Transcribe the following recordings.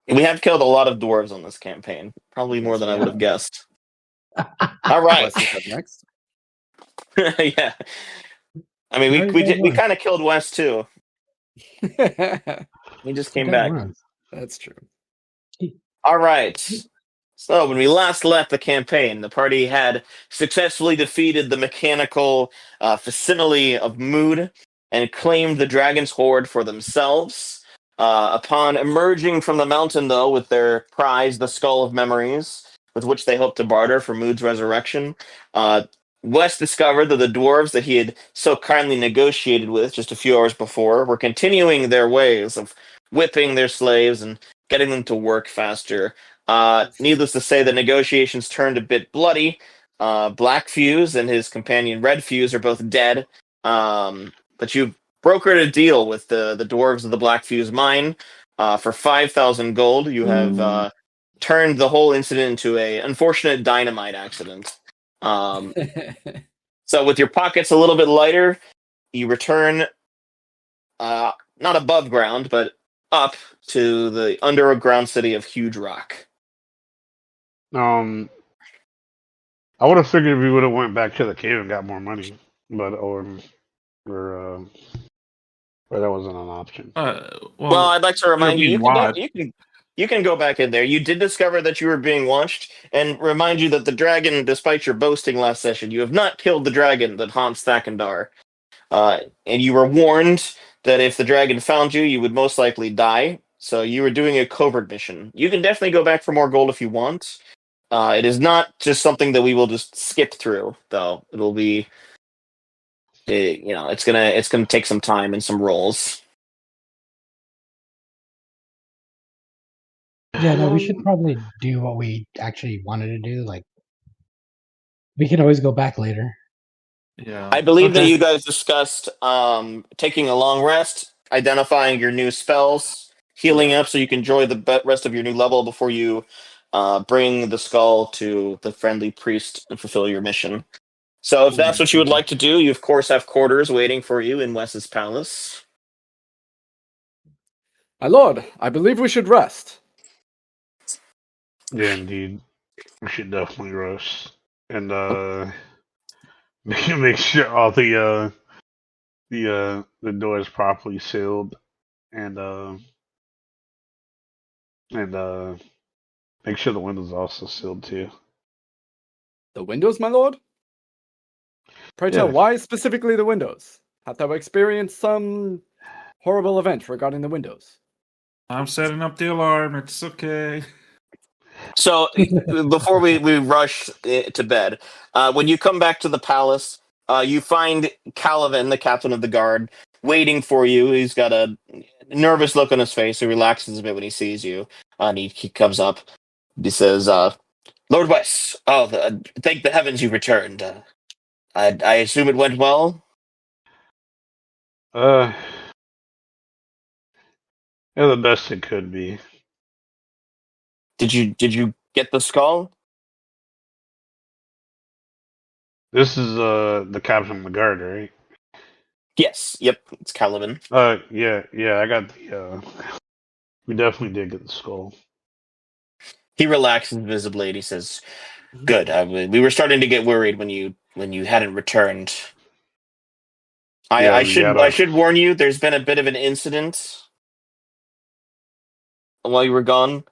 We have killed a lot of dwarves on this campaign, probably more Yes, than we I would have have. guessed. All right, Wes is up next. yeah. I mean, He we already we got did we one. kind of killed Wes too. That's He just He came got back. one. true. All right. So when we last left the campaign, the party had successfully defeated the mechanical facsimile of Mood and claimed the dragon's hoard for themselves. Upon emerging from the mountain, though, with their prize, the Skull of Memories, with which they hoped to barter for Mood's resurrection, uh, Wes discovered that the dwarves that he had so kindly negotiated with just a few hours before were continuing their ways of whipping their slaves and getting them to work faster. Needless to say, the negotiations turned a bit bloody. Black Fuse and his companion Red Fuse are both dead. But you brokered a deal with the dwarves of the Black Fuse mine. For 5,000 gold, you have turned the whole incident into a unfortunate dynamite accident. Um, so with your pockets a little bit lighter, you return not above ground, but up to the underground city of Huge Rock. I would have figured we would have went back to the cave and got more money, but or that wasn't an option. Well, I'd like to remind you, being watched. you can go back in there. You did discover that you were being watched, and remind you that the dragon, despite your boasting last session, you have not killed the dragon that haunts Thakandar. And you were warned that if the dragon found you, you would most likely die. So you were doing a covert mission. You can definitely go back for more gold if you want. It is not just something that we will just skip through, though. It'll be, it's gonna take some time and some rolls. Yeah, no, we should probably do what we actually wanted to do. Like, we can always go back later. Yeah. I believe that Okay. you guys discussed taking a long rest, identifying your new spells, healing up so you can enjoy the rest of your new level before you bring the skull to the friendly priest and fulfill your mission. So, if that's what you would like to do, you of course have quarters waiting for you in Wes's palace. My lord, I believe we should rest. Yeah, indeed. We should definitely rest and make sure all the doors properly sealed and and make sure the windows are also sealed too. The windows, my lord? Pray tell, Yeah. why specifically the windows? Have thou experienced some horrible event regarding the windows? I'm setting up the alarm. It's okay. So, before we rush to bed, when you come back to the palace, you find Caliban, the captain of the guard, waiting for you. He's got a nervous look on his face. He relaxes a bit when he sees you, and he comes up. He says, "Lord West, thank the heavens you returned. I assume it went well." Uh, yeah, the best it could be. Did you get the skull? This is the captain of the guard, right? Yes. Yep. It's Caliban. Yeah, I got the we definitely did get the skull. He relaxes visibly and he says, "Good. We were starting to get worried when you hadn't returned. Yeah, I we should got I a should warn you. There's been a bit of an incident while you were gone.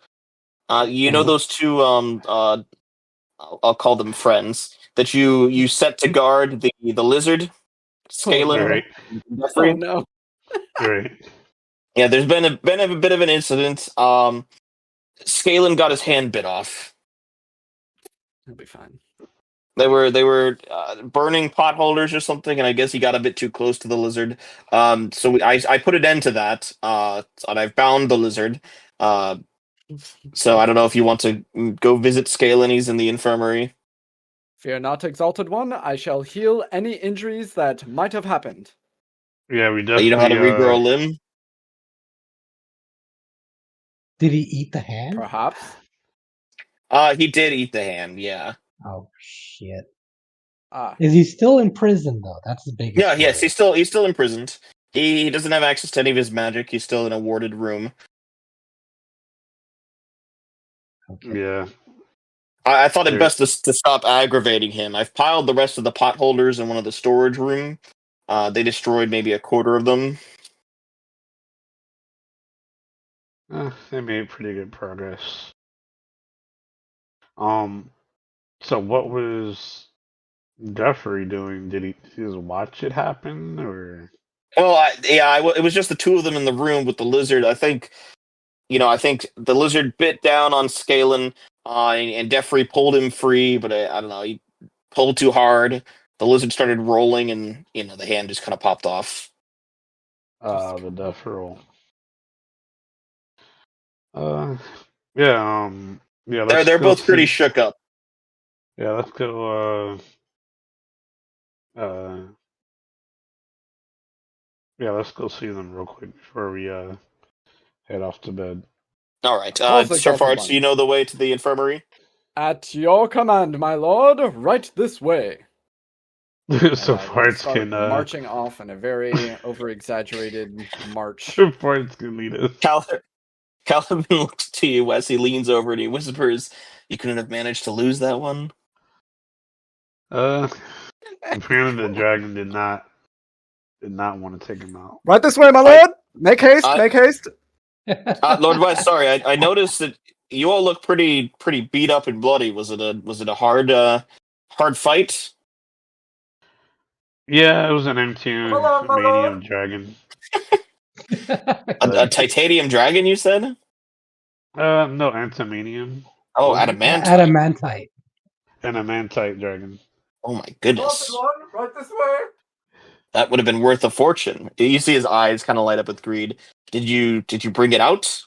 You know those two I'll call them friends that you set to guard the lizard, Scalen, right, Oh Jeffrey. no. right. Yeah, there's been a bit of an incident. Scalen got his hand bit off. It'll be fine. They were burning potholders or something, and I guess he got a bit too close to the lizard. I put an end to that, and I've bound the lizard. Uh, so I don't know if you want to go visit Scalen. He's in the infirmary. Fear not, Exalted One. I shall heal any injuries that might have happened. Yeah, we You know how to definitely regrow a limb. Did he eat the hand? Perhaps. He did eat the hand. Yeah. Oh shit! Ah, Is he still in prison though? That's the biggest Yeah. Yes. worry. He's still imprisoned. He doesn't have access to any of his magic. He's still in a warded room. Okay. Yeah. I thought it There- best to stop aggravating him. I've piled the rest of the pot holders in one of the storage room. They destroyed maybe a quarter of them. They made pretty good progress. So what was Jeffrey doing? Did he just watch it happen, or? Well, it was just the two of them in the room with the lizard. I think the lizard bit down on Scalen, and Jeffrey pulled him free, but I don't know, he pulled too hard. The lizard started rolling, and the hand just kind of popped off. The death roll. Yeah. Yeah. Let's They're go both pretty see. shook up. Yeah. Let's go. Yeah. Let's go see them real quick before we head off to bed. All right, Of course, Sir Exalted Farts, One. you know the way to the infirmary? At your command, my lord, right this way. And So I will Farts start can marching off in a very over-exaggerated march. Farts can lead us. Calvin looks to you as he leans over and he whispers, "You couldn't have managed to lose that one." Apparently the dragon did not want to take him out. Right this way, my lord. Make haste. I- Make haste. Lord West, sorry, I noticed that you all look pretty beat up and bloody. Was it a hard fight? Yeah, it was an empty along, my medium lord. dragon. A titanium dragon, you said? No, antimanium. Oh, Was it? adamantite. Adamantite. And a man-type dragon. Oh my goodness. Right this way. That would have been worth a fortune. You see his eyes kind of light up with greed. Did you bring it out?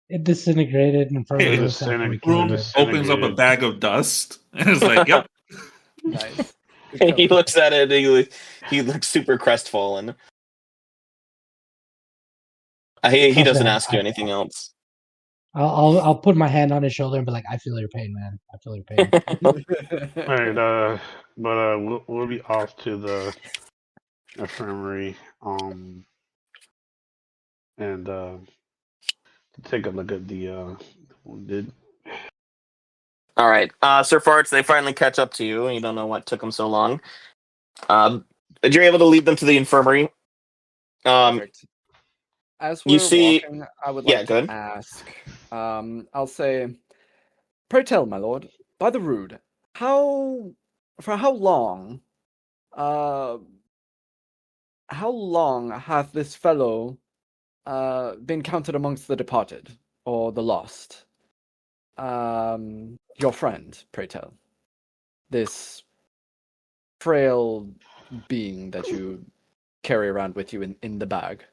It disintegrated in front Hey, of us after we Room killed it. opens up a bag of dust and it's like, yep. Nice. He looks at it and he looks super crestfallen. He Trust me, doesn't ask you anything else. I'll put my hand on his shoulder and be like, I feel your pain, man. I feel your pain. All right, but we'll be off to the infirmary, and take a look at the wounded. All right, Sir Farts, they finally catch up to you. You don't know what took them so long. But you're able to lead them to the infirmary. Perfect. As You we're see- walking, I would yeah, like go to ahead. ask. I'll say, pray tell, my lord, by the rood, for uh, how long hath this fellow been counted amongst the departed or the lost? Your friend, pray tell. This frail being that you carry around with you in the bag.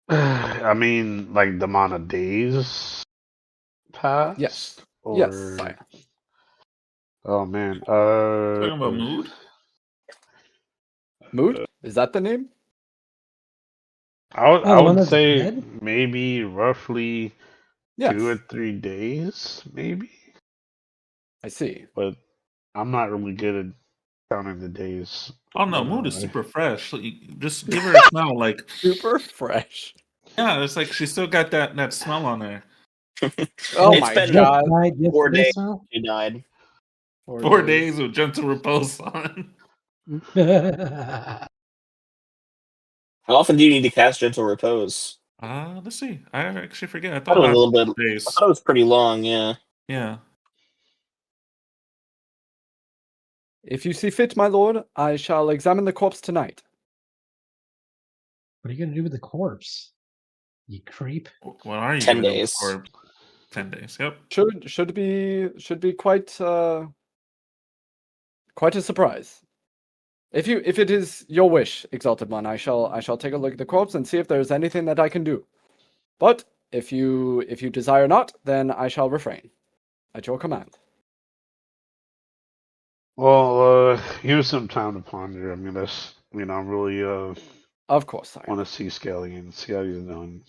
I mean, like the amount of days passed. Yes. Or... Yes, sire. Oh man. Talking about mood? Mood? Is that the name? I would Oh, the one that's say dead? maybe roughly Yes. 2 or 3 days, maybe. I see. But I'm not really good at counting the days. Oh no, But, mood is super fresh. Like, just give her a smell. Like, Super fresh. yeah, it's like she still got that smell on her. Oh It's my been- god. Right, 4 yesterday, days. so? He died. 4 days with gentle repose on. How often do you need to cast Gentle Repose? Let's see. I actually forget. I I thought thought it was a last little bit. days. I thought it was pretty long. Yeah. Yeah. If you see fit, my lord, I shall examine the corpse tonight. What are you gonna do with the corpse? You creep. What are you 10 gonna do days. for 10 days? Yep. Should be quite quite a surprise. If it is your wish, Exalted One, I shall take a look at the corpse and see if there is anything that I can do. But if you desire not, then I shall refrain. At your command. well, here's some time to ponder. I mean, I really Of course, sire. want to see Skelly and see how he's doing.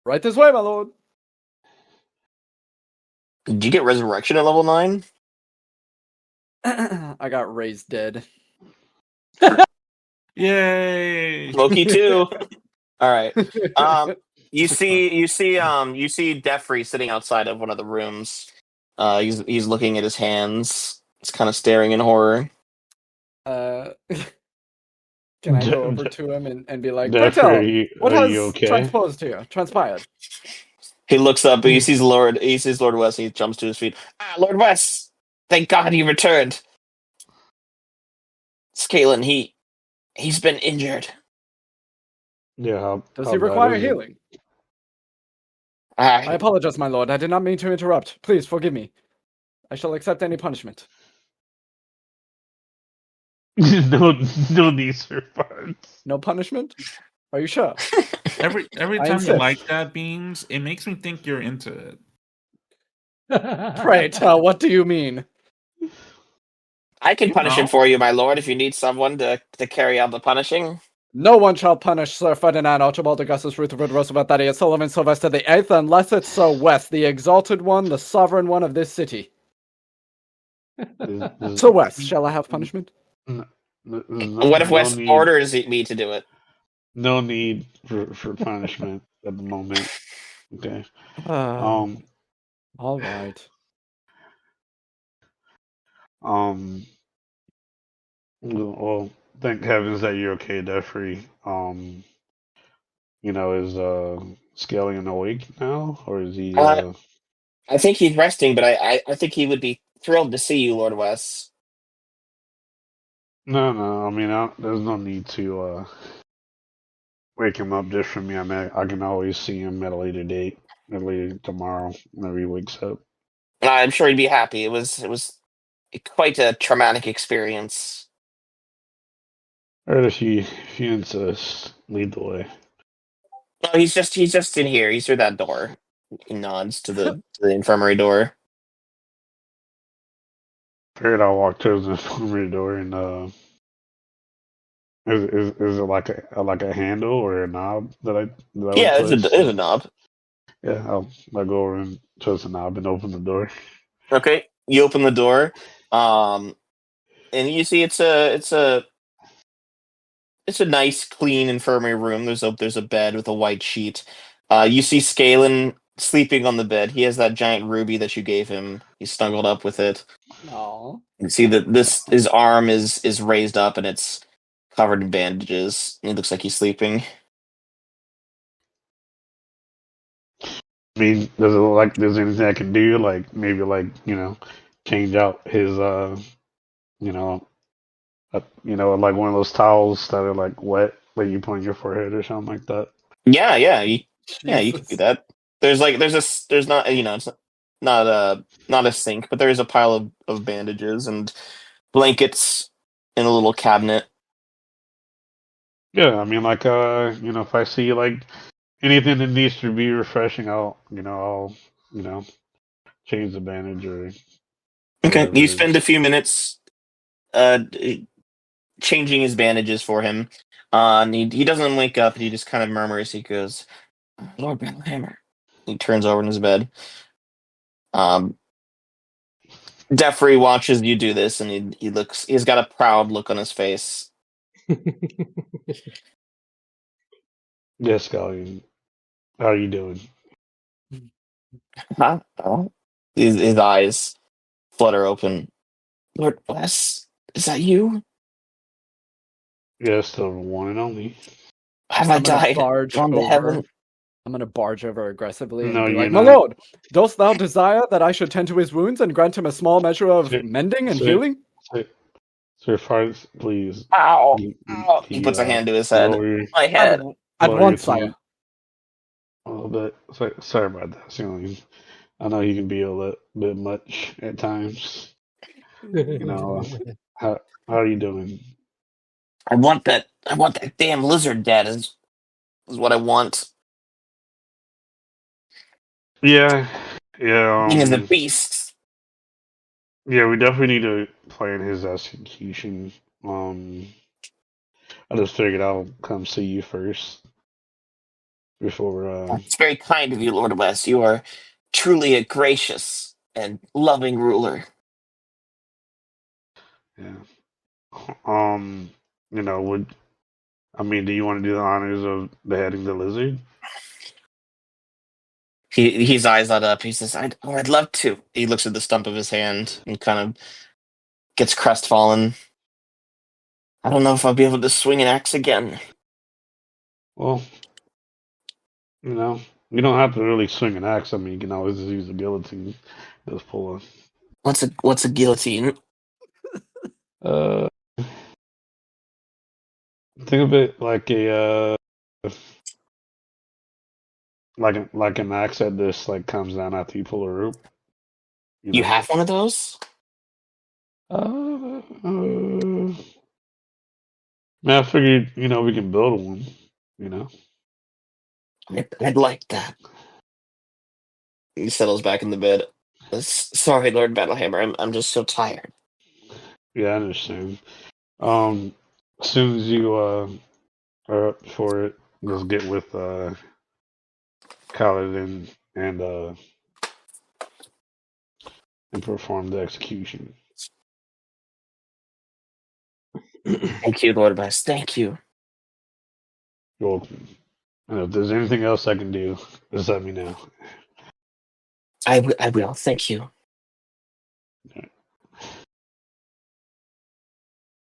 Right this way, my lord. Did you get Resurrection at level 9? I got raised dead. Yay! Yay! Loki too. All right. You see Defrey sitting outside of one of the rooms. He's looking at his hands. He's kind of staring in horror. Uh, can I go over De- to him and be like, "Pray Jeffrey, tell, what are you has okay? transpired?" He looks up. He sees Lord West. And he jumps to his feet. Ah, Lord West! Thank God you returned. Scalen, he's been injured. Yeah, Does how he bad require is it? healing? I I apologize, my lord. I did not mean to interrupt. Please forgive me. I shall accept any punishment. no need for funds. No punishment? Are you sure? Every I time you insist. like that, Beans, it makes me think you're into it. Pray tell, what do you mean? can You punish him know, for you, my lord, if you need someone to carry out the punishing. No one shall punish Sir Ferdinand Archibald Augustus Rutherford Roosevelt Thaddeus Sullivan Sylvester the Eighth unless it's Sir West, the exalted one, the sovereign one of this city. Sir West, shall I have punishment? What if No West need, orders me to do it? no need for punishment at the moment. Okay. All Um. right. Um. Well, thank heavens that you're okay, Jeffrey. Is Scaling awake now, or is he? Uh, I think he's resting, but I think he would be thrilled to see you, Lord West. No, no. I mean, there's no need to wake him up just for me. I mean, I can always see him at a later date, at later tomorrow, whenever he wakes up. I'm sure he'd be happy. It was quite a traumatic experience. Or if you insist, lead the way. Oh, he's just in here. He's through that door. He nods to the infirmary door. Figured I'll walk towards the infirmary door and is it like a handle or a knob that I would Yeah, push? there's a knob. Yeah, I'll go over and twist the knob and open the door. Okay, you open the door, um, and you see it's a nice, clean infirmary room. There's a bed with a white sheet. You see Scalen sleeping on the bed. He has that giant ruby that you gave him. He's snuggled up with it. No. You see that this his arm is raised up and it's covered in bandages. It looks like he's sleeping. I mean, does it look like there's anything I can do? Like maybe change out his you know like one of those towels that are like wet that you put on your forehead or something like that. Yeah, yeah, you can do Jesus. that. There's not it's not a sink, but there is a pile of bandages and blankets in a little cabinet. Yeah, I mean, like if I see like anything that needs to be refreshing, I'll change the bandage or Okay, whatever you it spend a is. few minutes changing his bandages for him. And he doesn't wake up. He just kind of murmurs. He goes, "Lord Hammer." He turns over in his bed. Um, Defrey watches you do this, and he looks. He's got a proud look on his face. Yes, Scallion, how are you doing? Huh? Oh. His eyes flutter open. Lord Wes, is that you? Yes, the one and only. Have I I'm gonna died? barge Gone to over. heaven? I'm gonna barge over aggressively and No, be you're like, "My not. lord, dost thou desire that I should tend to his wounds and grant him a small measure of Sir, mending and sir, healing?" sir, Sir Faris, please. Ow! He, he, Ow! He he, puts a uh, hand to his head. lower your, My At, head. at lower your once, sire. tone a little bit. Sorry about that, Scallion. I know he can be a little bit much at times. You know, how how are you doing? I want that. I want that damn lizard dead. Is what I want. Yeah, yeah, Thing is a beast. yeah. We definitely need to plan his execution. Um, I just figured I'll come see you first before. It's very kind of you, Lord West. You are truly a gracious and loving ruler. Yeah. Um, would I mean, do you want to do the honors of beheading the lizard? His eyes light up. He says, I'd love to." He looks at the stump of his hand and kind of gets crestfallen. "I don't know if I'll be able to swing an axe again." Well, you know, you don't have to really swing an axe. I mean, you can always just use a guillotine. Just pull What's a guillotine? a. Think of it like like an axe that just like comes down after you pull a rope. You You know. have one of those? Man, I figured we can build one. You know. I'd like that. He settles back in the bed. Sorry, Lord Battlehammer. I'm just so tired. Yeah, I understand. As soon as you are up for it, just get with Khaled and perform the execution. Thank you, Lord Bass. Thank you. You're welcome. And if there's anything else I can do, just let me know. I will. Thank you.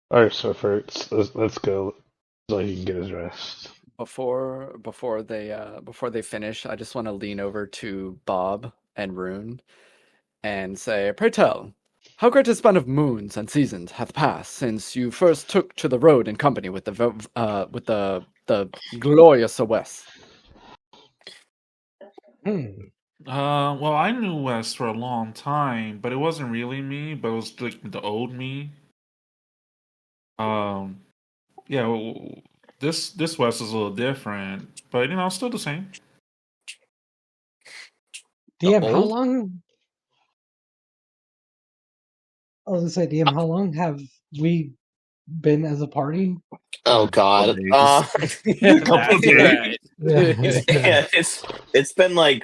All right, so first, let's go so he can get his rest. Before they finish, I just want to lean over to Bob and Rune and say, "Pray tell, how great a span of moons and seasons hath passed since you first took to the road in company with the glorious Wes?" Well, I knew Wes for a long time, but it wasn't really me, but it was like the old me. Um, yeah, this Wes is a little different, but still the same. The DM, how old? long? I was gonna say, DM, how long have we been as a party? Oh Couple God. days. Yeah, Couple that's days. right. Yeah. Yeah, it's been like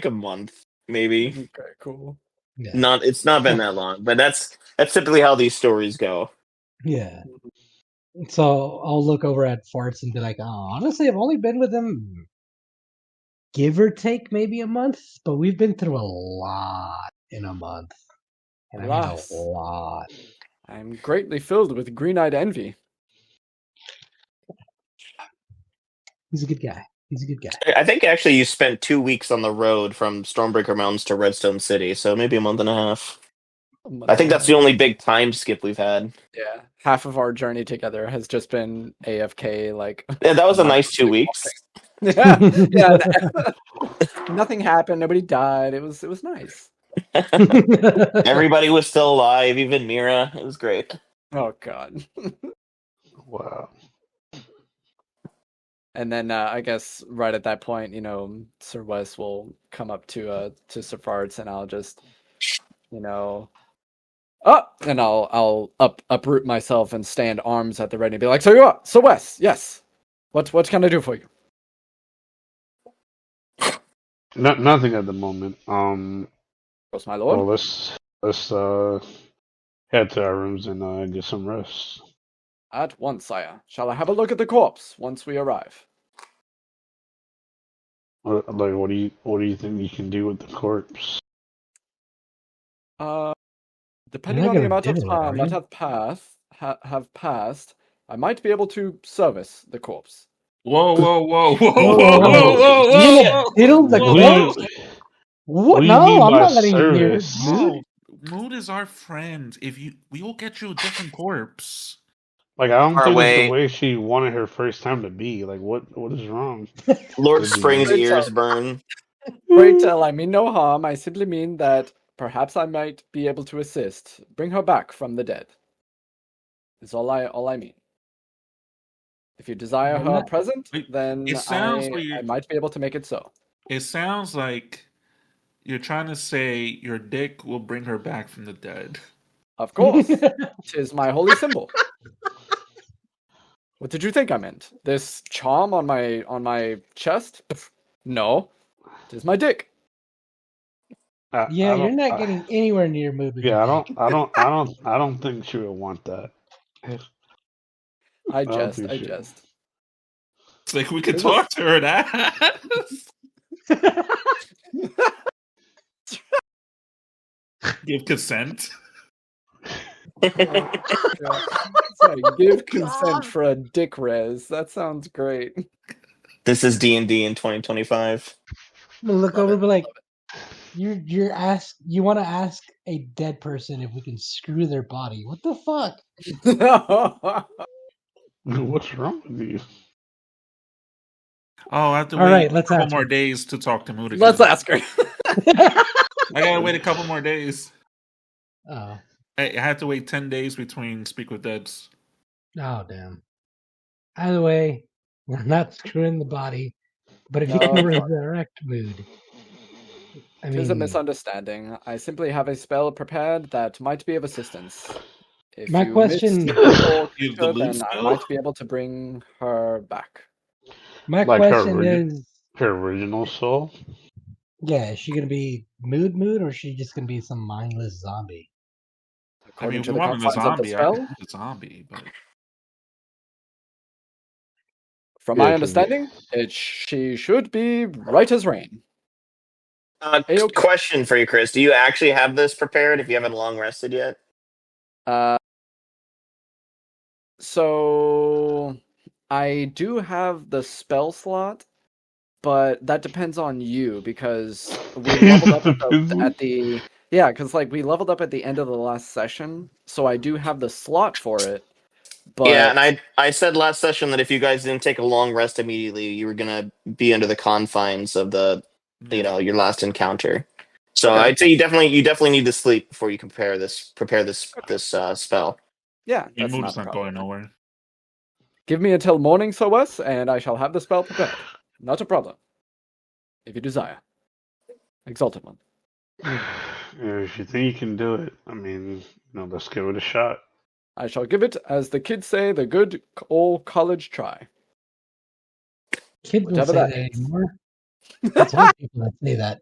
a month, maybe. Okay, cool. Yeah. It's not been that long, but that's typically how these stories go. Yeah. So I'll look over at Farts and be like, oh, honestly, I've only been with him, give or take, maybe a month, but we've been through a lot in a month. And I mean a Alas, lot. I'm greatly filled with green-eyed envy. He's a good guy. He's a good guy. I think actually you spent 2 weeks on the road from Stormbreaker Mountains to Redstone City, so maybe a month and a half. A month I and think a that's half. the only big time skip we've had. Yeah, half of our journey together has just been AFK, like Yeah, that was a not nice two actually walking. weeks. Yeah, yeah. Nothing happened. Nobody died. It was nice. Everybody was still alive, even Mira. It was great. Oh God. Wow. And then I guess right at that point, Sir Wes will come up to Sir Farts, and I'll just, and I'll uproot myself and stand arms at the ready and be like, "So you are, Sir Wes, yes. What can I do for you?" Nothing at the moment. Of my Well, lord. let's head to our rooms and get some rest. At once, sire. Shall I have a look at the corpse once we arrive? Like, what do you think you can do with the corpse? Uh, You're Depending not on the gonna amount of diddle it, are time that you? have passed, I might be able to service the corpse. Whoa, whoa, whoa, whoa, Whoa, whoa, whoa, whoa, whoa. whoa, You're whoa, gonna whoa, diddle the What do whoa, corpse? you what What? do you No, mean I'm by not letting you near it, service? dude. whoa. Mood is our friend. We will get you a different corpse. Like, I don't Far think it's the away, way she wanted her first time to be. Like, what is wrong Lord with you? Spring's Pray tell, ears burn. pray tell, I mean no harm. I simply mean that perhaps I might be able to assist. Bring her back from the dead. Is all I mean. If you desire You're her not. present, It, it then sounds I like I might be able to make it so. it sounds like you're trying to say your dick will bring her back from the dead. Of course, 'tis my holy symbol. What did you think I meant? This charm on my chest? Pff, no, 'tis my dick. Yeah, I you're don't. not getting anywhere near Mood with your Yeah, I dick. don't. I don't. I don't. I don't think she would want that. I I jest. I appreciate it. jest. It's like we could There's talk to her. That. Give consent. Yeah. Sorry, give consent for a dick res. That sounds great. This is D&D in 2025. I'm gonna look Love over it. and be like, you want to ask a dead person if we can screw their body? What the fuck? What's wrong with you? Oh, I have to All wait right, a let's couple ask more her. days to talk to Mood Let's again. ask her. I gotta wait a couple more days. Oh, I had to wait 10 days between Speak with Deads. oh, damn. Either way, we're not screwing the body, but if you No, can it's fine. resurrect mood, I Tis a mean, misunderstanding. I simply have a spell prepared that might be of assistance. If my you miss question, the poor Use the creature, loot then I spell? might be able to bring her back. my Like question is, her original soul? yeah, is she gonna be mood, or is she just gonna be some mindless zombie? I mean, According if to you the wanted a confines of the zombie, I could spell, do the zombie, but from Yeah, my 'cause understanding, she should be right as rain. A-okay. Question for you, Chris. Do you actually have this prepared if you haven't long rested yet? Uh, so I do have the spell slot, but that depends on you because we leveled up at the yeah, because like we leveled up at the end of the last session, so I do have the slot for it. Yeah, and But I said last session that if you guys didn't take a long rest immediately, you were gonna be under the confines of the yeah. your last encounter. So okay, I'd say you definitely need to sleep before you prepare this spell. yeah, Your that's mood not is a not problem. going nowhere. Give me until morning, so Wes, and I shall have the spell prepared. Not a problem. If you desire, exalted one. Yeah, if you think you can do it, I mean, let's give it a shot. I shall give it, as the kids say, the good old college try. Kids don't Whatever say that that is. anymore. It's old people that say that.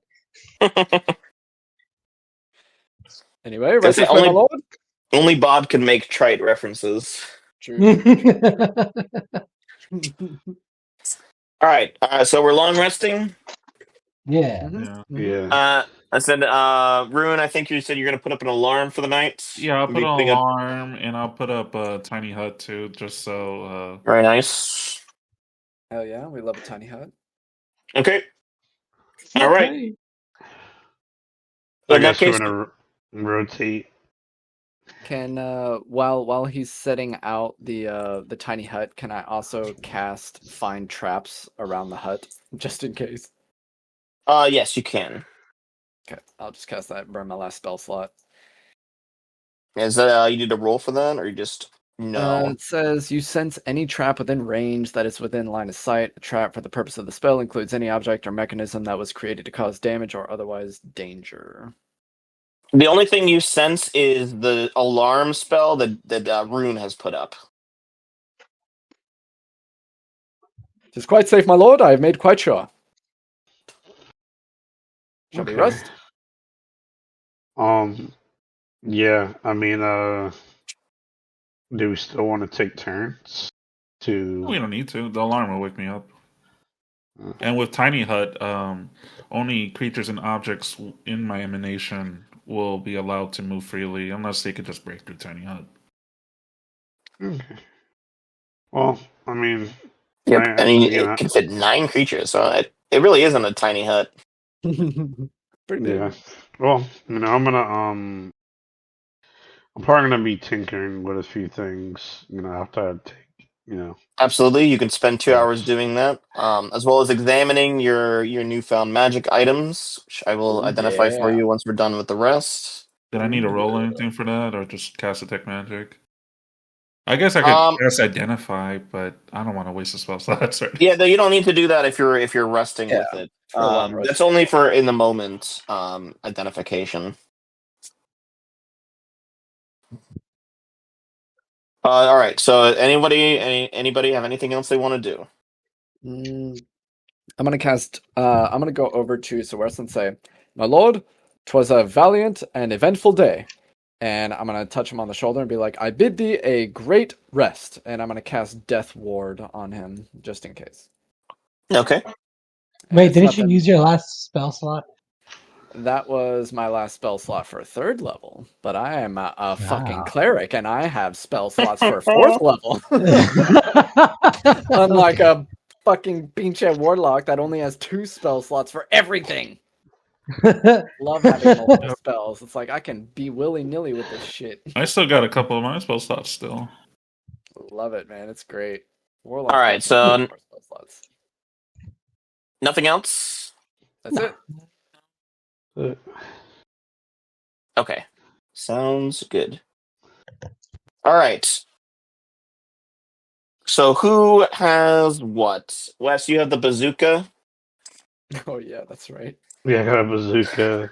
Anyway, I right say this way, my lord. only Bob can make trite references. True, true, true. All right, so we're long resting. Yeah. Yeah. Yeah. I said, Ruin. I think you said you're gonna put up an alarm for the night. Yeah, I'll put Be an putting up. alarm and I'll put up a tiny hut too, just so Very nice. Hell yeah, we love a tiny hut. Okay. So All right. tiny. In I that guess we're case, gonna rotate. Can while he's setting out the tiny hut, can I also cast find traps around the hut just in case? yes, you can. Okay, I'll just cast that and burn my last spell slot. Is that you need to roll for that, or you just no? It says you sense any trap within range that is within line of sight. A trap for the purpose of the spell includes any object or mechanism that was created to cause damage or otherwise danger. The only thing you sense is the alarm spell that Rune has put up. It is quite safe, my lord. I have made quite sure. Shall we Okay. rest? Yeah. I mean, do we still want to take turns to? we don't need to. The alarm will wake me up. Uh, And with tiny hut, only creatures and objects in my emanation will be allowed to move freely unless they could just break through tiny hut. okay. Well, I mean, Yep, I mean you it know, can fit 9 creatures, so it really isn't a tiny hut. Pretty yeah. big. Well, I'm probably gonna be tinkering with a few things. After I take, Absolutely, you can spend 2 hours rest. doing that, as well as examining your newfound magic items, which I will Oh identify for yeah. you once we're done with the rest. Did I need to Oh roll yeah. anything for that, or just cast detect magic? I guess I could Um, cast identify, but I don't want to waste a spell slots right yeah, no, you don't need to do that if you're resting Yeah. with it. For a long rest. That's only for in the moment identification. All right. So anybody have anything else they want to do? Mm, I'm gonna cast. I'm gonna go over to Soers and say, "My lord, 'twas a valiant and eventful day. And I'm gonna touch him on the shoulder and be like, "I bid thee a great rest." And I'm gonna cast Death Ward on him just in case. Okay. And Wait, it's didn't you nothing- use your last spell slot? That was my last spell slot for 3rd level, but I am a fucking Wow. cleric, and I have spell slots for 4th level. Unlike a fucking pinche warlock that only has 2 spell slots for everything. Love having multiple spells. It's like I can be willy-nilly with this shit. I still got a couple of my spell slots still. Love it, man. It's great. Warlock. All right, so spell slots. nothing else? That's it. Okay. Sounds good. All right. So who has what? Wes, you have the bazooka. Oh yeah, that's right. Yeah, I got a bazooka.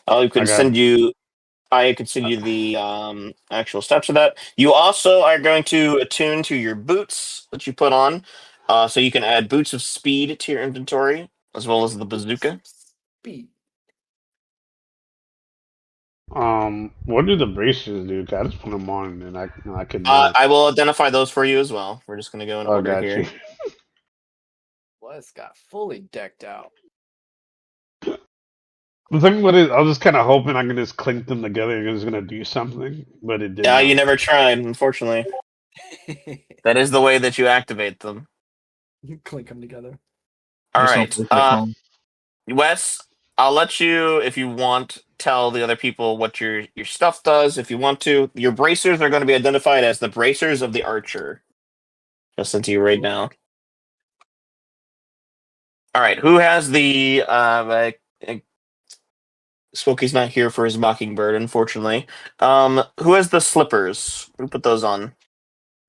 I could send you the actual steps of that. You also are going to attune to your boots that you put on, so you can add boots of speed to your inventory as well as the bazooka. Speed. What do the braces do? 'Cause I just put them on and I could not. I will identify those for you as well. We're just going to go in Oh, order got here. you. Wes got fully decked out. The thing about it, I was just kind of hoping I can just clink them together and it was gonna do something, but it did. Yeah, not. you never tried, unfortunately. That is the way that you activate them. You clink them together. All There's no right, perfect home. Wes, I'll let you, if you want, tell the other people what your stuff does. If you want to, your bracers are going to be identified as the bracers of the archer. Just sent to you right now. All right, who has the? Smokey's not here for his mockingbird, unfortunately. Who has the slippers? Who put those on?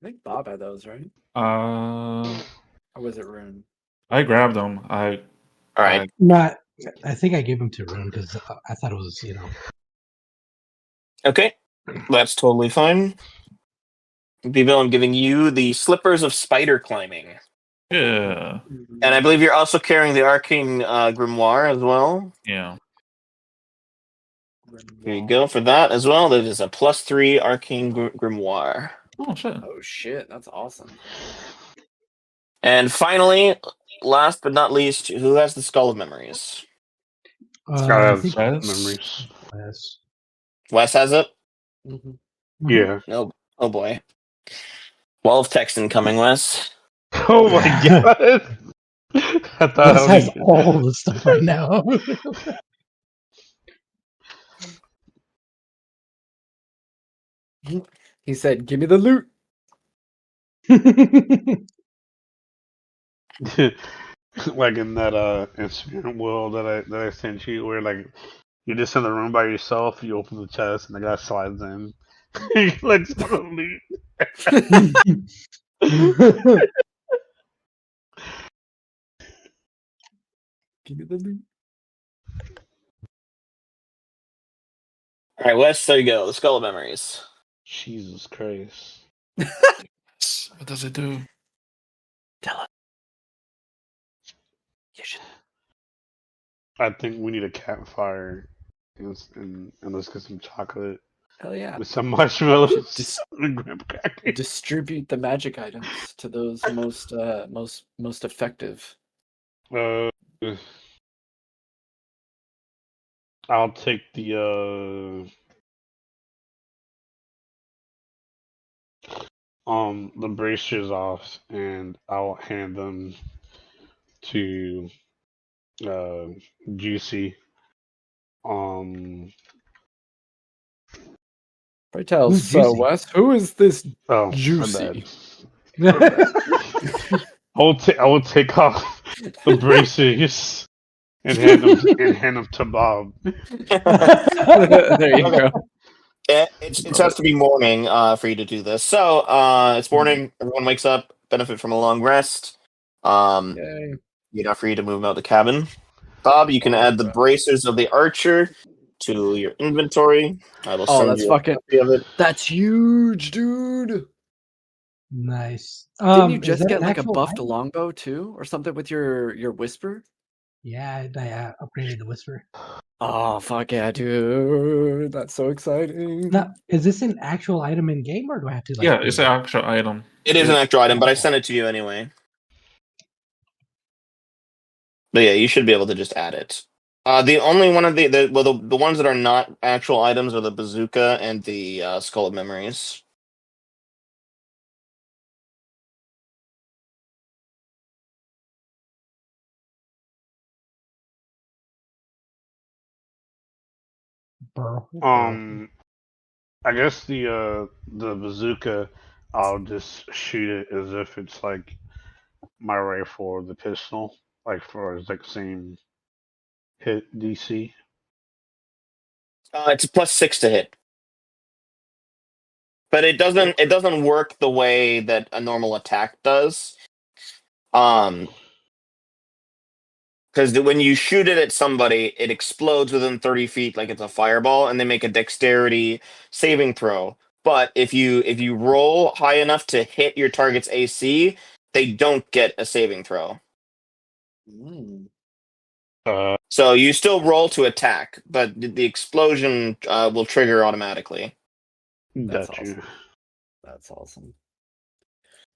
I think Bob had those, right? Uh, Or was it Rune? I grabbed them. All right. Not. I think I gave him to Rune because I thought it was, Okay, that's totally fine. Bevo, I'm giving you the slippers of spider climbing. Yeah. And I believe you're also carrying the arcane grimoire as well. Yeah. Here you go for that as well. That is a +3 arcane grimoire. Oh shit. Oh shit, that's awesome. And finally, last but not least, who has the Skull of Memories? I I have think memories. yes. Wes has it? Mm-hmm. Yeah. No. Oh boy. Wall of text incoming, Wes. Oh my god. I thought Wes has all the stuff right now. He said, "Give me the loot." Like in that Instagram world that I sent you, where like you're just in the room by yourself, you open the chest, and the guy slides in. He collects all the loot. Give me the loot. All right, Wes, there you go. The Skull of Memories. Jesus Christ. What does it do? Tell us. You should. I think we need a campfire and let's get some chocolate Hell yeah. with some marshmallows Just and graham crackers. distribute the magic items to those most effective. I'll take the bracers off and I'll hand them to Juicy. Pray tell, Who's so Juicy? Wes, who is this Oh, Juicy? my bad. I will take off the bracers and hand them to Bob. There you go. It has to be morning for you to do this. So it's morning. Everyone wakes up, benefit from a long rest. Yay. Enough for you to move out the cabin. Bob, you can add the bracers of the archer to your inventory. I will Oh, send that's you fucking. a copy of it. That's huge, dude. Nice. Didn't you Is just that get an like a actual buffed item? longbow too, or something with your whisper? Yeah, I upgraded the whisper. Oh fuck yeah, dude! That's so exciting. Now, is this an actual item in game, or do I have to like? Yeah, Get it's an it? actual item. It is an It, actual item, but I Oh. sent it to you anyway. But yeah, you should be able to just add it. The only one of the ones that are not actual items are the bazooka and the skull of memories. Burl. I guess the bazooka, I'll just shoot it as if it's like my rifle or the pistol, like for it's like same hit DC. It's a +6 to hit, but it doesn't work the way that a normal attack does. Um, because when you shoot it at somebody, it explodes within 30 feet like it's a fireball, and they make a dexterity saving throw. But if you roll high enough to hit your target's AC, they don't get a saving throw. Uh, So you still roll to attack, but the explosion will trigger automatically. That's got you. awesome. That's awesome.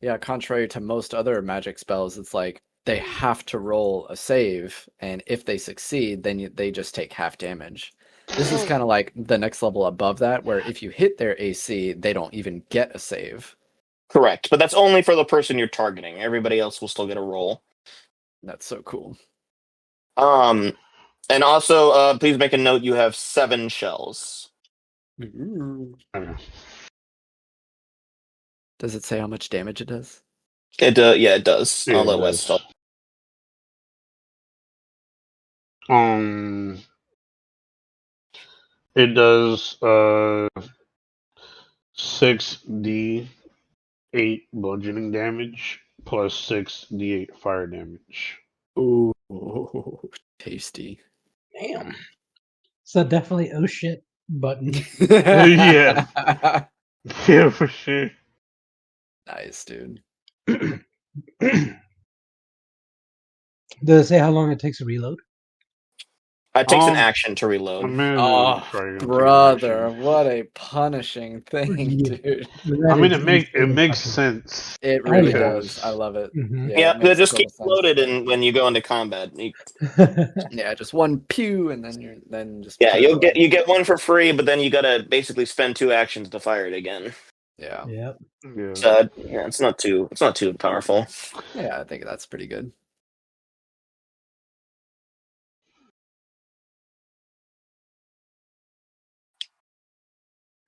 Yeah, contrary to most other magic spells, it's like they have to roll a save, and if they succeed, then they just take half damage. This is kind of like the next level above that, where if you hit their AC, they don't even get a save. Correct, but that's only for the person you're targeting. Everybody else will still get a roll. That's so cool. Um, and also, please make a note. You have 7 shells. Ooh. Okay. Does it say how much damage it does? Yeah, it does. Yeah, I'll it let Wes tell. does. Um, it does 6d8 bludgeoning damage plus 6d8 fire damage. Ooh, tasty. Damn. So definitely oh shit button. Yeah, yeah, for sure. Nice, dude. Does it say how long it takes to reload? It takes an Um, action to I reload. mean, it's Oh, probably gonna take an brother, action. what a punishing thing, Yeah, dude. I that mean, is it insanely makes fucking. sense It Oh really yeah. does. I because love it. Hmm. Yeah, Yeah, it they makes just keep total sense. loaded and when you go into combat. Yeah, just one pew and then just Yeah, put it away. you get one for free, but then you gotta basically spend 2 actions to fire it again. Yeah. Yep. yeah. So yeah, it's not too powerful. Yeah, I think that's pretty good.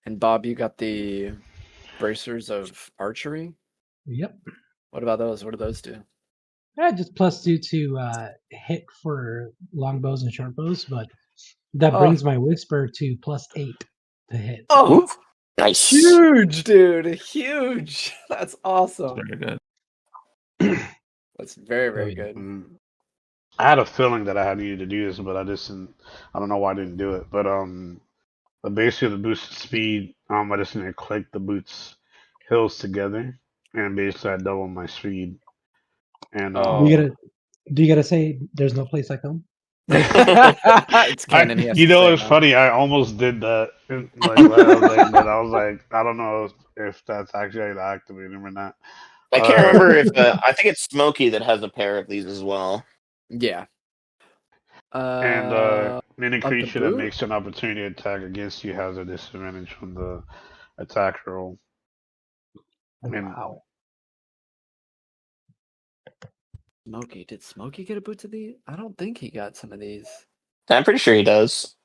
And Bob, you got the bracers of archery? Yep. What about those? What do those do? Yeah, just +2 to hit for longbows and short bows, but that Oh, brings my whisper to +8 to hit. oh, Ooh, nice. huge, dude. Huge. That's it's awesome. very good. That's very, Oh very yeah. good. I had a feeling that I had needed to do this, but I just didn't. I don't know why I didn't do it. But basically the boosted speed, I just need to click the boots hills together, and basically I double my speed. And Do you Oh. gotta do you gotta say there's no place like home? It's canon. He has to say it it's now. funny. I almost did that like last night, but I was like, I don't know if that's actually activated or not. I can't Uh, remember if I think it's Smokey that has a pair of these as well. Yeah. and any Of the creature that boot? makes an opportunity attack against you has a disadvantage on the attack roll. And Wow. Smokey. Did Smokey get a boot to these? I don't think he got some of these. I'm pretty sure he does.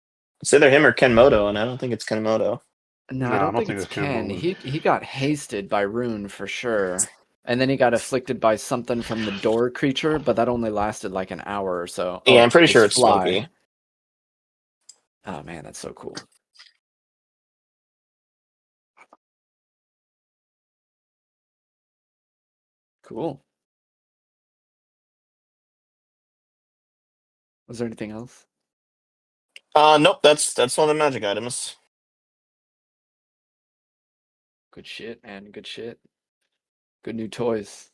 It's either him or Kenmoto, and I don't think it's Kenmoto. No, I no, I don't don't think think it's it's Ken Ken. Mobley. He got hasted by Rune for sure. And then he got afflicted by something from the door creature, but that only lasted like an hour or so. Yeah, I'm Oh, pretty it's sure it's Fly. Smokey. Oh man, that's so cool. Cool. Was there anything else? Nope, that's one of the magic items. Good shit, man. Good shit. Good new toys.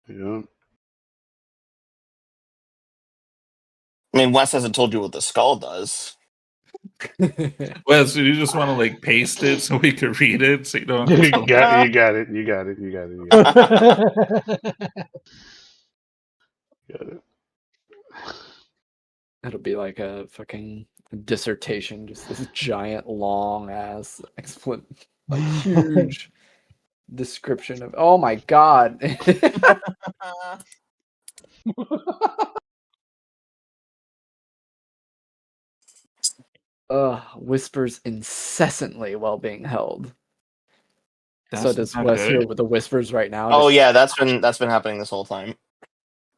Yeah. I mean, Wes hasn't told you what the skull does. Well, so you just want to like paste it so we can read it, so you don't have You to. got, you got it. You got it. You got it. You got it. It'll be like a fucking dissertation, just this giant, long ass like huge description of. Oh my god! Whispers incessantly while being held. So does not Wes hear good. with the whispers right now? Oh Just yeah, that's been happening this whole time.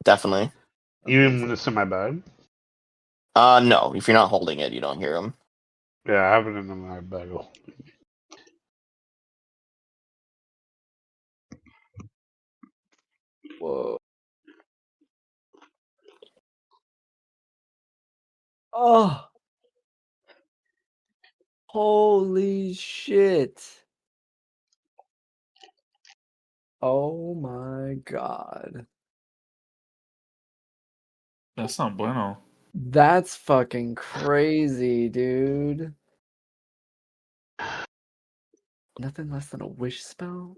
Definitely. Even amazing. when it's in my bag. No. If you're not holding it, you don't hear them. Yeah, I have it in my bag. Whoa! Oh! Holy shit! Oh my god! That's not bueno. That's fucking crazy, dude. Nothing less than a wish spell?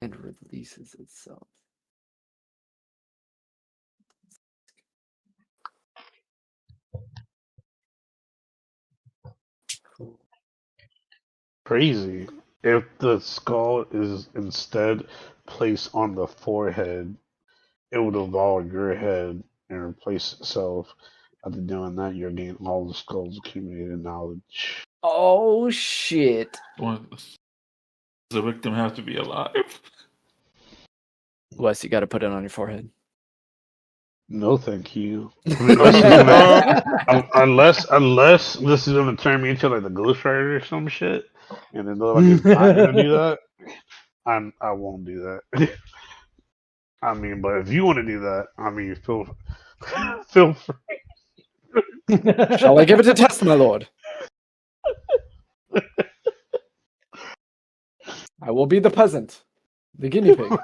And releases itself. Cool. Crazy. If the skull is instead placed on the forehead, it would evolve your head and replace itself. After doing that, you're gaining all the skull's accumulated knowledge. Oh shit! Does the victim have to be alive? Wes, you gotta put it on your forehead. No, thank you. I mean, unless it's gonna, unless this is gonna turn me into like the Ghost Rider or some shit, and then they're like, it's not gonna do that. I won't do that. I mean, but if you want to do that, I mean, feel free. Shall I give it a test, my lord? I will be the peasant, the guinea pig.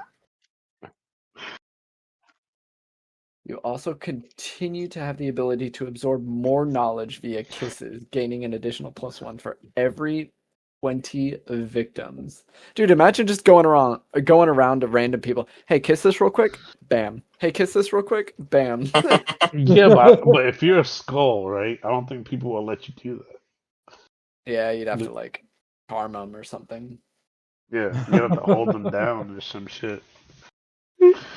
You also continue to have the ability to absorb more knowledge via kisses, gaining an additional +1 for every 20 victims. Dude, imagine just going around to random people. Hey, kiss this real quick. Bam. Hey, kiss this real quick. Bam. Yeah, but if you're a skull, right? I don't think people will let you do that. Yeah, you'd have to like harm them or something. Yeah, you have to hold them down or some shit.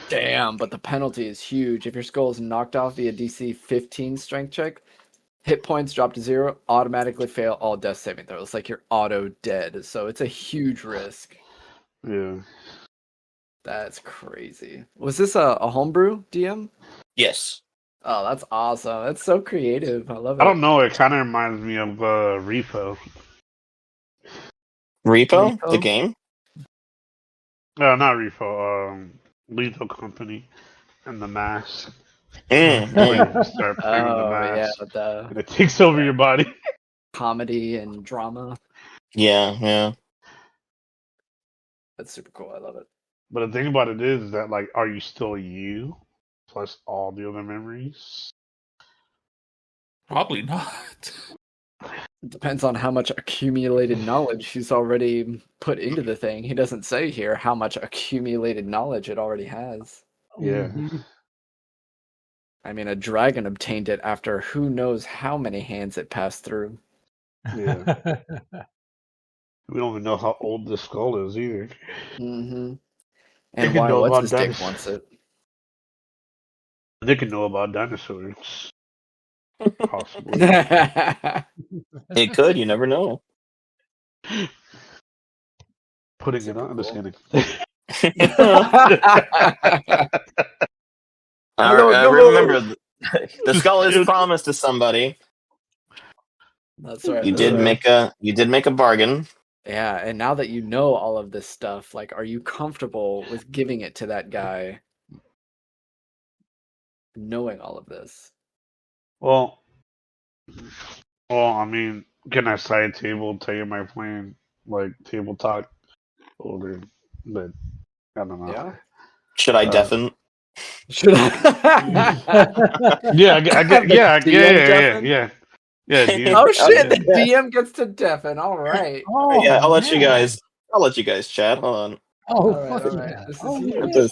Damn, but the penalty is huge. If your skull is knocked off via DC 15 strength check, hit points drop to 0, automatically fail all death saving throws. Like you're auto dead. So it's a huge risk. Yeah. That's crazy. Was this a homebrew DM? Yes. Oh, that's awesome. That's so creative. I love it. I don't know. It kind of reminds me of Repo. Repo? Repo? The game? Not Repo. Lethal Company and the Mask. Mm, When mm. you start playing with the Oh, yeah, mask, the and it takes over your body. comedy and drama. Yeah, yeah. That's super cool. I love it. But the thing about it is that, like, are you still you? Plus all the other memories? Probably not. It depends on how much accumulated knowledge he's already put into the thing. He doesn't say here how much accumulated knowledge it already has. Yeah. Mhm. I mean, a dragon obtained it after who knows how many hands it passed through. Yeah. We don't even know how old the skull is either. Mm-hmm. They And can why? know What's about his dick dinosaurs. wants it? They can know about dinosaurs. Possibly. It could, you never know. Putting it Super on. I'm just cool. kidding. My lord, no Remember, more. the skull is promised to somebody. That's right. You That's did right. make a bargain. Yeah, and now that you know all of this stuff, like, are you comfortable with giving it to that guy, knowing all of this? Well, I mean, can I side table tell you my plan? Like, table talk? older, but I don't know. Yeah. Should I Uh, deafen? Should I yeah, I get, have the DM deafen? yeah. DM, Oh shit! yeah. The DM gets to deafen. All right. Yeah, Oh I'll let you yeah. guys. I'll let you guys chat. Hold on. Oh All right. fuck All right. yeah. This is Oh I have huge. to-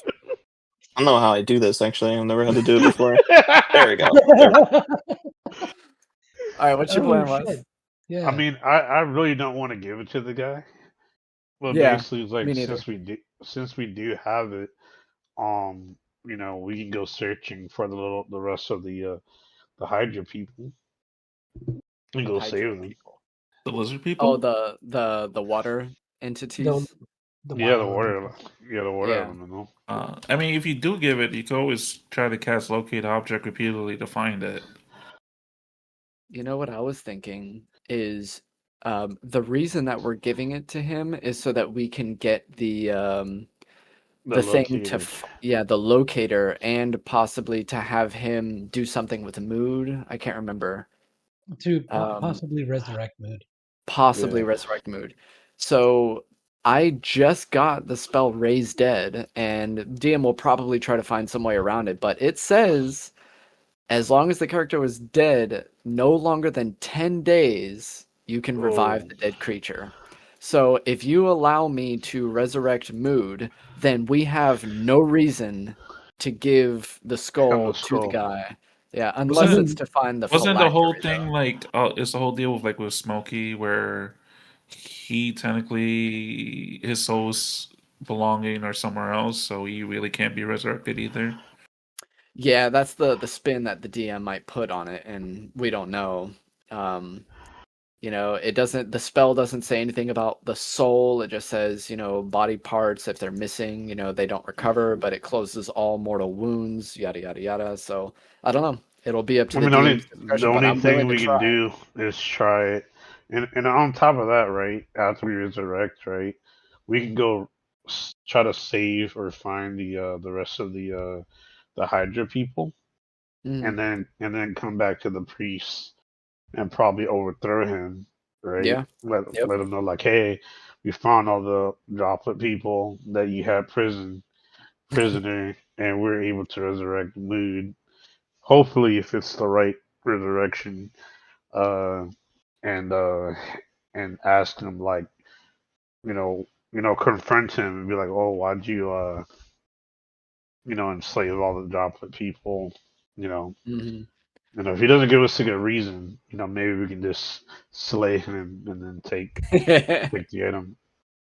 I don't know how I do this actually. I've never had to do it before. There we go. There. yeah. All right. What's your Oh plan, shit. Wes? I Yeah. mean, I really don't want to give it to the guy, but Yeah. basically, it's Me like neither. since we do have it, we can go searching for the rest of the Hydra people and go Hydra save them. people. The lizard Oh, people? the water The entities. the Yeah, water the elemental. water, yeah, the water Yeah. elemental. I mean, if you do give it, you can always try to cast locate object repeatedly to find it. You know what I was thinking is the reason that we're giving it to him is so that we can get The the thing to locator. yeah, the locator, and possibly to have him do something with mood. I can't remember. To Um, possibly resurrect mood. possibly Yeah. resurrect mood. So I just got the spell raise dead, and DM will probably try to find some way around it, but it says as long as the character was dead no longer than 10 days, you can revive Oh, the dead creature. So if you allow me to resurrect Mood, then we have no reason to give the and the skull to the skull. guy. Yeah, I unless Wasn't it's mean, to find the wasn't the whole phylactery, thing though. like it's the whole deal with like with Smokey where he technically his soul's belonging or somewhere else, so he really can't be resurrected either. Yeah, that's the spin that the DM might put on it, and we don't know. Um, it doesn't, the spell doesn't say anything about the soul. It just says, body parts, if they're missing, they don't recover, but it closes all mortal wounds, yada, yada, yada. So I don't know. It'll be up to I the mean, DM's the discretion, but only I'm thing willing to we can try. do is try it, and on top of that, right after we resurrect, right, we can go try to save or find the rest of the Hydra people, Mm, and then come back to the priest and probably overthrow him, right? yeah. Let Yep. let him know like, hey, we found all the droplet people that you had prisoner, and we're able to resurrect Mood. Hopefully, if it's the right resurrection, uh, and ask him like, confront him and be like, oh, why'd you enslave all the droplet people, you know. Hmm. If he doesn't give us a good reason, maybe we can just slay him and then take the item.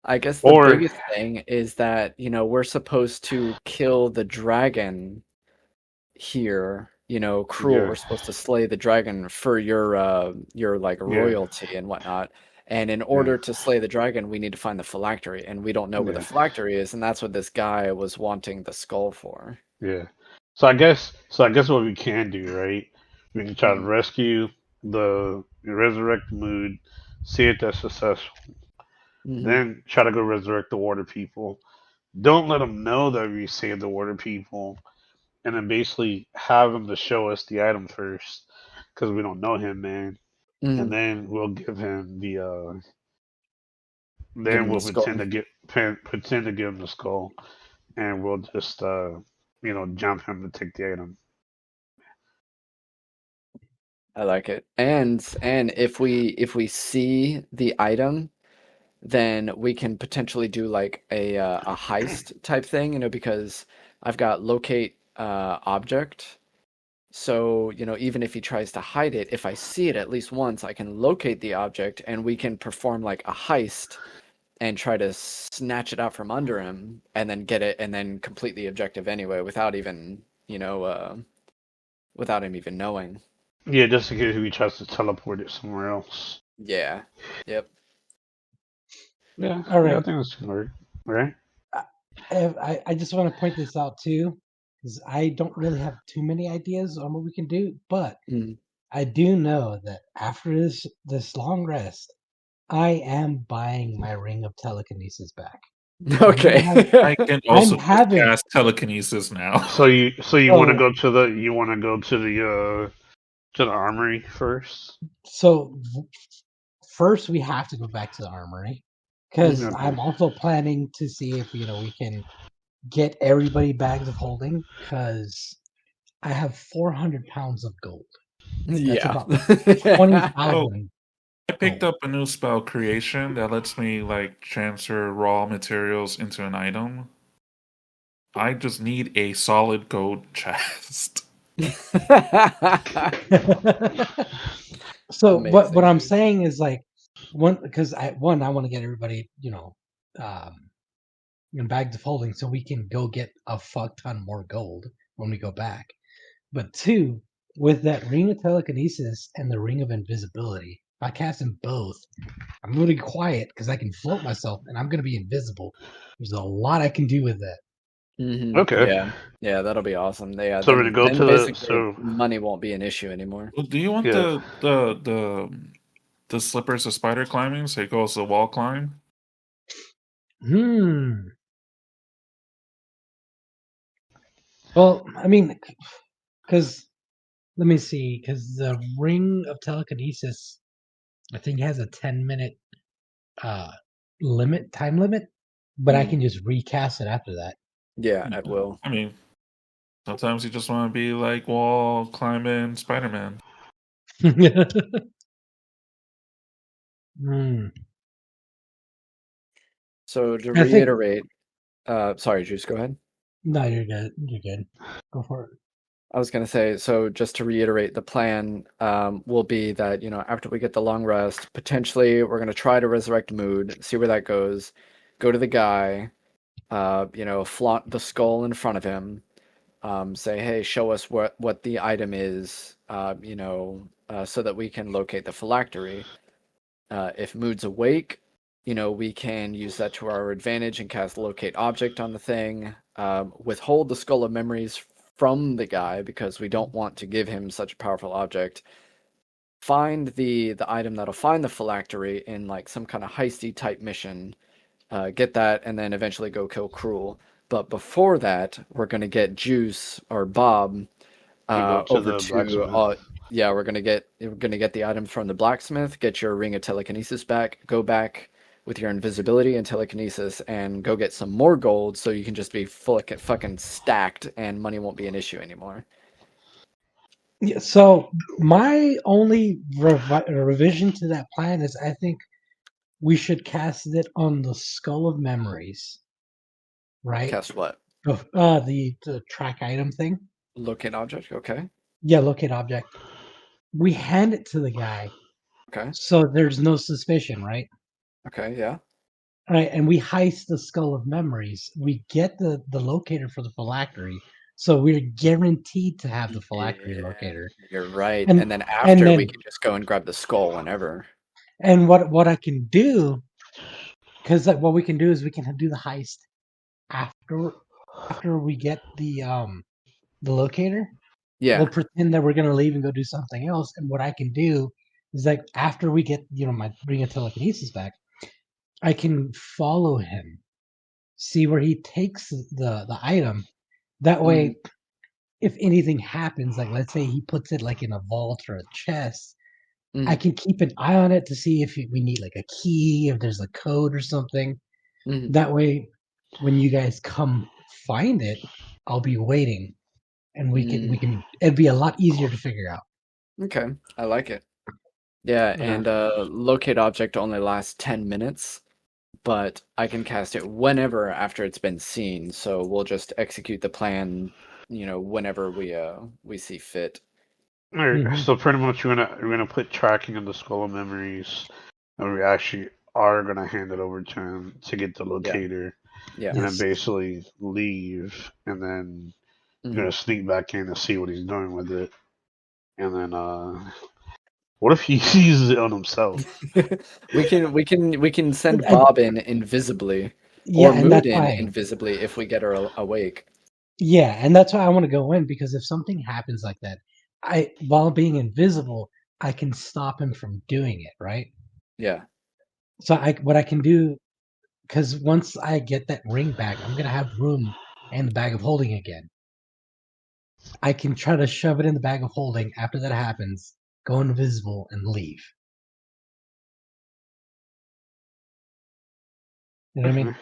I guess the Or biggest thing is that, we're supposed to kill the dragon here, cruel. yeah, We're supposed to slay the dragon for your like yeah, royalty and whatnot. And in yeah, order to slay the dragon, we need to find the phylactery, and we don't know where the yeah, phylactery is, and that's what this guy was wanting the skull for. yeah. So I guess what we can do, right? We can try to Mm-hmm. rescue the resurrect mood, see if that's successful. Mm-hmm. Then try to go resurrect the water people. Don't let them know that we saved the water people, and then basically have him to show us the item first, because we don't know him, man. And Mm-hmm. then we'll give him Give then him the we'll skull. pretend to give him the skull, and we'll just jump him to take the item. I like it. And if we see the item, then we can potentially do like a heist type thing, because I've got locate object. So, even if he tries to hide it, if I see it at least once, I can locate the object and we can perform like a heist and try to snatch it out from under him and then get it and then complete the objective anyway without even, without him even knowing. Yeah, just in case he tries to teleport it somewhere else. Yeah. Yep. Yeah, all yeah, I right. think that's gonna work, right? I just want to point this out too, because I don't really have too many ideas on what we can do, but Mm. I do know that after this long rest, I am buying my ring of telekinesis back. I Okay. can I'm also just having cast telekinesis now. So you want to so go to the armory first? so first we have to go back to the armory. Because Okay. I'm also planning to see if we can get everybody bags of holding. Because I have 400 pounds of gold. That's Yeah. about Oh, 20,000 I picked gold. up a new spell, creation, that lets me like transfer raw materials into an item. I just need a solid gold chest. So what Amazing, I'm dude. saying is like because I want to get everybody in bags of holding so we can go get a fuck ton more gold when we go back. But two, with that ring of telekinesis and the ring of invisibility, if I cast them both, I'm going to be quiet because I can float myself and I'm going to be invisible. There's a lot I can do with that. Okay. Yeah. Yeah, that'll be awesome. Yeah, So we're gonna go then to the basically money won't be an issue anymore. Well, do you want yeah. the slippers of spider climbing so it goes the wall climb? Hmm. Well, I mean, because let me see, because the ring of telekinesis, I think, has a 10-minute uh time limit, but I Mm. can just recast it after that. Yeah, at will. I mean, sometimes you just want to be like wall climbing Spider Man. Hmm. So to I think reiterate, sorry, Juice, go ahead. no, you're good. You're good. Go for it. I was going to say, so just to reiterate, the plan will be that, after we get the long rest, potentially we're going to try to resurrect Mood, see where that goes, go to the guy, flaunt the skull in front of him, say, hey, show us what the item is, so that we can locate the phylactery. If Mood's awake, we can use that to our advantage and cast locate object on the thing. Withhold the skull of memories from the guy because we don't want to give him such a powerful object. Find the item that'll find the phylactery in like some kind of heisty type mission. Get that, and then eventually go kill Cruel. But before that, we're gonna get Juice or Bob To go to over the to blacksmith. yeah, we're gonna get the item from the blacksmith, get your ring of telekinesis back, go back with your invisibility and telekinesis, and go get some more gold so you can just be fucking stacked and money won't be an issue anymore. Yeah, so my only revision to that plan is I think we should cast it on the Skull of Memories, right? Cast what? The track item thing. Locate object. Okay. Yeah, locate object. We hand it to the guy, Okay. so there's no suspicion, right? Okay. Yeah. Right, and we heist the Skull of Memories. We get the locator for the phylactery, so we're guaranteed to have the phylactery Yeah, locator. you're right. And And then and after we then can just go and grab the skull whenever. and what I can do, because like what we can do is we can do the heist after we get the locator. We'll Yeah. pretend that we're gonna leave and go do something else. And what I can do is like after we get my ring of telekinesis back, I can follow him, see where he takes the item. That Mm, way, if anything happens, like let's say he puts it like in a vault or a chest, I mm, can keep an eye on it to see if we need like a key, if there's a code or something. mm, That way, when you guys come find it, I'll be waiting, and we mm. can. It'd be a lot easier to figure out. Okay, I like it. Yeah, Yeah. and locate object only lasts 10 minutes, but I can cast it whenever after it's been seen. So we'll just execute the plan, whenever we see fit. Alright, Hmm. so pretty much we're gonna put tracking in the skull of memories, and we actually are gonna hand it over to him to get the Yeah, locator, yeah. and then Yes. basically leave, and then we're Hmm. gonna sneak back in to see what he's doing with it, and then what if he uses it on himself? We can send And Bob in invisibly yeah, or and Mood that's in why. invisibly if we get her awake. Yeah, and that's why I want to go in because if something happens like that, I while being invisible, I can stop him from doing it. Right. Yeah. So what I can do because once I get that ring back, I'm gonna have room in the bag of holding again. I can try to shove it in the bag of holding after that happens, go invisible, and leave. You know what I mean? Okay.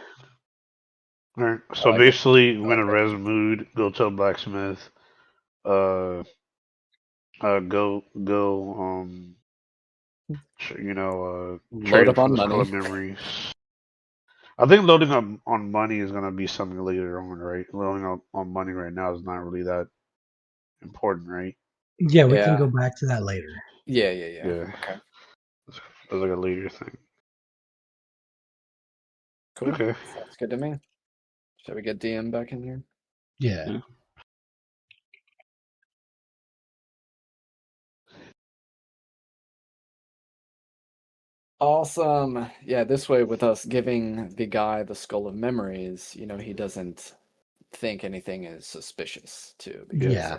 All right. I So like it. basically, I when like a that. res mood, go to a blacksmith. Uh, go. Load Trade up for on the skull money. of memories. I think loading up on money is gonna be something later on, right? Loading up on money right now is not really that important, right? Yeah, we can Yeah. go back to that later. Yeah. Yeah, Okay. it's like a later thing. Cool. Okay. Sounds good to me. Shall we get DM back in here? Yeah. Yeah. Awesome. Yeah, this way with us giving the guy the skull of memories, he doesn't think anything is suspicious too, because Yeah.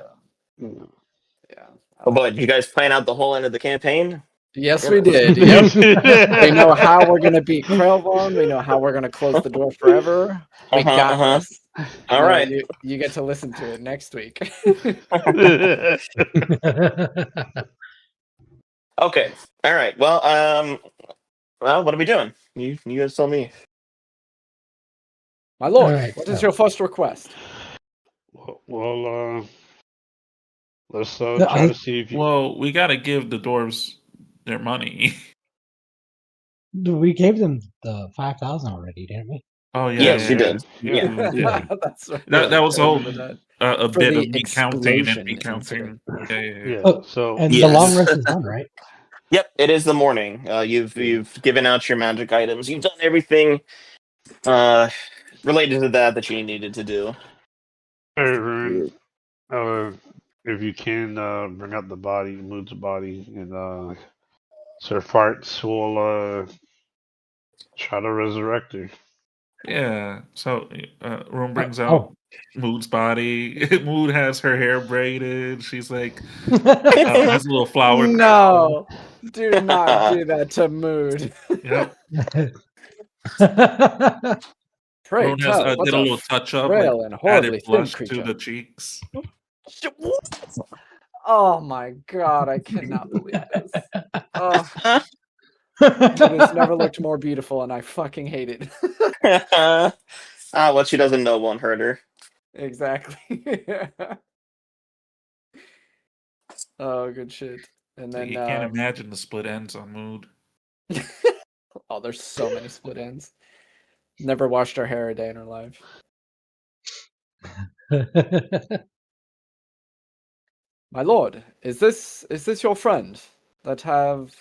yeah, I Oh like boy, it. did you guys plan out the whole end of the campaign? Yes, we Goodness. did. Yep. We know how we're gonna beat Krelvon. We know how we're gonna close the door forever. We Uh-huh, got uh-huh. this. All Now right. you get to listen to it next week. Okay. All right. Well, what are we doing? You guys tell me. My All lord, right. what is So your first request? well, let's try I to see if you. Well, we gotta give the dwarves their money. we gave them the 5,000 already, didn't we? Oh yeah, Yes, yeah, you yeah. did. You Yeah. do, yeah. That's right. That Yeah. was I all remember that. a For bit of the me counting and me explosion counting. incident. Yeah, yeah, yeah. Yeah. Oh, So and the long Yes. rest is done, right? Yep, it is the morning. You've yeah. you've given out your magic items. You've done everything uh related to that you needed to do. Aaron, uh, if you can bring up the body, move the body, and Sir Farts will try to resurrect her. Yeah. So, Room Oh, brings out oh. Mood's body. Mood has her hair braided. She's like Uh, has a little flower crown. No, do not do that to Mood. Yep. Pray Room has tell, what did a a little touch up, like frail and added horribly thin blush to creature. the cheeks. Oh my god, I cannot believe this. Oh, Mood has never looked more beautiful, and I fucking hate it. what she doesn't know won't hurt her. Exactly. Oh, good shit. And Like, then, you can't imagine the split ends on Mood. oh, there's so many split ends. Never washed her hair a day in her life. My lord, is this your friend that have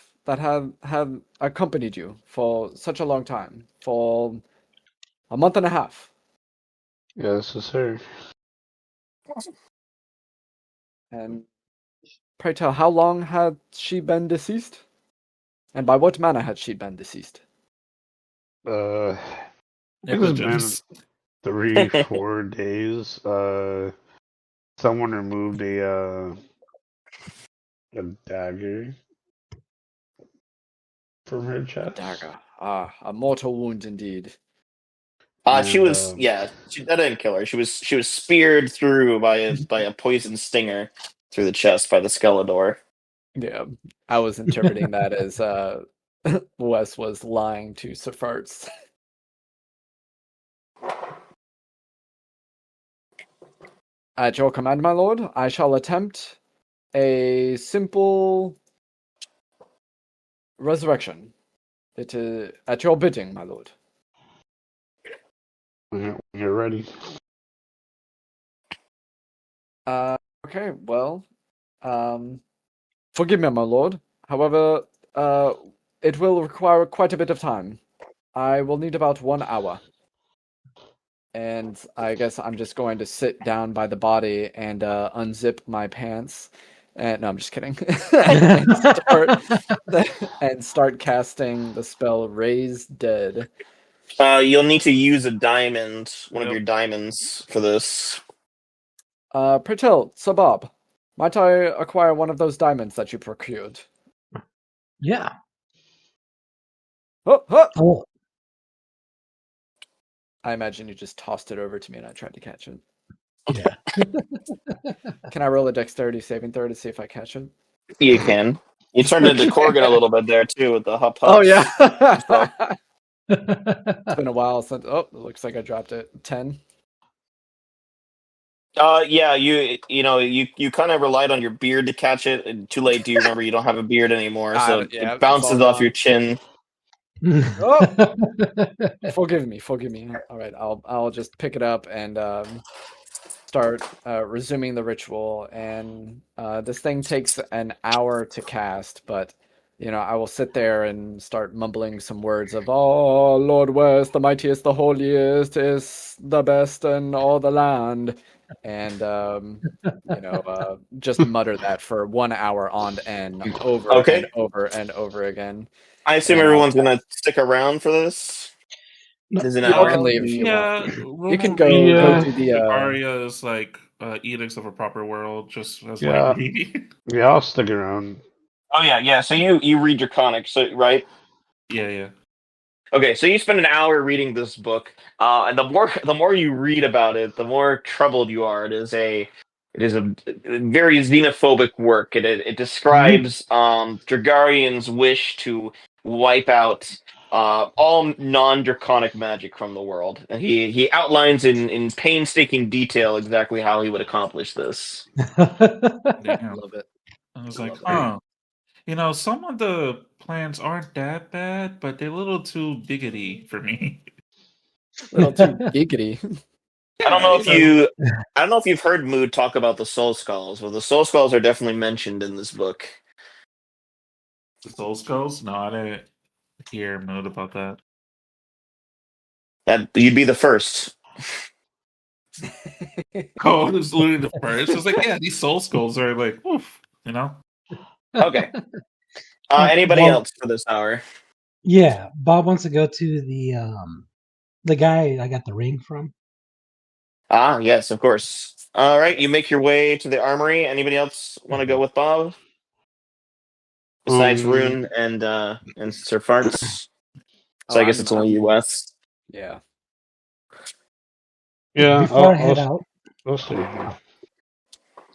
accompanied you for such a long time, for a month and a half? Yeah, this is her. And pray tell, how long had she been deceased? And by what manner had she been deceased? I think it's been Negligence. 3, 4 days. Someone removed a dagger from her A chest, dagger. Ah, a mortal wound indeed. She and was yeah. That didn't kill her. She was speared through by a poison stinger through the chest by the Skeledor. Yeah, I was interpreting that as Wes was lying to Sir Farts. At your command, my lord, I shall attempt a simple resurrection. It is at your bidding, my lord. when you're ready. Okay, well, forgive me, my lord. However, it will require quite a bit of time. I will need about 1 hour. And I guess I'm just going to sit down by the body and unzip my pants. And no, I'm just kidding. and start casting the spell Raise Dead. You'll need to use one of Yep. your diamonds for this. Pray tell, Sabab, might I acquire one of those diamonds that you procured? Yeah. Oh, oh! Oh, I imagine you just tossed it over to me and I tried to catch it. yeah. Can I roll a dexterity saving throw to see if I catch it? You can. You turned into Corgan a little bit there too with the hup Oh hups. yeah. It's been a while since. Oh, it looks like I dropped it. 10. Yeah, you kind of relied on your beard to catch it. And too late. Do you remember you don't have a beard anymore? So Yeah, it it's all bounces off your gone. chin. Oh, forgive me. All right, I'll just pick it up and start resuming the ritual. And this thing takes an hour to cast, but I will sit there and start mumbling some words of "Oh, Lord West, the mightiest, the holiest, is the best in all the land," and just mutter that for 1 hour on end, over and Okay. over and over again. I assume And I'll everyone's gonna stick around for this. No, There's an Y'all can hour. leave if you want. Yeah, You one can more go read go Yeah, do the Vicaria's like edicts of a proper world, just as light yeah, read. yeah. I'll stick around. Oh yeah. So you read Draconic, so right? Yeah. Okay, so you spend an hour reading this book, and the more you read about it, the more troubled you are. It is a very xenophobic work. It Mhm. describes Dragarian's wish to wipe out all non-draconic magic from the world, and he outlines in painstaking detail exactly how he would accomplish this. Damn. love it. I was I like, love it. huh. Some of the plans aren't that bad, but they're a little too biggity for me. Little too giggity. I don't Yeah, know if you I don't know if you've heard Mood talk about the Soul Skulls. Well, the Soul Skulls are definitely mentioned in this book. the Soul Skulls. No, I didn't hear mood about that. That you'd be the first. Oh, it was literally the first. I was like, yeah, these Soul Skulls are like, oof, Okay. Anybody Well, else for this hour? yeah, Bob wants to go to the guy I got the ring from. Ah, yes, of course. All right, you make your way to the armory. Anybody else want to go with Bob besides Um, Rune and Sir Farts? Oh, So I guess it's only US. yeah. yeah, Before I head out, I'll stay here.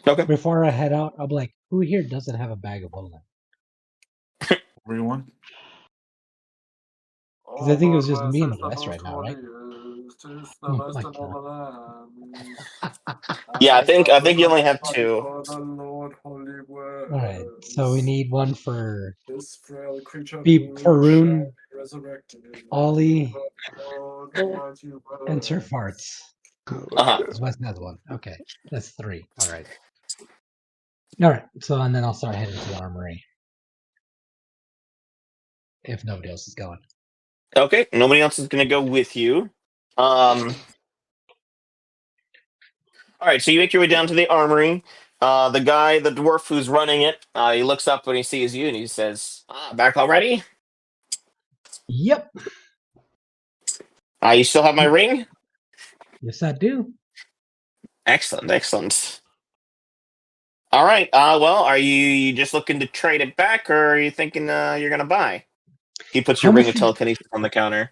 Okay. I'll be like, who here doesn't have a bag of holding? everyone. Because I Oh, think it was Lord just West me and is the the West most right now, right? holiest, is the Oh best my in all god. the land. Yeah, I I think shall I think you only present have a body two. for the Lord Holy Alright, so we West. need one for This frail creature who shall Rune, be resurrected to Ollie, the Lord Almighty and Sir West. Farts. Uh-huh. Because West has one. Okay, that's three. Alright. Alright, so and then I'll start heading to the armory. If nobody else is going. Okay, nobody else is gonna go with you. Um all right, so you make your way down to the armory. The dwarf who's running it, he looks up when he sees you and he says, back already? Yep. You still have my ring? Yes, I do. Excellent. All right. Well, are you just looking to trade it back, or are you thinking you're gonna buy? He puts How your ring much of did telekinesis on the counter.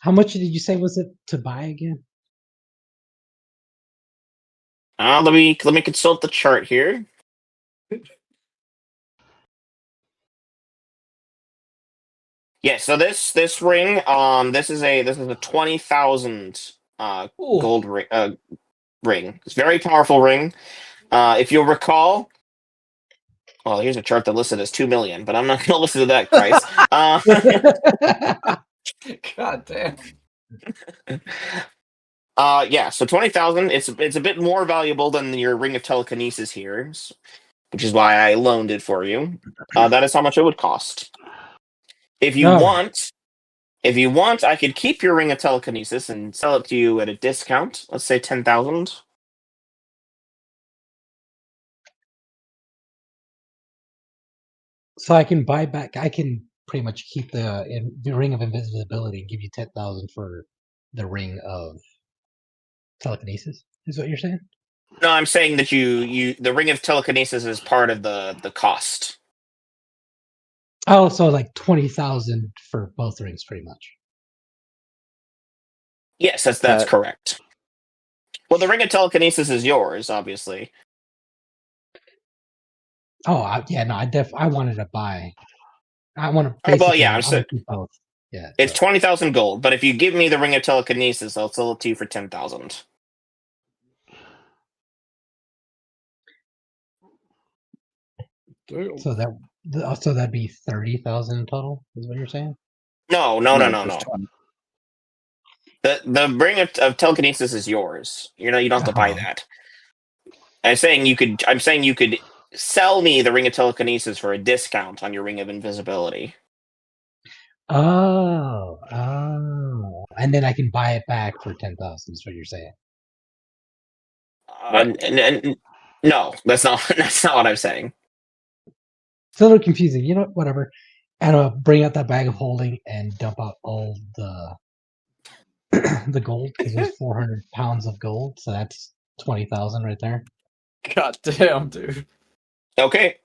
how much did you say was it to buy again? Let me consult the chart here. Yeah. So this ring, this is a 20,000 Oh. gold ring. It's a very powerful ring. If you'll recall, well, here's a chart that listed as 2 million, but I'm not gonna listen to that price. God damn. Yeah, so 20,000. It's a bit more valuable than your ring of telekinesis here, which is why I loaned it for you. That is how much it would cost. If you All right. want, if you want, I could keep your ring of telekinesis and sell it to you at a discount. Let's say 10,000. So I can buy back. I can pretty much keep the ring of invisibility and give you 10,000 for the ring of telekinesis. Is what you're saying? No, I'm saying that the ring of telekinesis is part of the cost. Oh, so like 20,000 for both rings, pretty much. Yes, that's That correct. Well, the ring of telekinesis is yours, obviously. Oh, yeah, no, I wanted to buy. I want to Well, yeah, basically. I want to keep both. Yeah. It's So, 20,000 gold, but if you give me the ring of telekinesis, I'll sell it to you for 10,000. Damn. so that'd be 30,000 total. Is what you're saying? No. Just 20. The ring of telekinesis is yours. You don't have to buy Oh. that. I'm saying you could sell me the ring of telekinesis for a discount on your ring of invisibility. And then I can buy it back for 10,000. Is what you're saying? No, that's not that's not what I'm saying. It's a little confusing. You know what? Whatever. And I'll bring out that bag of holding and dump out all the the gold because it was 400 pounds of gold. So that's 20,000 right there. God damn, dude. Okay.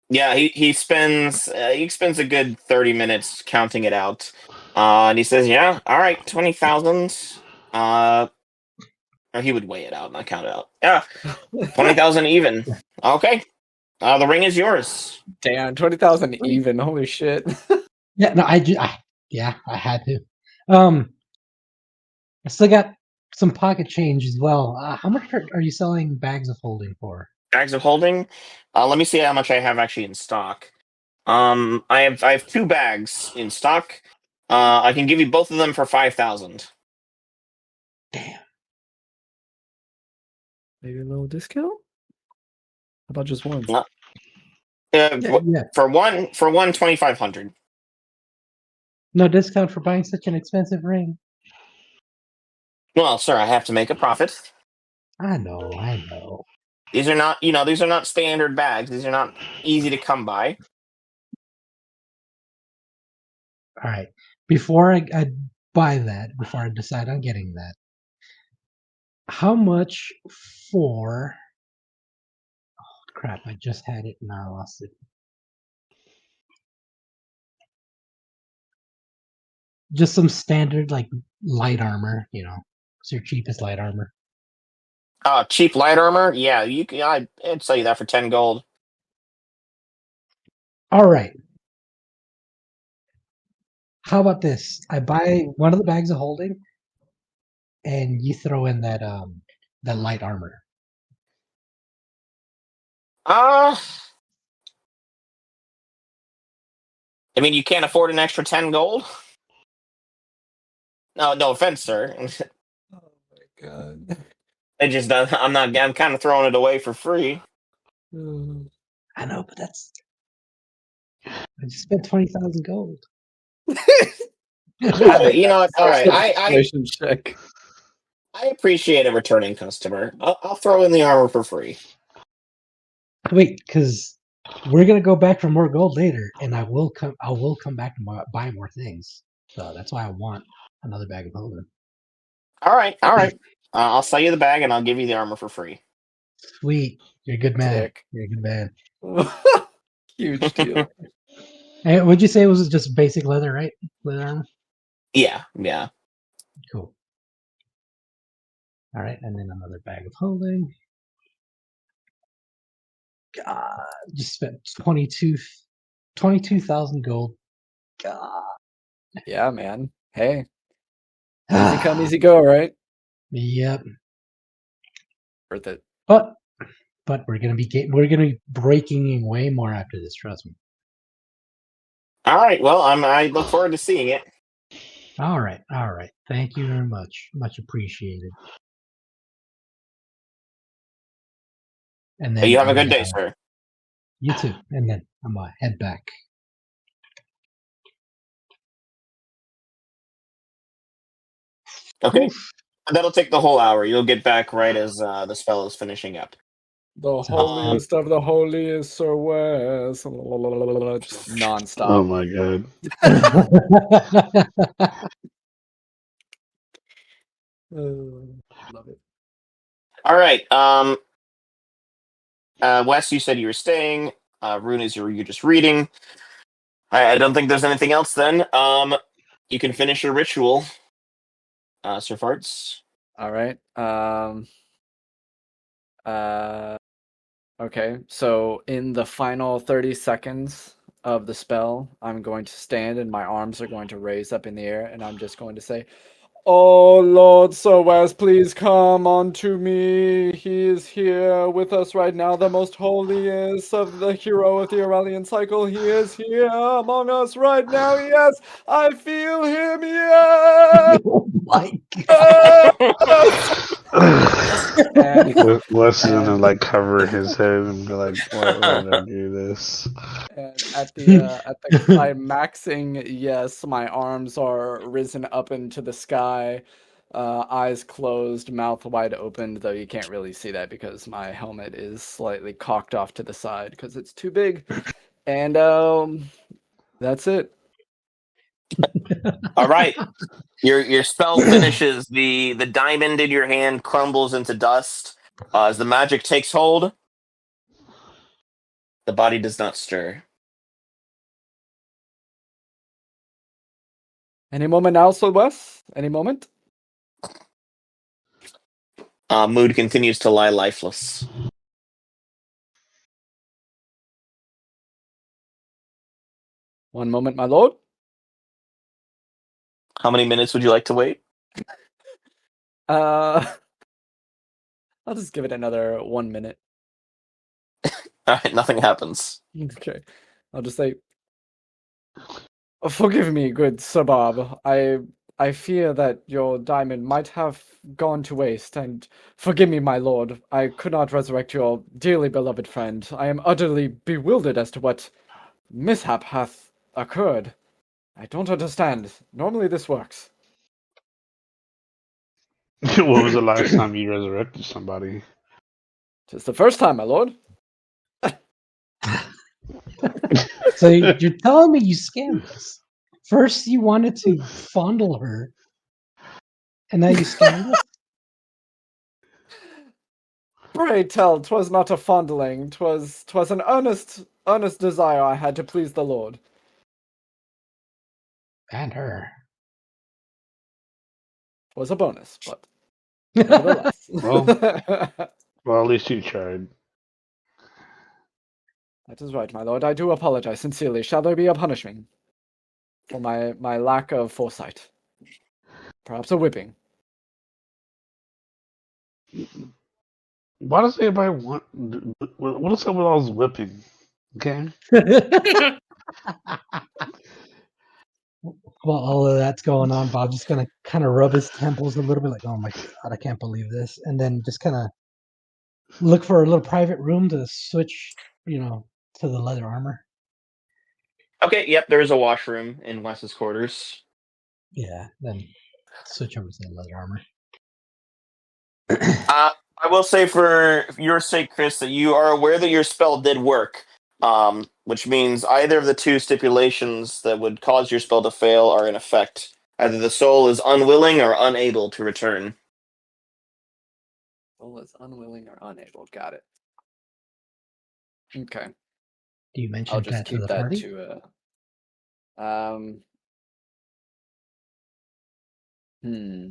Yeah, he spends a good 30 minutes counting it out. And he says, "Yeah, all right, 20,000." Or he would weigh it out, not count it out. Yeah, 20,000 even. Okay. The ring is yours. Damn, 20,000 even. Holy shit. Yeah. No, I had to. I still got some pocket change as well. How much are you selling bags of holding for? Bags of holding. Let me see how much I have actually in stock. I have 2 bags in stock. I can give you both of them for 5,000. Damn. Maybe a little discount? How about just one? Yeah. For one 2,500. No discount for buying such an expensive ring. Well, sir, I have to make a profit. I know. These are not, these are not standard bags. These are not easy to come by. All right. Before I buy that, before I decide on getting that, how much for? Crap! I just had it and I lost it. Just some standard like light armor. It's your cheapest light armor. Cheap light armor. Yeah, I'd sell you that for 10 gold. All right. How about this? I buy one of the bags of holding, and you throw in that light armor. Uh, I mean, you can't afford an extra 10 gold. No offense, sir. Oh my god. I'm kind of throwing it away for free. I know, but I just spent 20,000 gold. You know what? All right, Inflation check. I appreciate a returning customer. I'll throw in the armor for free. Wait, because we're gonna go back for more gold later, and I will come. I will come back and buy more things. So that's why I want another bag of holding. All right. I'll sell you the bag and I'll give you the armor for free. Sweet, you're a good man. Dick. You're a good man. Huge deal. Hey, would you say it was just basic leather, right? Leather armor. Yeah. Cool. All right, and then another bag of holding. God, just spent 22,000 gold. God. Yeah, man. Hey. Easy come, easy go, right? Yep. Worth it. But we're gonna be breaking in way more after this. Trust me. All right. Well, I look forward to seeing it. All right. Thank you very much. Much appreciated. And then You have a good day, sir. you too. And then I'm gonna head back. Okay. Oof. That'll take the whole hour. You'll get back right as the spell is finishing up. The Sounds holiest of the holiest, Sir Wes. Just Oh nonstop. my god. Love it. All right. Wes, you said you were staying. Rune is you're just reading. I don't think there's anything else then. You can finish your ritual, Sir Farts. All right. Okay. So in the final 30 seconds of the spell, I'm going to stand and my arms are going to raise up in the air, and I'm just going to say, "Oh Lord Sir West, please come unto me. He is here with us right now, the most holiest of the hero of the Aurelian cycle. He is here among us right now. Yes, I feel him. Yes, Oh my god. and Wes is gonna and like cover his head and be like, why did I do this?" And at the climaxing, yes, my arms are risen up into the sky, eyes closed, mouth wide open, though you can't really see that because my helmet is slightly cocked off to the side because it's too big. And that's it. All right. Your spell finishes. The diamond in your hand crumbles into dust. As the magic takes hold, the body does not stir. Any moment now, Sir Wes? Any moment? Mood continues to lie lifeless. One moment, my lord. How many minutes would you like to wait? Uh, I'll just give it another 1 minute. All right, nothing happens. Okay. I'll just say, "Forgive me, good Sir Bob. I fear that your diamond might have gone to waste, and forgive me, my lord. I could not resurrect your dearly beloved friend. I am utterly bewildered as to what mishap hath occurred. I don't understand. Normally this works." What was the last time you resurrected somebody? "'Tis the first time, my lord." So you're telling me you scammed us? First you wanted to fondle her, and now you scammed us? "Pray tell, 'twas not a fondling. 'Twas an earnest desire I had to please the lord." And her. "'Twas a bonus, but nevertheless." Well, well, at least you tried. "That is right, my lord. I do apologize sincerely. Shall there be a punishment for my lack of foresight? Perhaps a whipping?" Why does everybody want? What is up with all this whipping? Okay. While all of that's going on, Bob's just gonna kind of rub his temples a little bit, like, "Oh my god, I can't believe this," and then just kind of look for a little private room to switch, to the leather armor. Okay, yep, there is a washroom in Wes's quarters. Yeah, then switch over to the leather armor. I will say for your sake, Chris, that you are aware that your spell did work, which means either of the two stipulations that would cause your spell to fail are in effect. Either the soul is unwilling or unable to return. Soul is unwilling or unable. Got it. Okay. Do you I'll mention just that to keep the that party? to a hmm.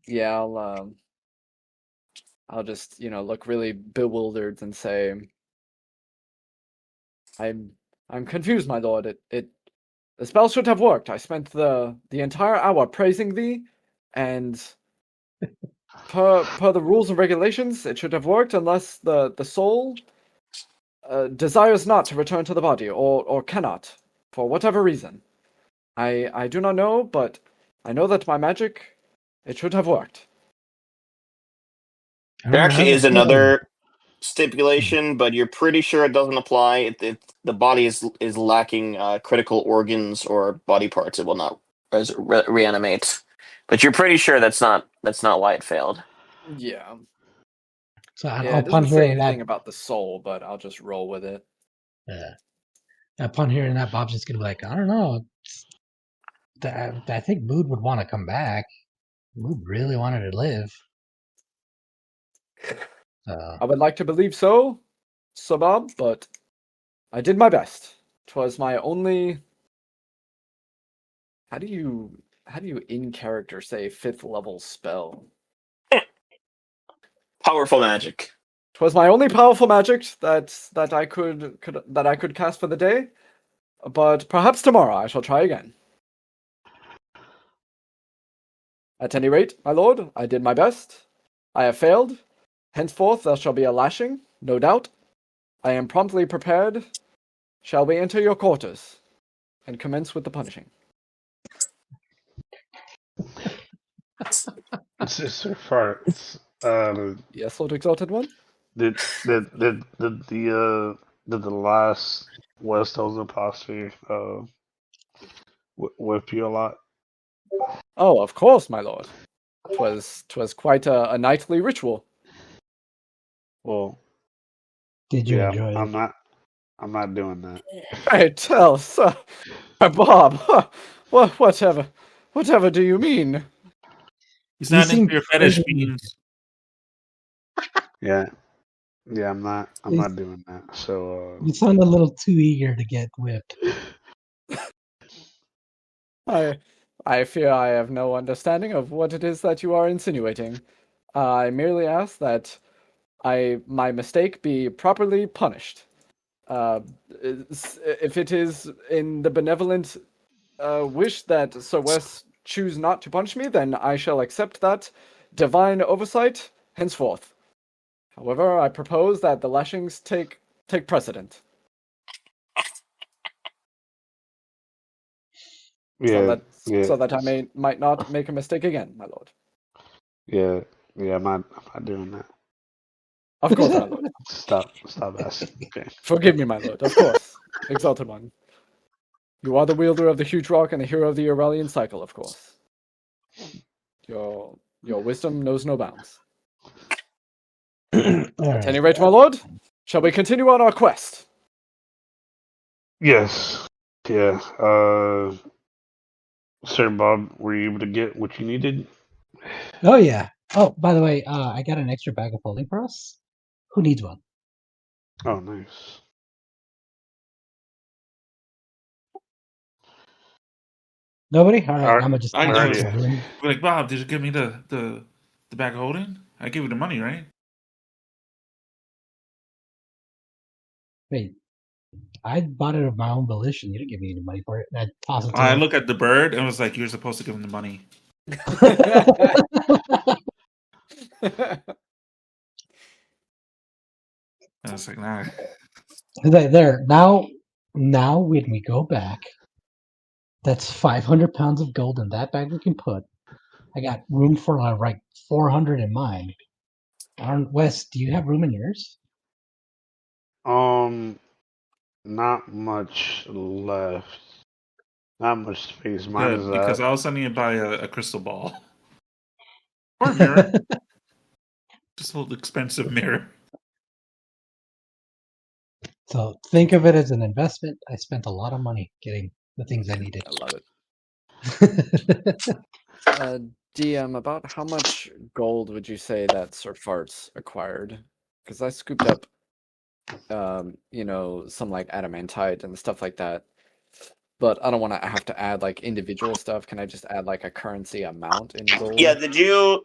Yeah, I'll just, look really bewildered and say, I'm I'm confused, my lord. The spell should have worked. I spent the entire hour praising thee, and per the rules and regulations, it should have worked unless the soul desires not to return to the body, or cannot, for whatever reason. I do not know, but I know that my magic, it should have worked. I There don't know. I actually have a is feeling. another stipulation, but you're pretty sure it doesn't apply. The body is lacking critical organs or body parts. It will not reanimate. But you're pretty sure that's not why it failed. Yeah. So Yeah, it upon doesn't say hearing that, anything about the soul, but I'll just roll with it. uh, Bob's just gonna be like, "I don't know. I think Mood would want to come back. Mood really wanted to live. So I would like to believe so, Sabab, but I did my best. 'Twas my only. How do you in character say fifth level spell? Powerful magic. 'Twas my only powerful magic that I could cast for the day. But perhaps tomorrow I shall try again. At any rate, my lord, I did my best. I have failed. Henceforth there shall be a lashing, no doubt. I am promptly prepared. Shall we enter your quarters and commence with the punishing? Sir Farts. Yes, Lord Exalted One? Did the last West Coast imposter whip you a lot? Oh, of course, my lord. 'Twas quite a nightly ritual. Well, Did you yeah, enjoy it? I'm not doing that. Pray tell, sir, Bob, whatever do you mean? He's You not into seem your fetish pretty- beans. Yeah, yeah, I'm you, not doing that. So you sound a little too eager to get whipped. I fear I have no understanding of what it is that you are insinuating. I merely ask that my mistake be properly punished. If it is in the benevolent wish that Sir Wes choose not to punish me, then I shall accept that divine oversight henceforth. However, I propose that the lashings take precedent, yeah, yeah, so that I might not make a mistake again, my lord. yeah, yeah. I'm not doing that. Of course, my lord. Stop asking. Okay. Forgive me, my lord. Of course, Exalted One. You are the wielder of the huge rock and the hero of the Aurelian cycle, of course. Your wisdom knows no bounds. All At any right. rate, my lord, shall we continue on our quest? Yes. Yeah. Sir Bob, were you able to get what you needed? Oh yeah. Oh, by the way, I got an extra bag of holding for us. Who needs one? Oh, nice. Nobody. All right. All right. I'm gonna just I pass do this it. Alrighty. over. We're like, Bob, did you give me the bag of holding? I gave you the money, right? Wait, I bought it of my own volition. You didn't give me any money for it. And I toss it I to look at the bird and was like, you're supposed to give him the money. him. And I was like, nah. There. Now when we go back, that's 500 pounds of gold in that bag we can put. I got room for like 400 in mine. Wes, do you have room in yours? Um, not much left. Not much space. Mine is Good, because that. I was sending you buy a crystal ball. Or a mirror. Just a little expensive mirror. So think of it as an investment. I spent a lot of money getting the things I needed. I love it. DM, about how much gold would you say that Sir Farts acquired? Because I scooped up, some like adamantite and stuff like that. But I don't want to have to add like individual stuff. Can I just add like a currency amount in gold? Yeah, did you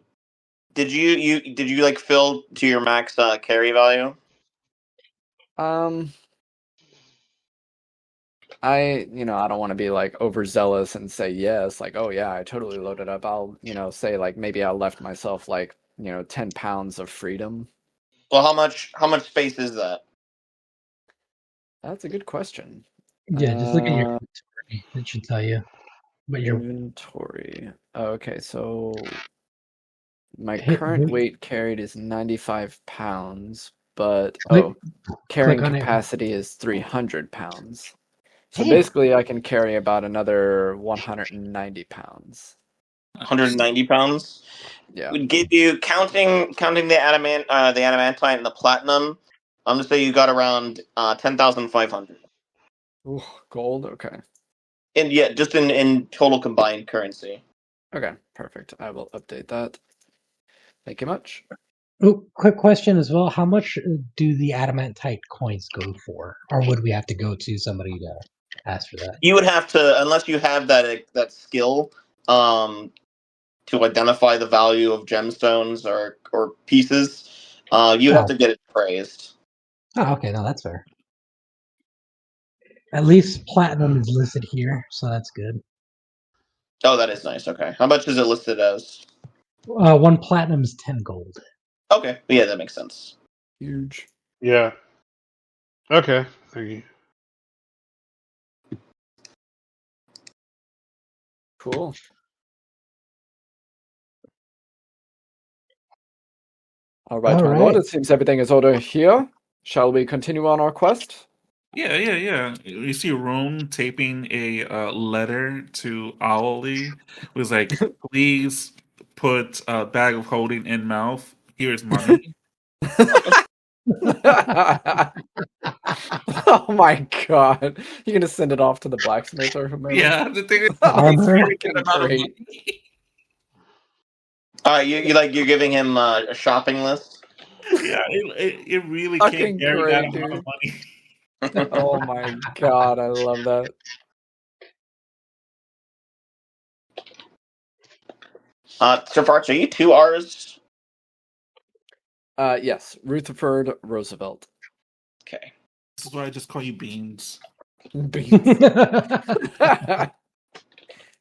like fill to your max carry value? Um, I don't want to be like overzealous and say yes, like, oh yeah, I totally loaded up. I'll, say like maybe I left myself like, 10 pounds of freedom. Well, how much space is that? That's a good question. Yeah, just look at your Uh, inventory. It should tell you. But your inventory. Okay, so my hit, current weight carried is 95 pounds, but click, carrying click on it. capacity is 300 pounds. So Damn. basically, I can carry about another 190 pounds. 190 pounds. Yeah. Would give you counting the adamantite and the platinum. I'm gonna say you got around 10,500. Ooh, gold. Okay. And yeah, just in total combined currency. Okay. Perfect. I will update that. Thank you much. Oh, quick question as well. How much do the adamantite coins go for? Or would we have to go to somebody to ask for that? You would have to, unless you have that skill, to identify the value of gemstones or pieces. You have Oh. to get it praised. Oh, okay, no, that's fair. At least platinum is listed here, so that's good. Oh, that is nice. Okay. How much is it listed as? 1 platinum is 10 gold. Okay. Yeah, that makes sense. Huge. Yeah. Okay. Thank you. Cool. All right, All my lord. right. It seems everything is order here. Shall we continue on our quest? Yeah. You see Rune taping a letter to Owly. It was like, please put a bag of holding in mouth. Here's money. Oh my god. You're gonna send it off to the blacksmith or whomever? Yeah, the thing is, Oh, he's Armor. very good amount of great. money. You're giving him a shopping list. Yeah, it really can't Fucking carry that great, amount of dude. money. Oh my god, I love that. So far, are you 2 R's? Yes, Rutherford Roosevelt. Okay. This is why I just call you Beans. Beans.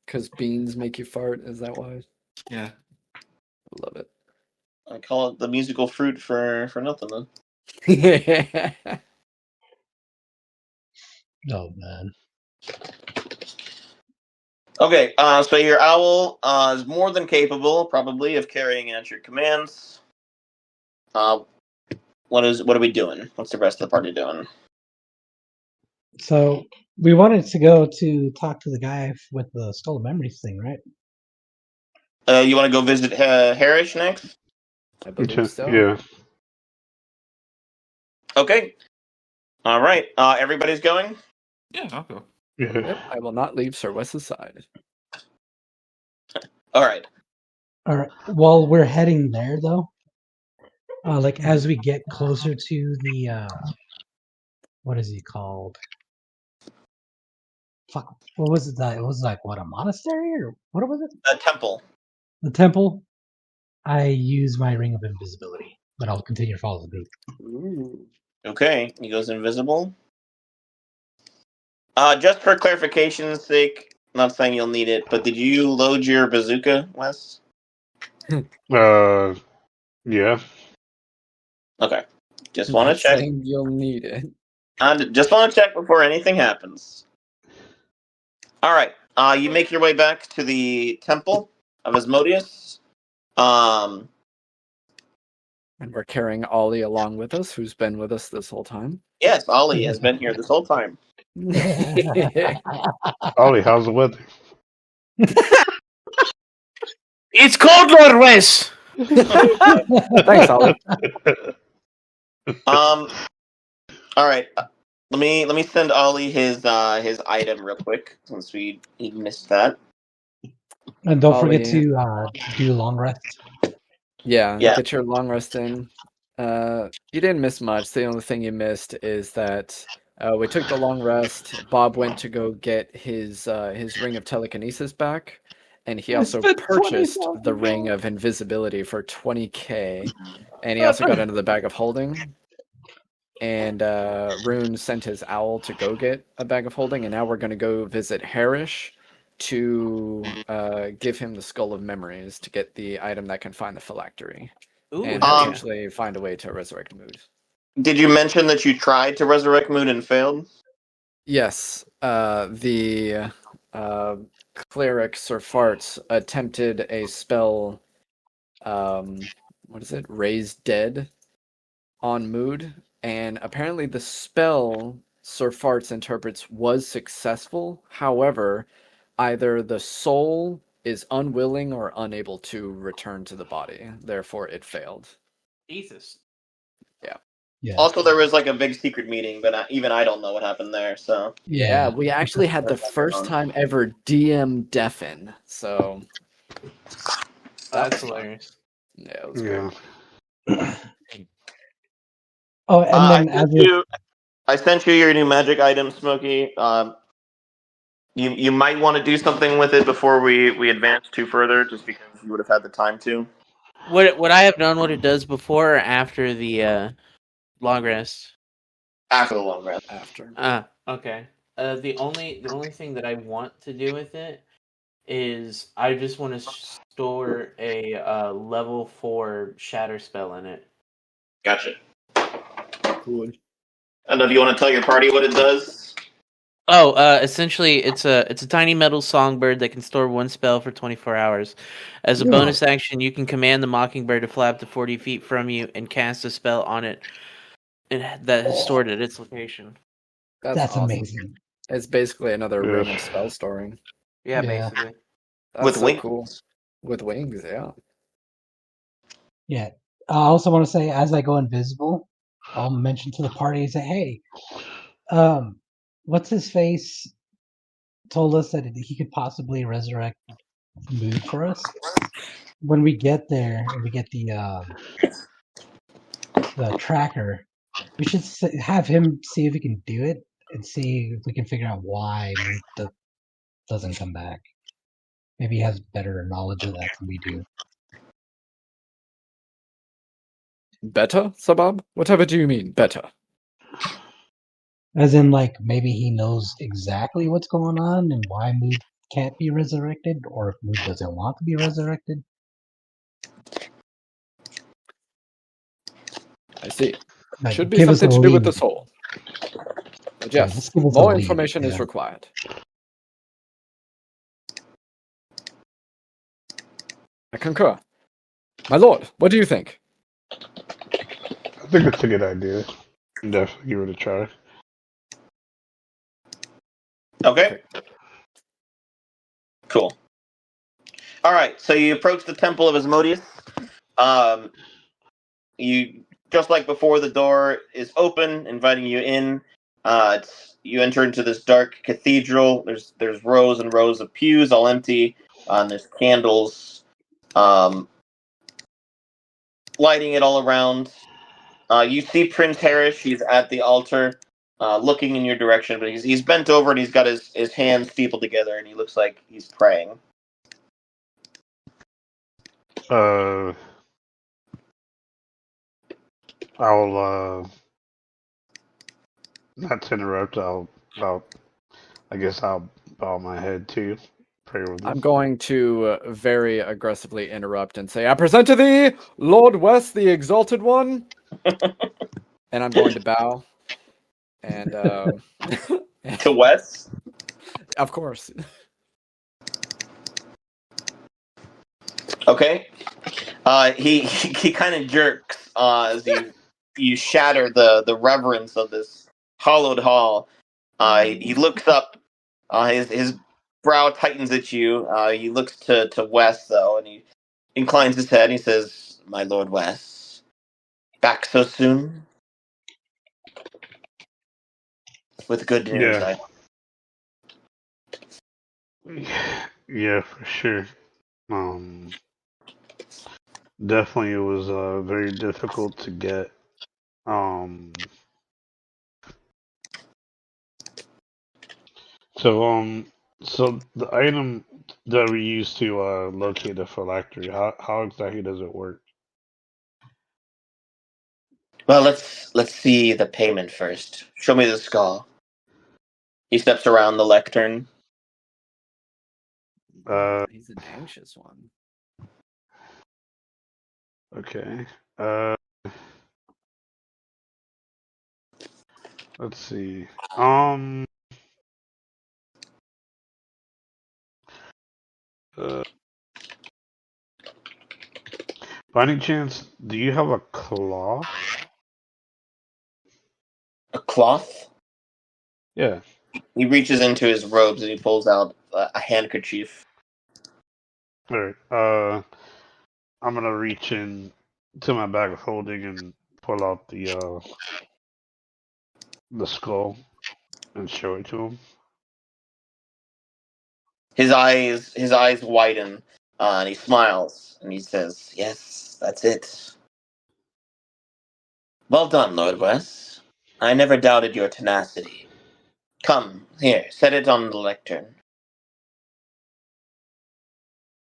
Because beans make you fart, is that why? Yeah. I love it. I call it the musical fruit for nothing then. Oh man. Okay, so your owl is more than capable, probably, of carrying out your commands. What are we doing? What's the rest of the party doing? So we wanted to go to talk to the guy with the stolen memories thing, right? You want to go visit Haerish next? I believe Okay. so. Yeah. Okay. All right. Everybody's going. Yeah, I'll go. Yeah. Yep, I will not leave Sir Wes's side. All right. All right. While we're heading there, though, like as we get closer to the what is he called? Fuck. What was it? That it was like what, a monastery or what was it? A temple. The temple. I use my ring of invisibility, but I'll continue to follow the group. Ooh. Okay. He goes invisible. Just for clarification's sake, not saying you'll need it, but did you load your bazooka, Wes? Yeah. Okay. Just want Not to check. saying you'll need it. Just want to check before anything happens. All right. You make your way back to the temple of Asmodeus. And we're carrying Ollie along with us, who's been with us this whole time. Yes, Ollie has been here this whole time. Ollie, how's the weather? It's cold, Lord Wes. Thanks, Ollie. All right. Let me send Ollie his item real quick since he missed that. And don't forget Ollie. to do long rest. Yeah, Yeah. get your long rest in. You didn't miss much. The only thing you missed is that we took the long rest. Bob went to go get his ring of telekinesis back, and he also spent purchased $20,000. the ring of invisibility for 20K, and he also got into the bag of holding. And Rune sent his owl to go get a bag of holding, and now we're going to go visit Haerish to give him the Skull of Memories to get the item that can find the phylactery Ooh, and hell yeah. potentially find a way to resurrect Mood. Did you mention that you tried to resurrect Moon and failed? Yes, the cleric Sir Farts attempted a spell, what is it? Raise Dead on Mood, and apparently the spell Sir Farts interprets was successful. However, either the soul is unwilling or unable to return to the body, therefore it failed. Jesus. Yeah. Also, there was like a big secret meeting, but even I don't know what happened there. So Yeah, we actually had the first time ever DM deafen, so That's fun. hilarious. Yeah, it was Yeah. great. Oh, and I then sent you your new magic item, Smokey. You might want to do something with it before we advance too further, just because you would have had the time to. Would I have known what it does before or after the long rest? After the long rest. After. Okay. The only thing that I want to do with it is I just want to store a level 4 shatter spell in it. Gotcha. Cool. And if you want to tell your party what it does? Oh, essentially, it's a tiny metal songbird that can store one spell for 24 hours. As a Yeah. bonus action, you can command the mockingbird to fly up to 40 feet from you and cast a spell on it that is stored at its location. That's awesome. amazing. It's basically another Yes. ring of spell storing. Yeah, Yeah. basically. That's With so wings. cool. With wings, yeah. Yeah. I also want to say, as I go invisible, I'll mention to the party and say, "Hey, what's his face told us that he could possibly resurrect Mood for us. When we get there and we get the tracker, we should have him see if he can do it and see if we can figure out why Mood doesn't come back. Maybe he has better knowledge of that than we do." Better, Sabab? Whatever do you mean, better? As in, like, maybe he knows exactly what's going on and why Mood can't be resurrected, or if Mood doesn't want to be resurrected. I see. Like, Should be give us a something to do with the lead. soul. But Yeah, yes, just give us a more lead. information is Yeah. required. I concur. My lord, what do you think? I think it's a good idea. Definitely give it a try. Okay. Cool. All right. So you approach the temple of Asmodeus. You just like before, the door is open, inviting you in. You enter into this dark cathedral. There's rows and rows of pews, all empty. And there's candles, lighting it all around. You see Prince Haerish. He's at the altar, looking in your direction, but he's bent over and he's got his hands steepled together, and he looks like he's praying. Uh, I'll not to interrupt. I guess I'll bow my head too. Pray with I'm him. going to very aggressively interrupt and say, I present to thee, Lord West, the Exalted One. And I'm going to bow. And, To Wes. of course. Okay. He kind of jerks as you shatter the reverence of this hollowed hall. He looks up. His brow tightens at you. He looks to Wes though, and he inclines his head. And he says, "My Lord Wes, back so soon with good news." Yeah. Yeah, for sure. Um, Definitely it was very difficult to get. Um, so so the item that we use to locate the phylactery, how exactly does it work? Well, let's see the payment first. Show me the skull. He steps around the lectern. He's an anxious one. Okay. Let's see. Uh, by any chance, do you have a cloth? A cloth. Yeah. He reaches into his robes and he pulls out a handkerchief. All right. I'm gonna reach in to my bag of holding and pull out the skull and show it to him. His eyes widen, and he smiles and he says, "Yes, that's it. Well done, Lord Wes. I never doubted your tenacity. Come here, set it on the lectern."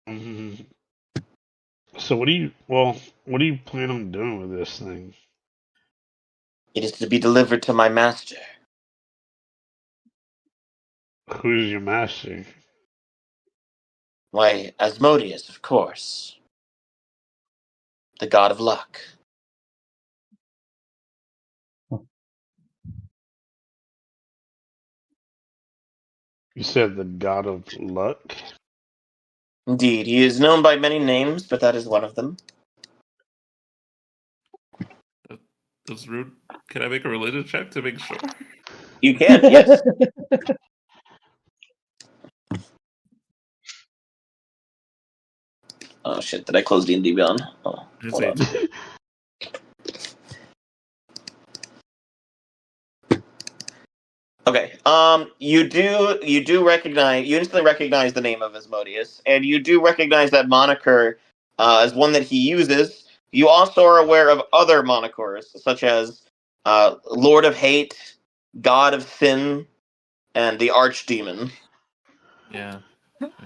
Mhm. So what do you plan on doing with this thing? It is to be delivered to my master. Who's your master? Why, Asmodeus, of course. The god of luck. You said the god of luck? Indeed, he is known by many names, but that is one of them. That's rude. Can I make a religion check to make sure? You can, yes. Oh shit, did I close D&D Beyond? Oh, It's hold on. 18. Okay. You instantly recognize the name of Asmodeus, and you do recognize that moniker as one that he uses. You also are aware of other monikers, such as Lord of Hate, God of Sin, and the Archdemon. Yeah.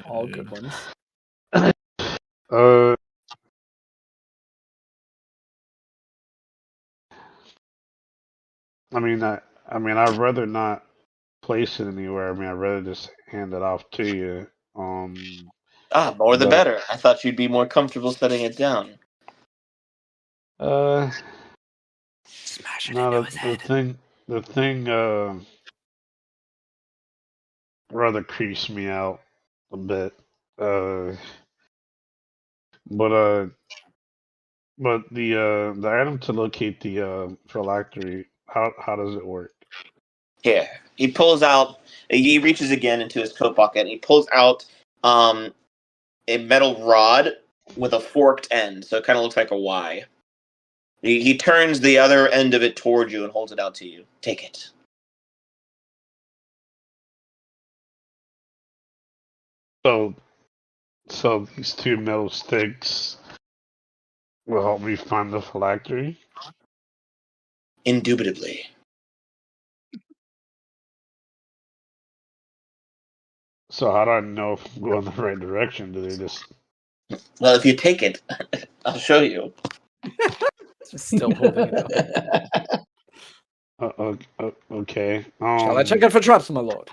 All good ones. Uh, I'd rather not place it anywhere. I mean, I'd rather just hand it off to you. Ah, more the But better. I thought you'd be more comfortable setting it down. uh, Smash it no, into his head. the thing rather creeps me out a bit. Uh, but uh, but the item to locate the phylactery, how does it work? Here, he pulls out. He reaches again into his coat pocket, and he pulls out a metal rod with a forked end, so it kind of looks like a Y. He turns the other end of it toward you and holds it out to you. Take it. So so these two metal sticks will help me find the phylactery. Indubitably. So how do I know if I'm going the right direction? Do they just Well, if you take it, I'll show you. Just still holding it up. okay? Shall I check it for traps, my lord?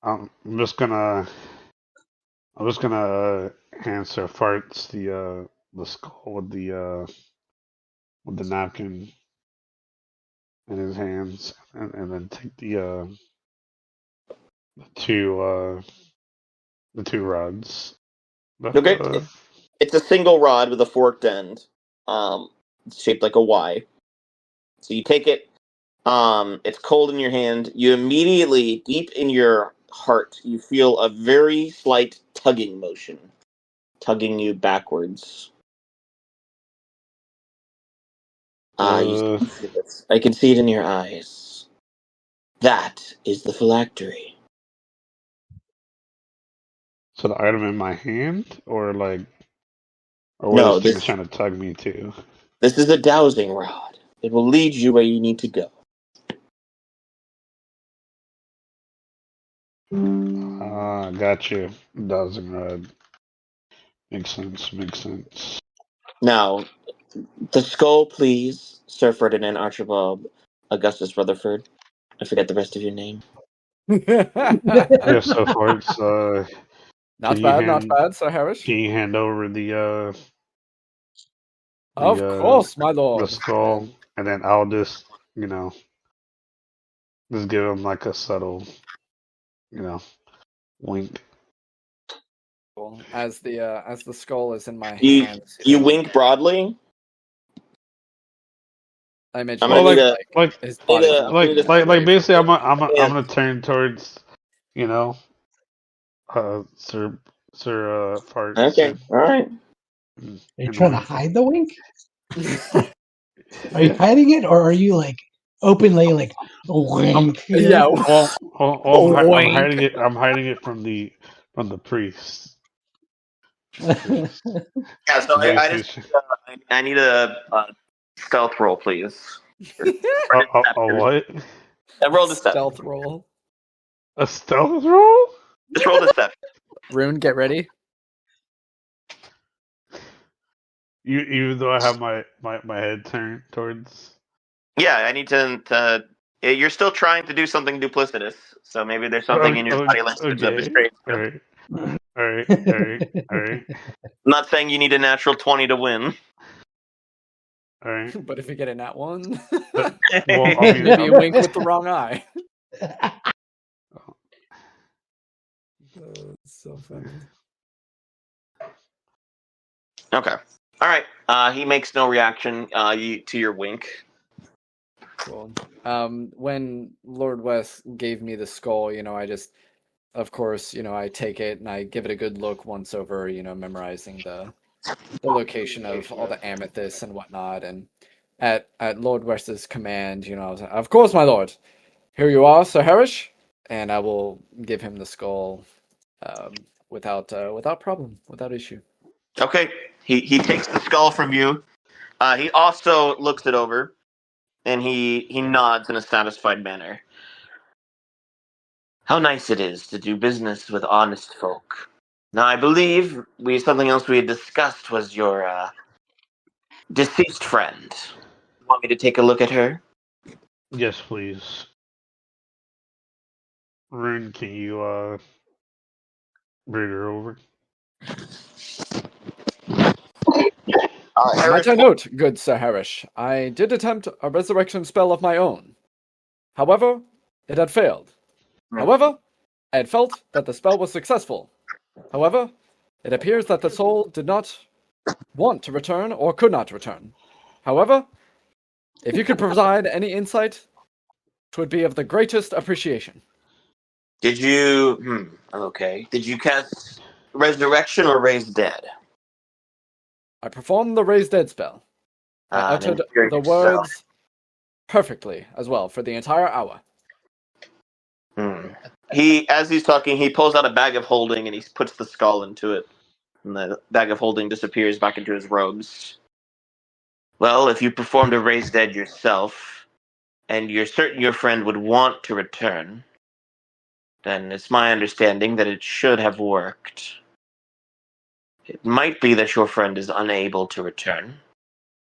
I'm just gonna answer farts the skull with the napkin in his hands, and then take two uh the two rods. Okay. Uh, It's a single rod with a forked end. It's shaped like a Y. So you take it. It's cold in your hand. You immediately, deep in your heart, you feel a very slight tugging motion, tugging you backwards. You uh, can feel it. I can see it in your eyes. That is the phylactery. so the item in my hand, or where No, this thing is this trying to tug me to. this is a dowsing rod. It will lead you where you need to go. Got you. Dozen rod. Makes sense. Makes sense. Now, the skull, please, Sir Ferdinand Archibald Augustus Rutherford. I forget the rest of your name. Yeah. So far, it's can Not you bad, not hand bad, Sir Haerish. can you hand over Of course, my the lord. skull, and then I'll just you know just give him like a subtle you know wink. As the skull is in my You hands, you he'll wink broadly. I I'm imagine gonna Well, need his a his need body's a moving need a away from basically you. I'm hand. gonna turn towards you know Sir Okay, Farts all right. Are you and trying to wink. hide the wink? Are you hiding it, or are you like openly like I'm wink? Yeah. I'm Wink. hiding it. I'm hiding it from the priest. The priest. Yeah, so I just Basically, I need a stealth roll, please. For a deception. what? Roll deception. Stealth roll. A stealth roll? Just roll deception. Rune, get ready. even though I have my head turned towards. Yeah, I need to. You're still trying to do something duplicitous, so maybe there's something Oh, in your oh, body language that okay. betrays All you. right. All right. All right. All right. I'm not saying you need a natural 20 to win. All right. But if you get in that one, Well, I mean, maybe you wink with the wrong eye. So funny. Okay. All right. He makes no reaction to your wink. Cool. When Lord West gave me the skull, I just, of course, I take it and I give it a good look once over, memorizing the location of all the amethysts and whatnot. And at Lord West's command, I was like, of course, my lord. Here you are, Sir Haerish, and I will give him the skull without problem, without issue. Okay. He takes the skull from you. He also looks it over, and he nods in a satisfied manner. How nice it is to do business with honest folk. Now, I believe something else we had discussed was your deceased friend. Want me to take a look at her? yes, please. Rune, can you bring her over? Might Eric, I note, good Sir Haerish, I did attempt a resurrection spell of my own. However, it had failed. However, I had felt that the spell was successful. However, it appears that the soul did not want to return or could not return. However, if you could provide any insight, it would be of the greatest appreciation. did you? Okay. Did you cast resurrection or raise dead? I performed the raise dead spell. I Then uttered very the much so. words perfectly as well for the entire hour. As he's talking, he pulls out a bag of holding and he puts the skull into it, and the bag of holding disappears back into his robes. Well, if you performed a raise dead yourself, and you're certain your friend would want to return, then it's my understanding that it should have worked. It might be that your friend is unable to return.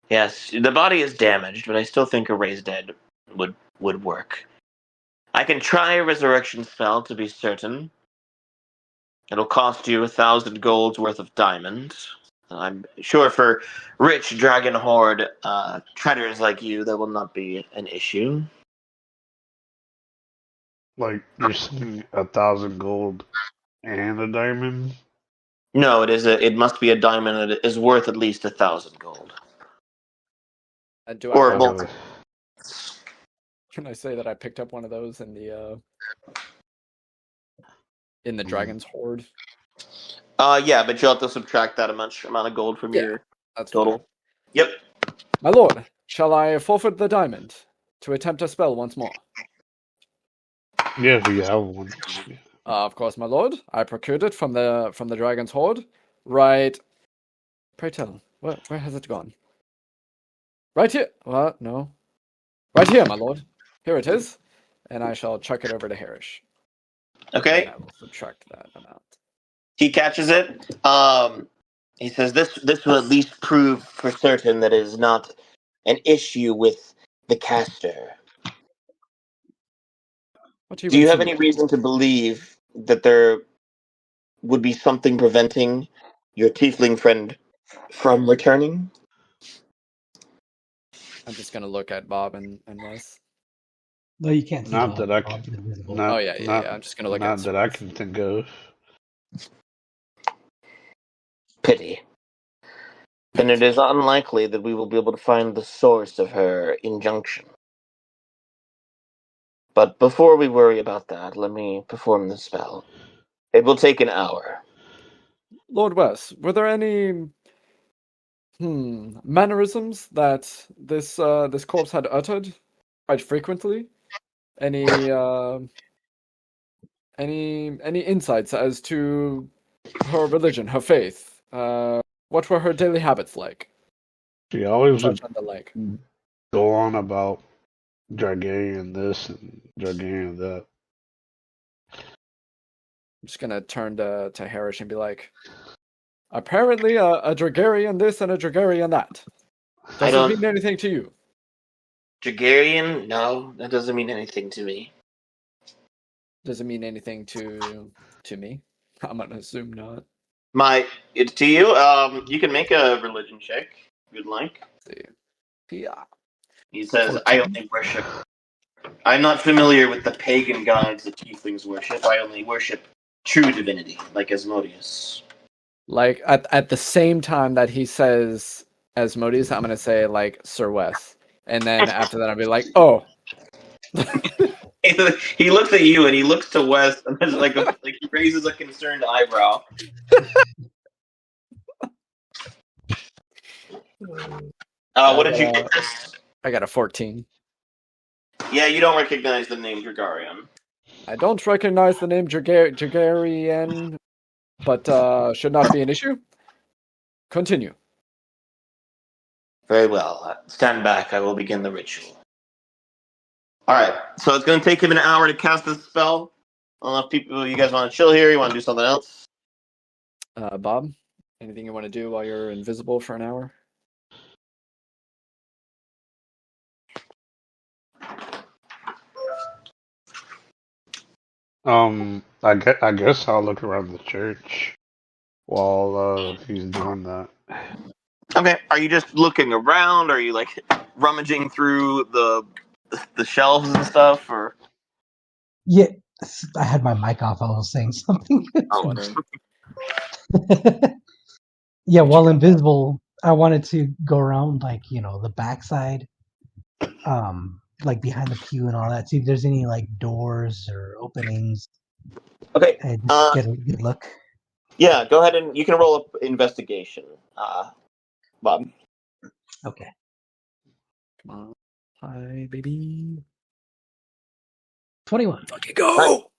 Yes, the body is damaged, but I still think a raise dead would work. I can try a resurrection spell to be certain. It'll cost you 1,000 gold's worth of diamonds. I'm sure for rich dragon horde traders like you, that will not be an issue. Like you're saying 1,000 gold and a diamond? No, it must be a diamond that is worth at least 1,000 gold. Do I Or have? multiple. Uh, Can I say that I picked up one of those in the mm, dragon's hoard? Yeah, but you'll have to subtract that amount of gold from Yeah, your that's total. fine. Yep. My lord, shall I forfeit the diamond to attempt a spell once more? yeah, if you have one. Yeah. Of course, my lord. I procured it from the dragon's hoard. Right. Pray tell, where has it gone? Right here. What? No. Right here, my lord. Here it is. And I shall chuck it over to Haerish. And Okay. I will subtract that amount. He catches it. He says this will at least prove for certain that it is not an issue with the caster. What do you Do you have any insinuate? reason to believe that there would be something preventing your tiefling friend from returning? I'm just gonna look at Bob and Wes. No, you can't see Not Bob. that I Bob's can, invisible. Oh not yeah. I'm just gonna look at not that I Wes. can think of. Pity. Then it is unlikely that we will be able to find the source of her injunction. But before we worry about that, let me perform the spell. It will take an hour. Lord Wes, were there any mannerisms that this corpse had uttered quite frequently? Any any insights as to her religion, her faith? What were her daily habits like? She always Such would and the like. go on about Jargarian this and Jargarian that. I'm just gonna turn to Haerish and be like, Apparently, a Dragarian this and a Dragarian that. I Does it don't. mean anything to you? Jagarian? No, that doesn't mean anything to me. Does it mean anything to me? I'm gonna assume not. To you. You can make a religion check if you'd like. Let's see. Yeah. He says, "I 14. only worship. I'm not familiar with the pagan gods that tieflings worship. I only worship true divinity, like Asmodeus." Like at the same time that he says Asmodeus, I'm gonna say like Sir Wes, and then after that I'll be like, oh. He looks at you and he looks to West and there's like he raises a concerned eyebrow. What did you get? I got a 14. Yeah, you don't recognize the name Dragarian. I don't recognize the name Dragarian, but should not be an issue. Continue. Very well. Stand back. I will begin the ritual. Alright, so it's going to take him an hour to cast this spell. I don't know if you guys want to chill here, you want to do something else? Bob, anything you want to do while you're invisible for an hour? I guess I'll look around the church while he's doing that. Okay, are you just looking around? Are you like rummaging through the shelves and stuff? Or Yeah, I had my mic off. I was saying something. oh, Yeah, while invisible, I wanted to go around like the backside, like behind the pew and all that. See if there's any like doors or openings, okay. and just get a good look. Yeah, go ahead and you can roll up investigation, Bob. Okay. Come on. Hi, baby. 21. Fucking go!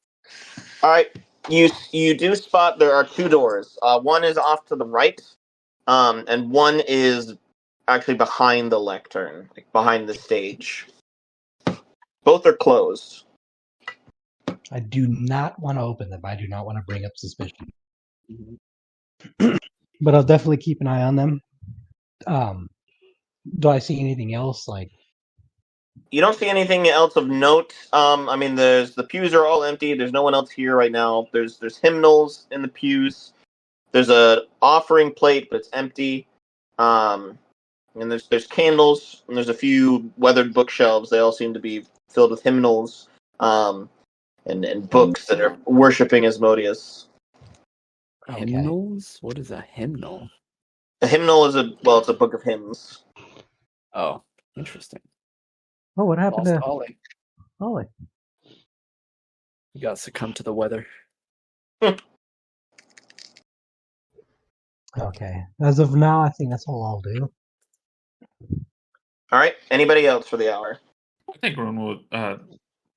All right, you do spot there are two doors. One is off to the right, and one is actually behind the lectern, like behind the stage. Both are closed. I do not want to open them. I do not want to bring up suspicion. But I'll definitely keep an eye on them. Do I see anything else? Like, You don't see anything else of note. I mean, the pews are all empty. There's no one else here right now. There's hymnals in the pews. There's a offering plate, but it's empty. And there's candles, and there's a few weathered bookshelves. They all seem to be filled with hymnals, and books that are worshiping Asmodeus. okay. Hymnals? What is a hymnal? A hymnal is it's a book of hymns. Oh, interesting. Oh, what happened Lost to Ollie. Ollie? You got succumbed to the weather. Okay. As of now, I think that's all I'll do. All right. Anybody else for the hour? I think Ron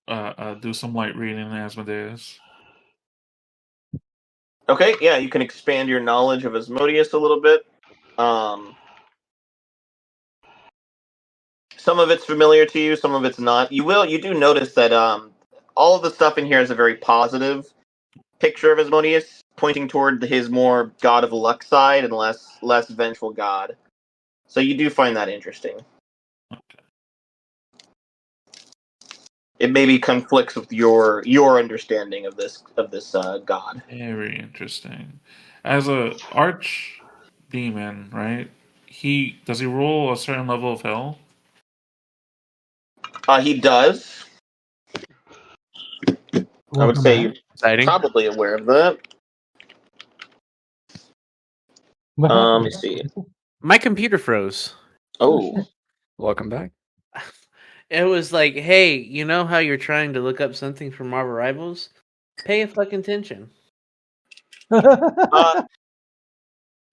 would do some light reading in Asmodeus. Okay. Yeah, you can expand your knowledge of Asmodeus a little bit. Some of it's familiar to you, some of it's not. You do notice that all of the stuff in here is a very positive picture of Asmodeus, pointing toward his more god of luck side and less vengeful god. So you do find that interesting. Okay. It maybe conflicts with your understanding of this god. Very interesting. As a arch demon, right? Does he roll a certain level of hell? He does. I would Welcome say back. you're Exciting. probably aware of that. What Let happened? me see. My computer froze. Oh, Welcome back. It was like, hey, you know how you're trying to look up something for Marvel Rivals? Pay a fucking attention.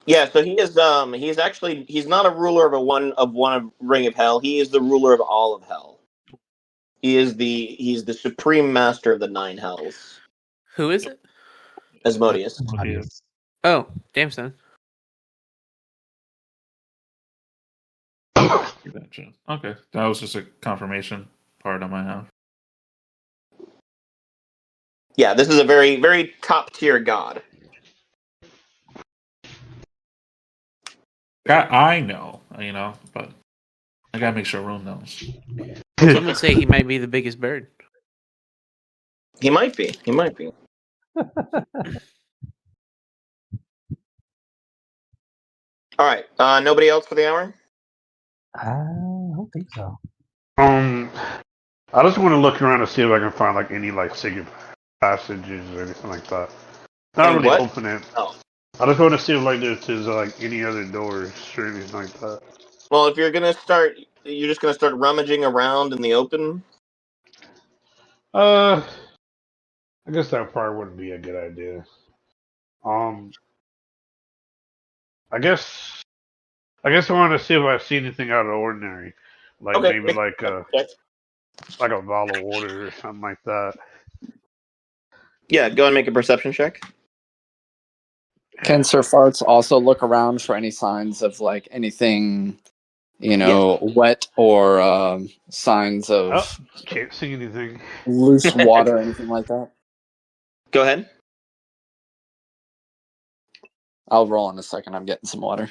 yeah. So he is. He's not a ruler of one of Ring of Hell. He is the ruler of all of Hell. He's the supreme master of the nine hells. Who is it? Asmodeus. Asmodeus. Oh, damn son. Gotcha. Okay, that was just a confirmation part on my half. Yeah, this is a very very top tier god. I know, but I gotta make sure Rome knows. Some would say he might be the biggest bird. He might be. He might be. All right. Nobody else for the hour? I don't think so. I just want to look around to see if I can find like any like secret passages or anything like that. Not Hey, really what? open it. Oh. I just want to see if like there's like any other doors or anything like that. Well, if you're just gonna start rummaging around in the open. I guess that probably wouldn't be a good idea. Um, I guess I want to see if I see anything out of the ordinary, like Okay. maybe Make like a a check. like a vial of water or something like that. Yeah, go and make a perception check. Can Sir Farts also look around for any signs of like anything, wet or signs Oh, of can't see anything. loose water or anything like that? Go ahead. I'll roll in a second. I'm getting some water.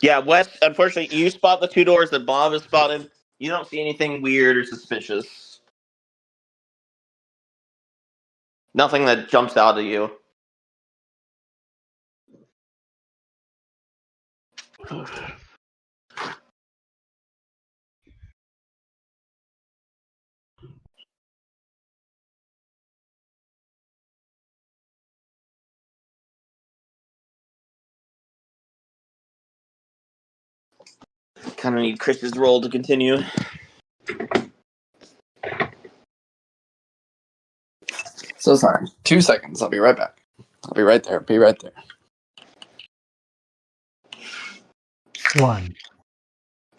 Yeah, Wes, unfortunately, you spot the two doors that Bob has spotted. You don't see anything weird or suspicious. Nothing that jumps out at you. Kind of need Chris's roll to continue. So sorry. 2 seconds. I'll be right back. I'll be right there. Be right there. 1,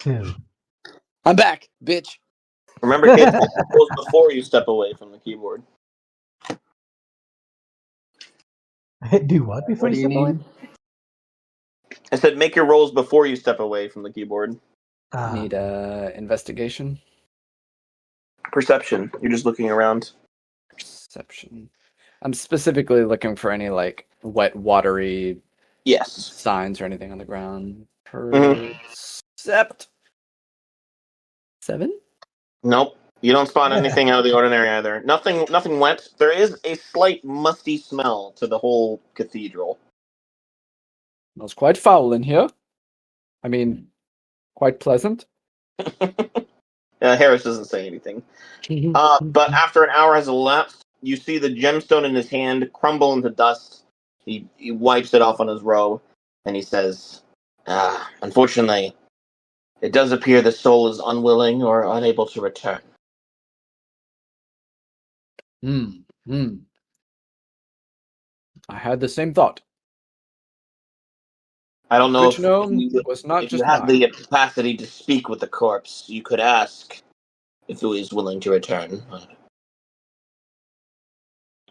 2. I'm back, bitch. Remember, kids, make your rolls before you step away from the keyboard. Do what before What do you you step away? need? I said make your rolls before you step away from the keyboard. Need investigation. Perception. You're just looking around. Perception. I'm specifically looking for any like wet, watery Yes. signs or anything on the ground. Mhm. Percept. 7? Nope. You don't spot anything out of the ordinary either. Nothing wet. There is a slight musty smell to the whole cathedral. Smells quite foul in here. I mean, quite pleasant. Haerish doesn't say anything. But after an hour has elapsed, you see the gemstone in his hand crumble into dust. He wipes it off on his robe, and he says, unfortunately, it does appear the soul is unwilling or unable to return. I had the same thought. I don't know Good to know was not if you just have mine. the capacity to speak with the corpse. You could ask if he is willing to return.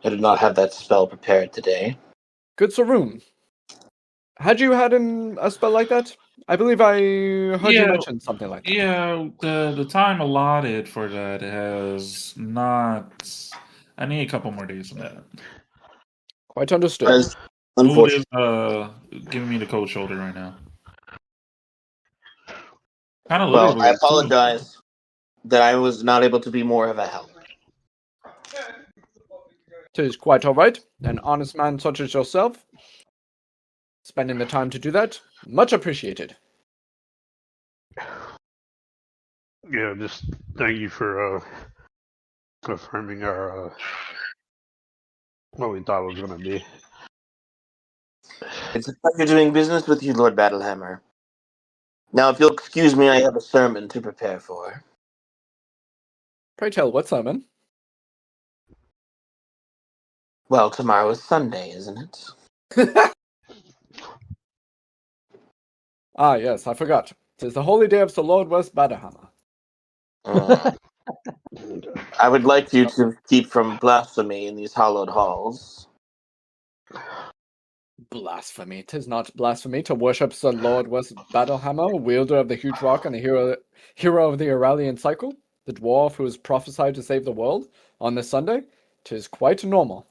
I did not have that spell prepared today. Good Saroon. Had you had a spell like that? I believe I heard you mention something like that. Yeah, the time allotted for that has not. I need a couple more days on that. Quite understood. As Mood is unfortunately. giving me the cold shoulder right now. Kind of Well, literally. I too. apologize that I was not able to be more of a help. 'Tis quite all right. An honest man such as yourself, spending the time to do that, much appreciated. Yeah, just thank you for confirming our what we thought it was gonna be. It's a pleasure doing business with you, Lord Battlehammer. Now, if you'll excuse me, I have a sermon to prepare for. Pray tell, what sermon? Well, tomorrow is Sunday, isn't it? Ah, yes, I forgot. 'Tis the holy day of Sir Lord West Battlehammer. I would like you to keep from blasphemy in these hallowed halls. Blasphemy. 'Tis not blasphemy to worship Sir Lord West Battlehammer, wielder of the huge rock and the hero of the Aurelian cycle, the dwarf who is prophesied to save the world on this Sunday. 'Tis quite normal.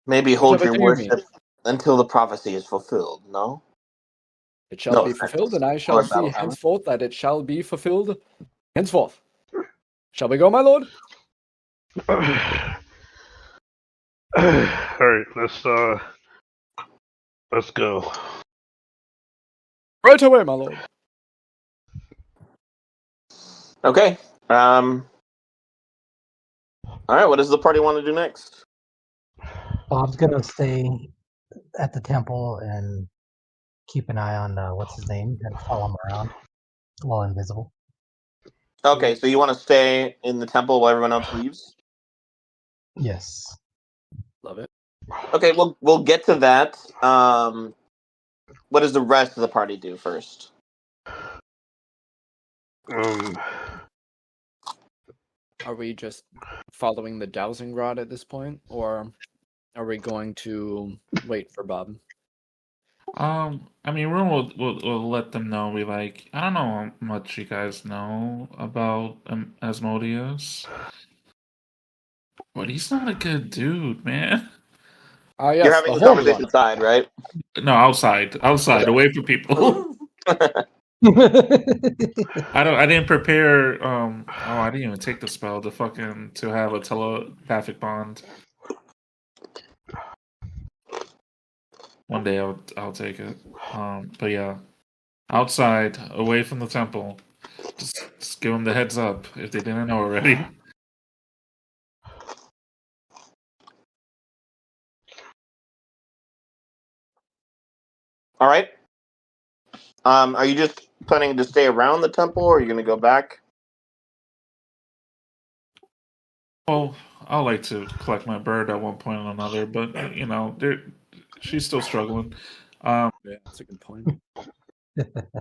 Maybe hold Whatever your do you mean? worship until the prophecy is fulfilled, no? It shall No be effect. fulfilled, and I Or shall see battle hammer. henceforth that it shall be fulfilled henceforth. Shall we go, my lord? All right, let's go. Right away, my lord. Okay. All right. What does the party want to do next? Bob's gonna stay at the temple and keep an eye on what's his name and follow him around while invisible. Okay, so you want to stay in the temple while everyone else leaves? Yes. Love it. Okay, we'll get to that. What does the rest of the party do first? Um, Are we just following the dowsing rod at this point, or are we going to wait for Bob? I mean, we'll let them know. We like, I don't know how much you guys know about Asmodeus, but he's not a good dude, man. Ah, You're yes, having the the Holy conversation One. inside, right? No, outside, away from people. I didn't prepare. I didn't even take the spell to have a telepathic bond. One day I'll take it. But yeah, outside, away from the temple. Just give them the heads up if they didn't know already. All right. Are you just planning to stay around the temple, or are you going to go back? Well, I like to collect my bird at one point or another, but she's still struggling. Yeah, that's a good point.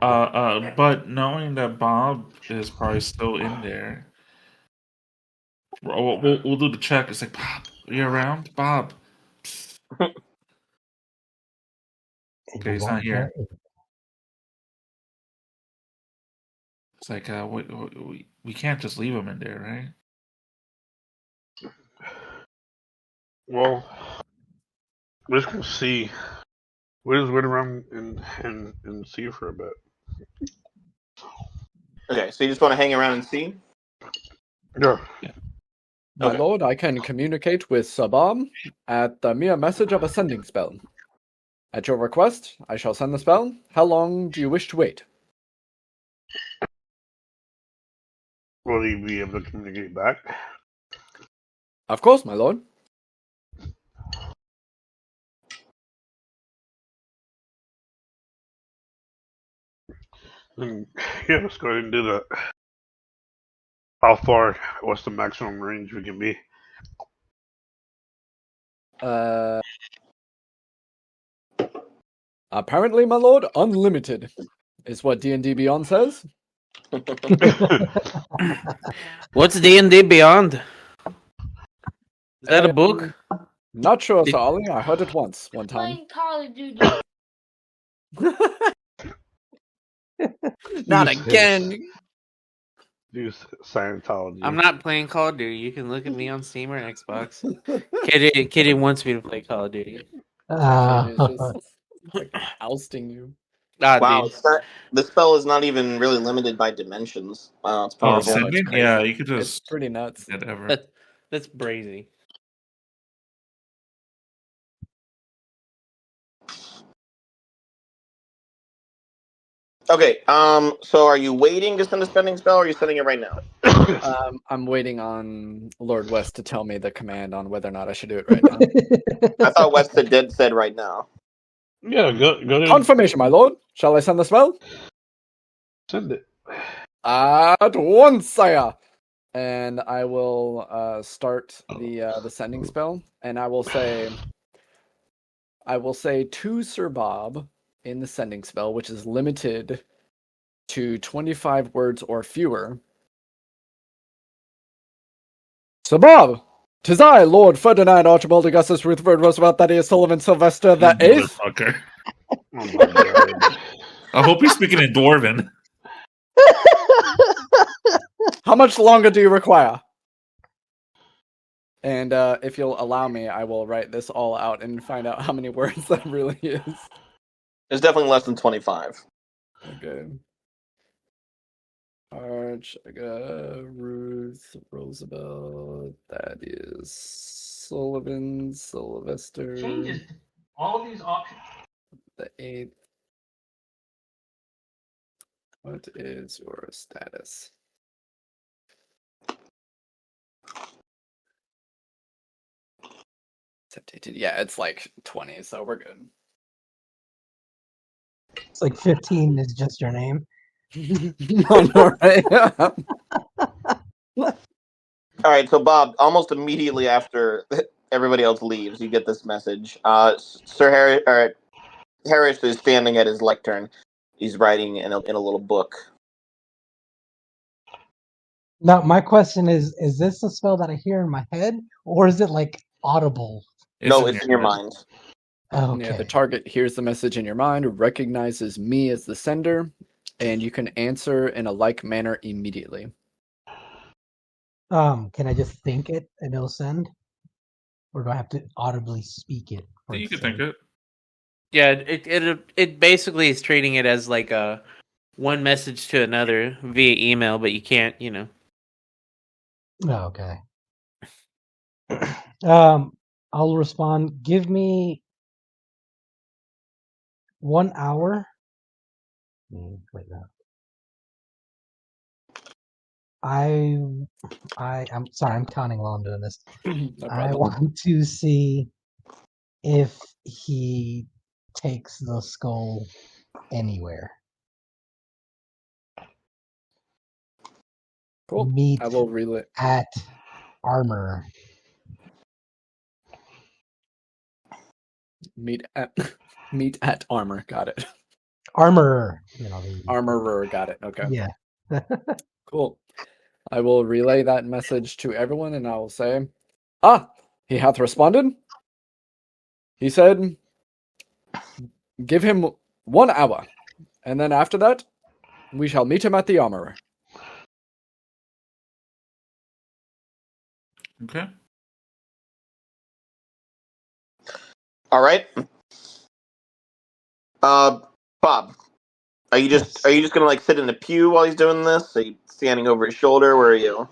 But knowing that Bob is probably still in there, we'll do the check. It's like, Bob, are you around, Bob? Okay, he's not here. It's like, we can't just leave him in there, right? well, we're just gonna see. We'll just wait around and see for a bit. Okay, so you just want to hang around and see? Yeah. My Okay. lord, I can communicate with Sir Bob at the mere message of a sending spell. At your request, I shall send the spell. How long do you wish to wait? Will he be able to communicate back? Of course, my lord. Then, yeah, let's go ahead and do that. How far? What's the maximum range we can be? Apparently, my lord, unlimited is what D&D Beyond says. What's D&D Beyond? Is that a book? Not sure, Sir Ollie. I heard it once, one time. Playing Call of Duty. Not Use again. Use Scientology. I'm not playing Call of Duty. You can look at me on Steam or Xbox. Kitty wants me to play Call of Duty. Kid is just like ousting you. Ah, Wow, dude. the spell is not even really limited by dimensions. Wow, it's Oh, powerful. No, it's ascending? crazy. Yeah, you could It's just pretty nuts. whatever. That's brazy. Okay, so are you waiting to send a spending spell, or are you sending it right now? I'm waiting on Lord West to tell me the command on whether or not I should do it right now. I thought West said right now. Yeah, go ahead. Confirmation, my lord. Shall I send the spell? Send it. At once, sire. And I will start the sending spell, and I will say to Sir Bob in the sending spell, which is limited to 25 words or fewer. Sir Bob, 'tis I, Lord Ferdinand Archibald Augustus Rutherford Roosevelt Thaddeus Sullivan Sylvester the Eighth. Motherfucker. Oh my god. I hope he's speaking in Dwarven. How much longer do you require? And if you'll allow me, I will write this all out and find out how many words that really is. It's definitely less than 25. Okay. Arch, I got Ruth, Roosevelt. That is Sullivan, Sylvester. Changes all of these options. The 8th. What is your status? Yeah, it's like 20, so we're good. It's like 15 is just your name. All right. All right, so Bob, almost immediately after everybody else leaves, you get this message. Sir Harry, or Haerish is standing at his lectern. He's writing in a little book. Now, my question is this a spell that I hear in my head, or is it like audible? No, it's in your mind. Oh, Yeah, the okay. target hears the message in your mind, recognizes me as the sender, and you can answer in a like manner immediately. Can I just think it and it'll send? Or do I have to audibly speak it? For You it to can think send? it. Yeah, it basically is treating it as like a one message to another via email, but you can't, you know. Oh, okay. I'll respond. Give me 1 hour. Wait, no. I'm sorry. I'm counting while I'm doing this. No I problem. want to see if he takes the skull anywhere. Cool. Meet I will relay. at armor. Meet at meet at armor. Got it. Armor. Armorer. Got it. Okay. Yeah. Cool. I will relay that message to everyone, and I will say, "Ah, he hath responded. He said, give him 1 hour, and then after that, we shall meet him at the armorer." Okay. All right. Bob, Yes. are you just gonna like sit in the pew while he's doing this? Are you standing over his shoulder? Where are you?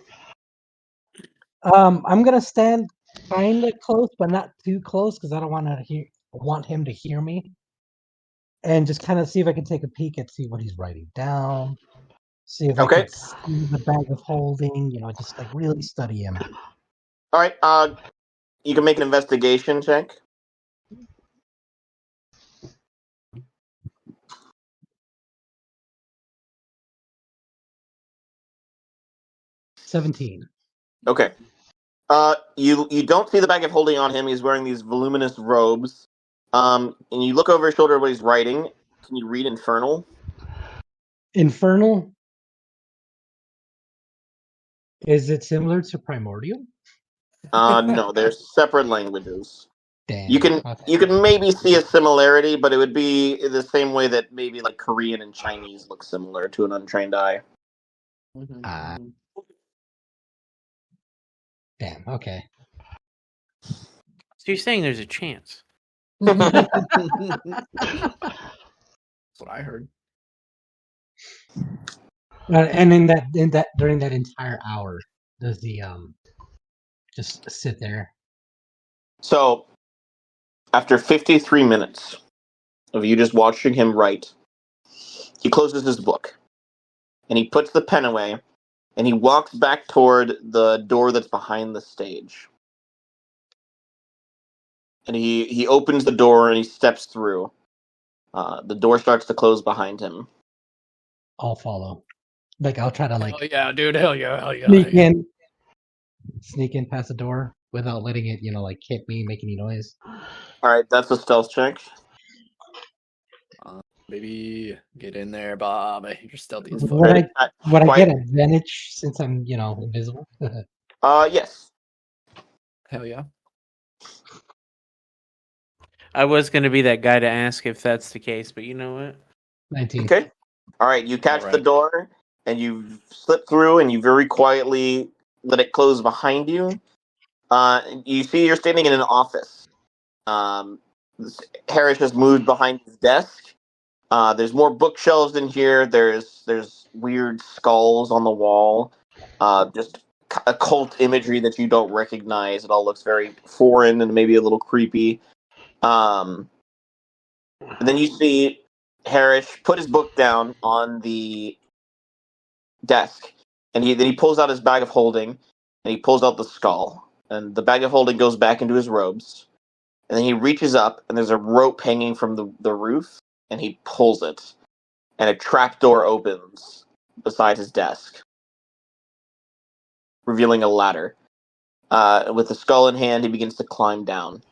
I'm gonna stand kind of close, but not too close, because I don't want him to hear me, and just kind of see if I can take a peek at see what he's writing down, see if I Okay. could see the bag of holding, just like really study him. All right. You can make an investigation check. 17. Okay. You don't see the bag of holding on him. He's wearing these voluminous robes. And you look over his shoulder at what he's writing. Can you read Infernal? Infernal. Is it similar to primordial? No, they're separate languages. You Damn. can Okay. you can maybe see a similarity, but it would be the same way that maybe like Korean and Chinese look similar to an untrained eye. Ah. Damn. Okay. So you're saying there's a chance? That's what I heard. And in that during that entire hour, does he just sit there? So, after 53 minutes of you just watching him write, he closes his book and he puts the pen away and he walks back toward the door that's behind the stage. And he opens the door and he steps through. The door starts to close behind him. I'll follow. Like I'll try to Hell yeah, dude. Hell yeah. Hell yeah. sneak in, sneak in past the door without letting it, like hit me, make any noise. All right, that's a stealth check. Baby, get in there, Bob. You're stealthy as fuck. Would Ready? I Quiet. get advantage since I'm, invisible? Yes. Hell yeah. I was going to be that guy to ask if that's the case, but you know what? 19. Okay. All right, you catch All the right. door and you slip through and you very quietly let it close behind you. You see you're standing in an office. Harris has moved behind his desk. There's more bookshelves in here. There's weird skulls on the wall. Just occult imagery that you don't recognize. It all looks very foreign and maybe a little creepy. And then you see Haerish put his book down on the desk, and then he pulls out his bag of holding, and he pulls out the skull, and the bag of holding goes back into his robes, and then he reaches up, and there's a rope hanging from the roof, and he pulls it, and a trapdoor opens beside his desk, revealing a ladder. With the skull in hand, he begins to climb down.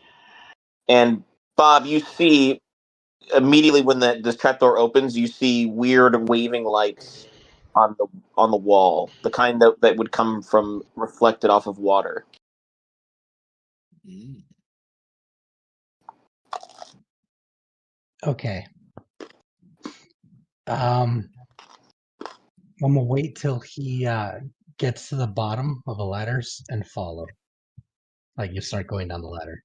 And Bob, you see immediately when this trapdoor opens, you see weird waving lights on the wall, the kind that would come from reflected off of water. Okay. I'm gonna wait till he gets to the bottom of the ladders and follow. Like you start going down the ladder.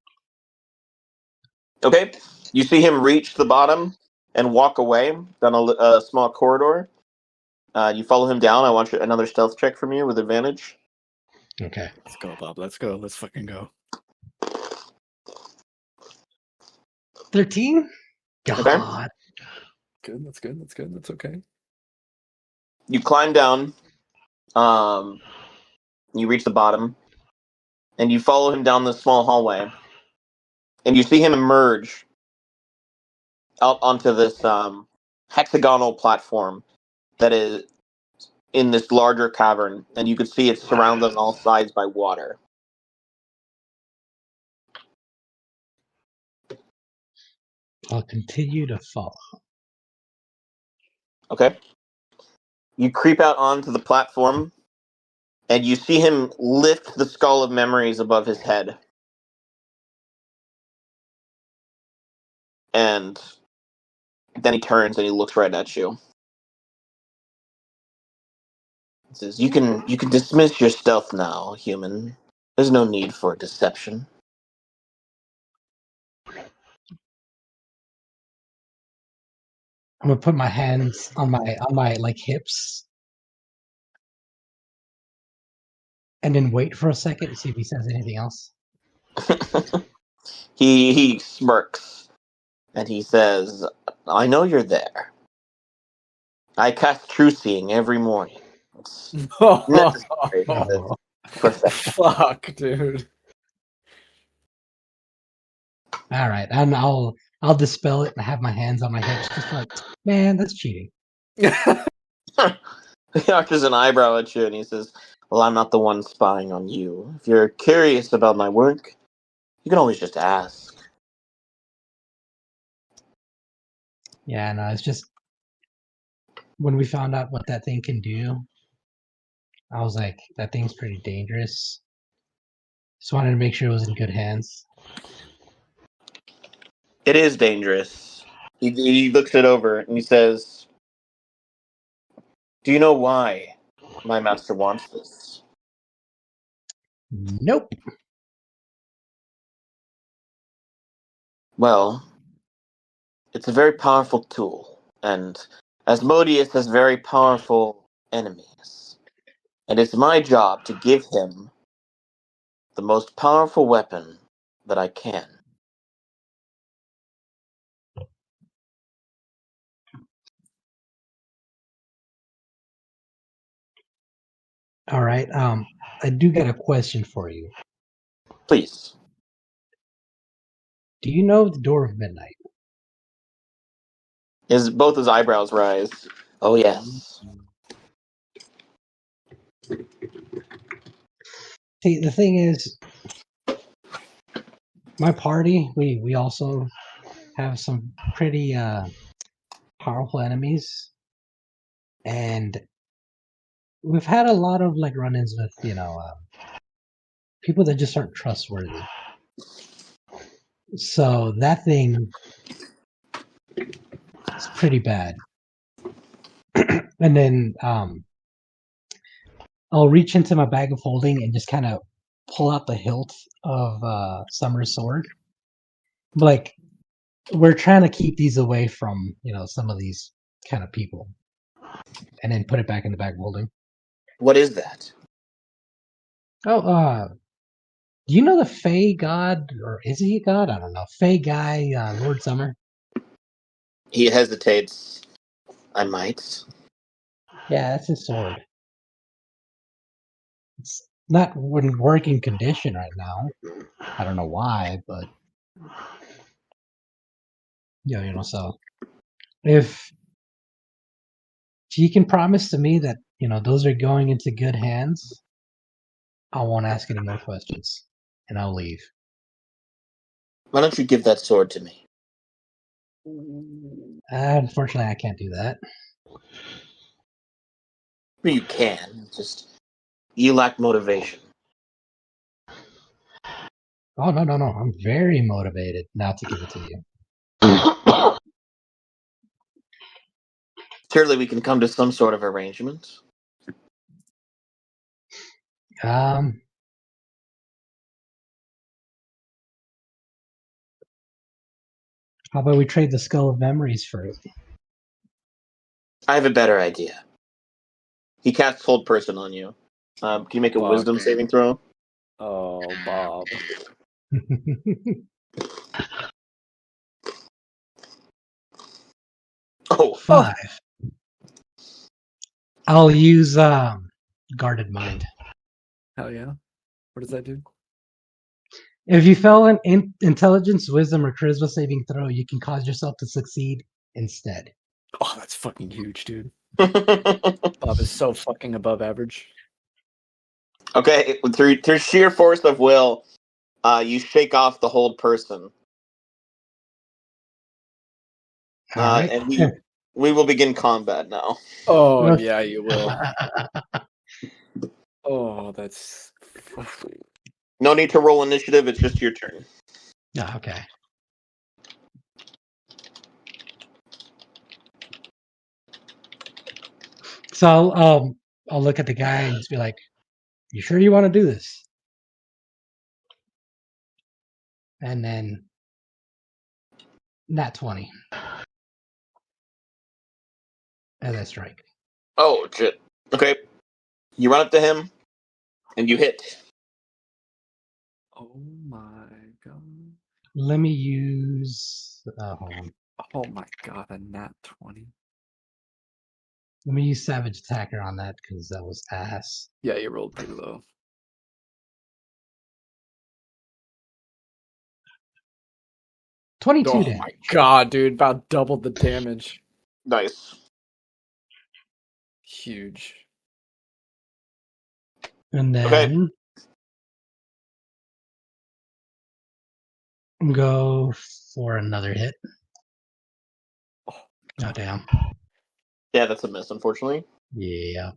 Okay, you see him reach the bottom and walk away down a small corridor. You follow him down. I want another stealth check from you with advantage. Okay. Let's go, Bob. Let's go. Let's fucking go. 13? God. Good. That's good. That's good. That's okay. You climb down. You reach the bottom, and you follow him down this small hallway, and you see him emerge out onto this hexagonal platform that is in this larger cavern, and you can see it's surrounded on all sides by water. I'll continue to follow. Okay. You creep out onto the platform, and you see him lift the skull of memories above his head. And then he turns and he looks right at you. He says, You can dismiss your stealth now, human. There's no need for deception. I'm gonna put my hands on my like hips and then wait for a second to see if he says anything else. He smirks and he says, I know you're there. I cast true seeing every morning. It's necessary for this Oh. perfection. Fuck, dude. All right, and I'll dispel it and have my hands on my hips, just like, man, that's cheating. He arches an eyebrow at you and he says, Well, I'm not the one spying on you. If you're curious about my work, you can always just ask. Yeah, no, it's just when we found out what that thing can do, I was like, that thing's pretty dangerous. Just wanted to make sure it was in good hands. It is dangerous. He looks it over and he says, Do you know why my master wants this? Nope. Well, it's a very powerful tool, and Asmodeus has very powerful enemies. And it's my job to give him the most powerful weapon that I can. All right. I do got a question for you. Please. Do you know the Door of Midnight? Both his eyebrows rise. Oh, yes. See, the thing is, my party, we also have some pretty powerful enemies, and we've had a lot of like run-ins with people that just aren't trustworthy. So that thing is pretty bad. And then I'll reach into my bag of holding and just kind of pull out the hilt of Summer's sword. Like, we're trying to keep these away from some of these kind of people, and then put it back in the back building. What is that? Oh, do you know the Fey god, or is he a god? I don't know. Fey guy, Lord Summer. He hesitates. I might. Yeah, that's his sword. It's not in working condition right now. I don't know why, but so if she can promise to me that those are going into good hands, I won't ask any more questions, and I'll leave. Why don't you give that sword to me? Unfortunately, I can't do that. Well, you can. Just you lack motivation. Oh no, I'm very motivated now to give it to you. Surely we can come to some sort of arrangement. Um, how about we trade the skull of memories for it? I have a better idea. He casts Hold Person on you. Can you make a Fuck. Wisdom saving throw? Oh, Bob. Oh, 5. I'll use guarded mind. Hell yeah. What does that do? If you fail an intelligence, wisdom, or charisma saving throw, you can cause yourself to succeed instead. Oh, that's fucking huge, dude. okay. Bob is so fucking above average. Through sheer force of will, you shake off the Hold Person, All right. and we will begin combat now. Oh, Okay. yeah, you will. Oh, that's... No need to roll initiative. It's just your turn. Yeah, okay. So I'll look at the guy and just be like, "You sure you want to do this?" And then nat 20 as I strike. Oh, shit. Okay. You run up to him, and you hit. Oh my god. Let me use. Hold on. Oh my god, a nat 20. Let me use Savage Attacker on that because that was ass. Yeah, you rolled pretty low. 22 Oh damage. my god, dude, about double the damage. Nice. Huge. And Okay. then go for another hit. Oh, damn. Yeah, that's a miss, unfortunately. Yeah.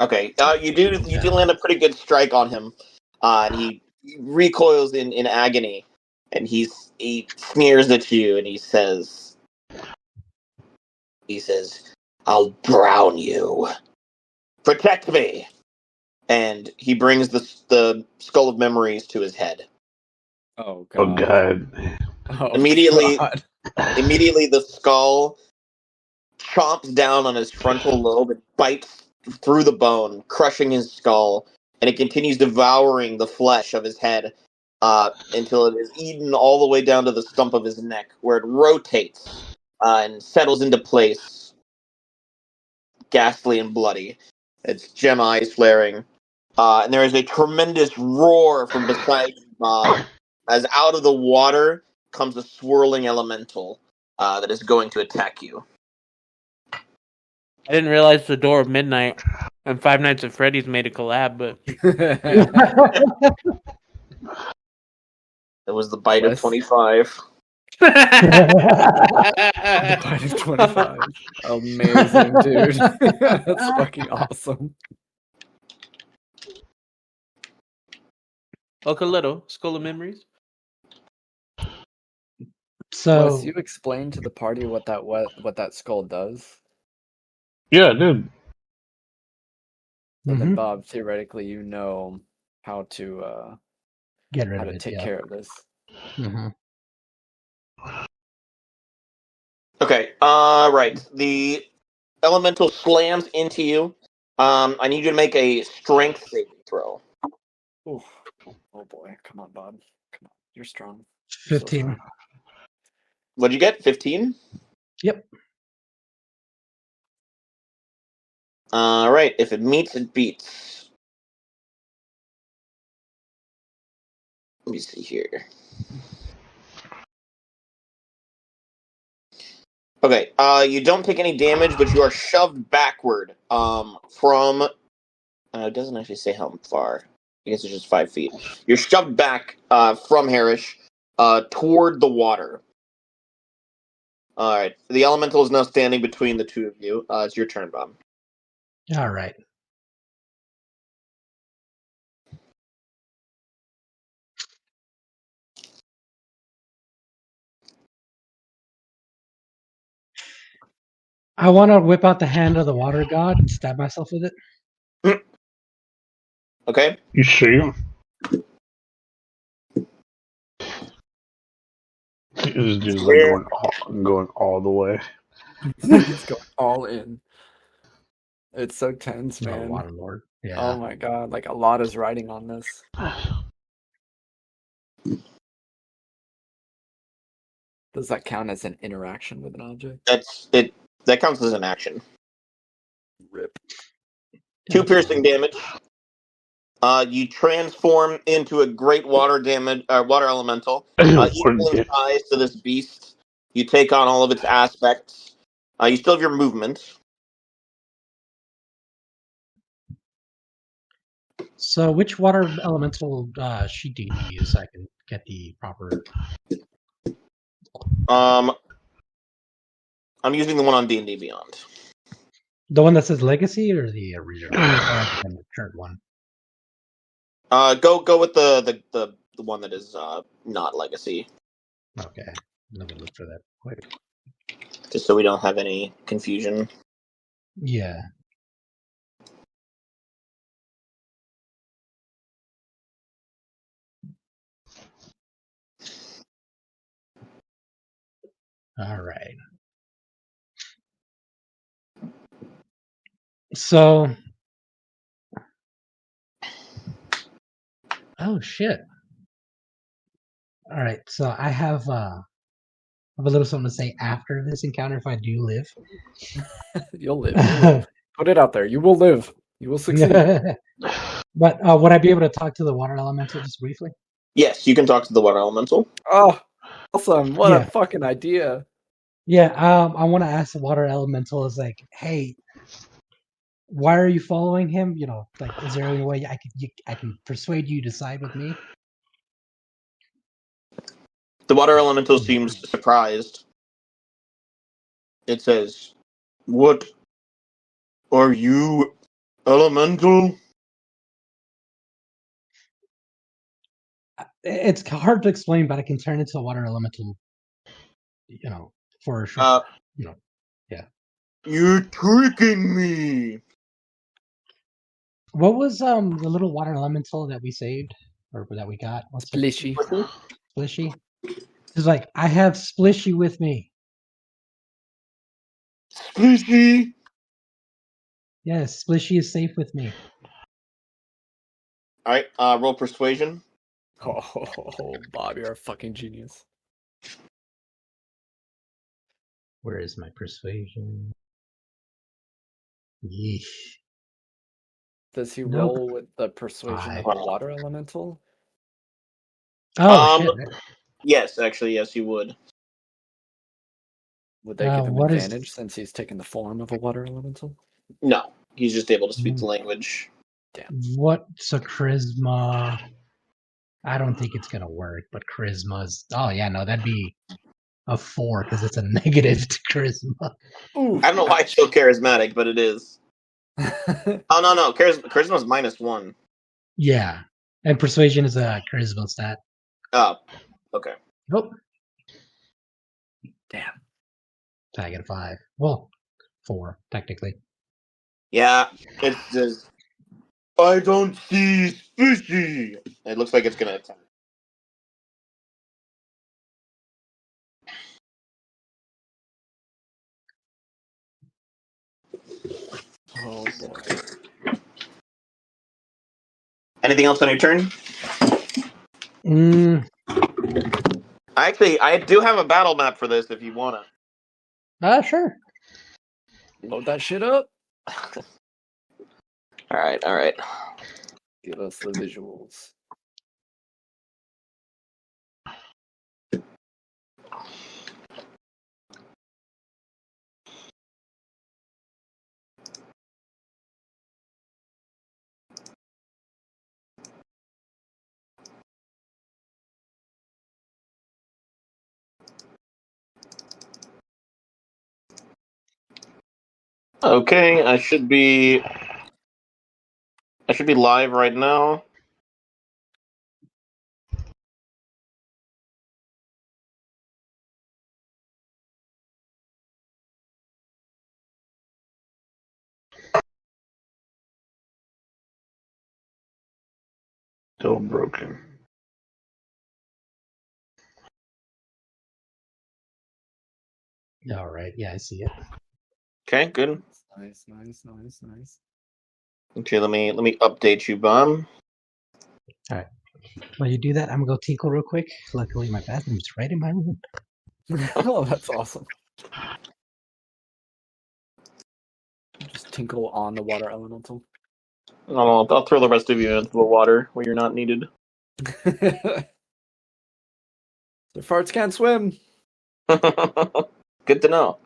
Okay. You do land a pretty good strike on him, and he recoils in agony, and he sneers at you, and he says, "I'll drown you. Protect me." And he brings the skull of memories to his head. Oh Oh god. god. Oh Immediately, god. immediately, the skull chomps down on his frontal lobe and bites through the bone, crushing his skull, and it continues devouring the flesh of his head until it is eaten all the way down to the stump of his neck, where it rotates and settles into place, ghastly and bloody. Its gem eyes flaring. And there is a tremendous roar from beside you, Bob, as out of the water comes a swirling elemental that is going to attack you. I didn't realize the Door of Midnight and Five Nights at Freddy's made a collab, but It was the bite of Wes? 25. The bite of 25. Amazing, dude. That's fucking awesome. Uncle Little, Skull of Memories. So Wes, you explain to the party what that skull does. Yeah, dude. So then, Mhm. Bob, theoretically, you know how to Get rid how of to it. take Yeah. care of this. Mm-hmm. Okay. Right. The elemental slams into you. I need you to make a strength saving throw. Ooh. Oh boy, come on, Bob. Come on, you're strong. You're so 15. strong. What'd you get? 15? Yep. All right. If it meets, it beats. Let me see here. Okay. You don't take any damage, but you are shoved backward. From. It doesn't actually say how far. I guess it's just 5 feet. You're shoved back. From Haerish. Toward the water. All right. The elemental is now standing between the two of you. It's your turn, Bob. All right. I want to whip out the hand of the water god and stab myself with it. Okay. You sure? It's just like Here. going all the way. He's going all in. It's so tense, Oh, man. water lord. Yeah. Oh my god, like a lot is riding on this. Does that count as an interaction with an object? That's it. That counts as an action. Rip. 2 piercing damage. You transform into a great water elemental. Equal in size to this beast. You take on all of its aspects. You still have your movement. So, which water elemental sheet do you use so I can get the proper? I'm using the one on D&D Beyond. The one that says legacy or the original or the current one? Go with the one that is not legacy, Okay, let me look for that quick. just so we don't have any confusion. Yeah. All right. So, oh shit. All right. So I have a little something to say after this encounter if I do live. You'll live. You'll live. Put it out there. You will live. You will succeed. But would I be able to talk to the water elemental just briefly? Yes, you can talk to the water elemental. Oh, awesome. What a Yeah. fucking idea. Yeah. I want to ask the water elemental is like, hey, why are you following him? You know, like, is there any way I can persuade you to side with me? The water elemental seems surprised. It says, "What are you, elemental?" It's hard to explain, but I can turn into a water elemental. You know, for a short. You know, yeah. You're tricking me. What was the little water elemental that we saved or that we got? What's it? Splishy. Splishy. It's like I have Splishy with me. Splishy. Yes, Splishy is safe with me. All right. Roll persuasion. Oh, Bob, you're a fucking genius. Where is my persuasion? Yeesh. Does he Nope. roll with the persuasion of a water elemental? Oh shit. Yes, actually, yes, you would. Would they give him What is- advantage since he's taken the form of a water elemental? No, he's just able to speak the language. Damn. What's a charisma? I don't think it's gonna work, but charisma's. Oh yeah, no, that'd be a 4 because it's a negative to charisma. Ooh, I don't know why it's so charismatic, but it is. Oh no, charisma's -1. Yeah, and persuasion is a charisma stat. Oh, okay. Nope. Damn. So I get a 5. Well, 4 technically. Yeah, it says, "I don't see Splishy." It looks like it's gonna attack. Oh boy. Anything else on your turn? Mm, I do have a battle map for this if you want sure. Load that shit up. it. All right, all right. Give us the visuals. Okay, I should be live right now. Still broken. All right. Yeah, I see it. Okay, good. Nice. Okay, let me update you, Bomb. While you do that, I'm gonna go tinkle real quick. Luckily, my bathroom's right in my room. Oh, that's awesome. Just tinkle on the water elemental. I'll throw the rest of you into the water where you're not needed. The farts can't swim. Good to know.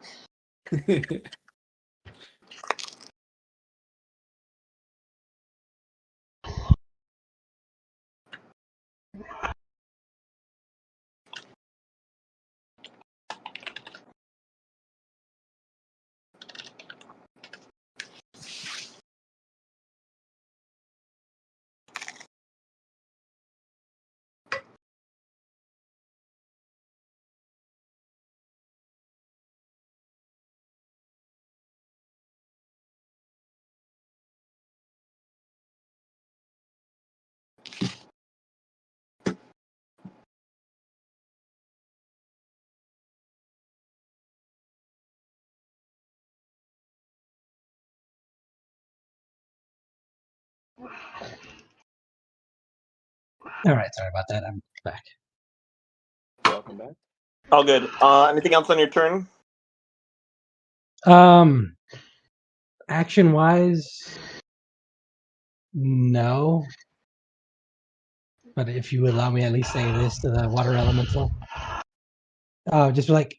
All right. Sorry about that. I'm back. Welcome back. All good. Anything else on your turn? Action wise, no. But if you would allow me, at least say this to the water elemental. Just be like,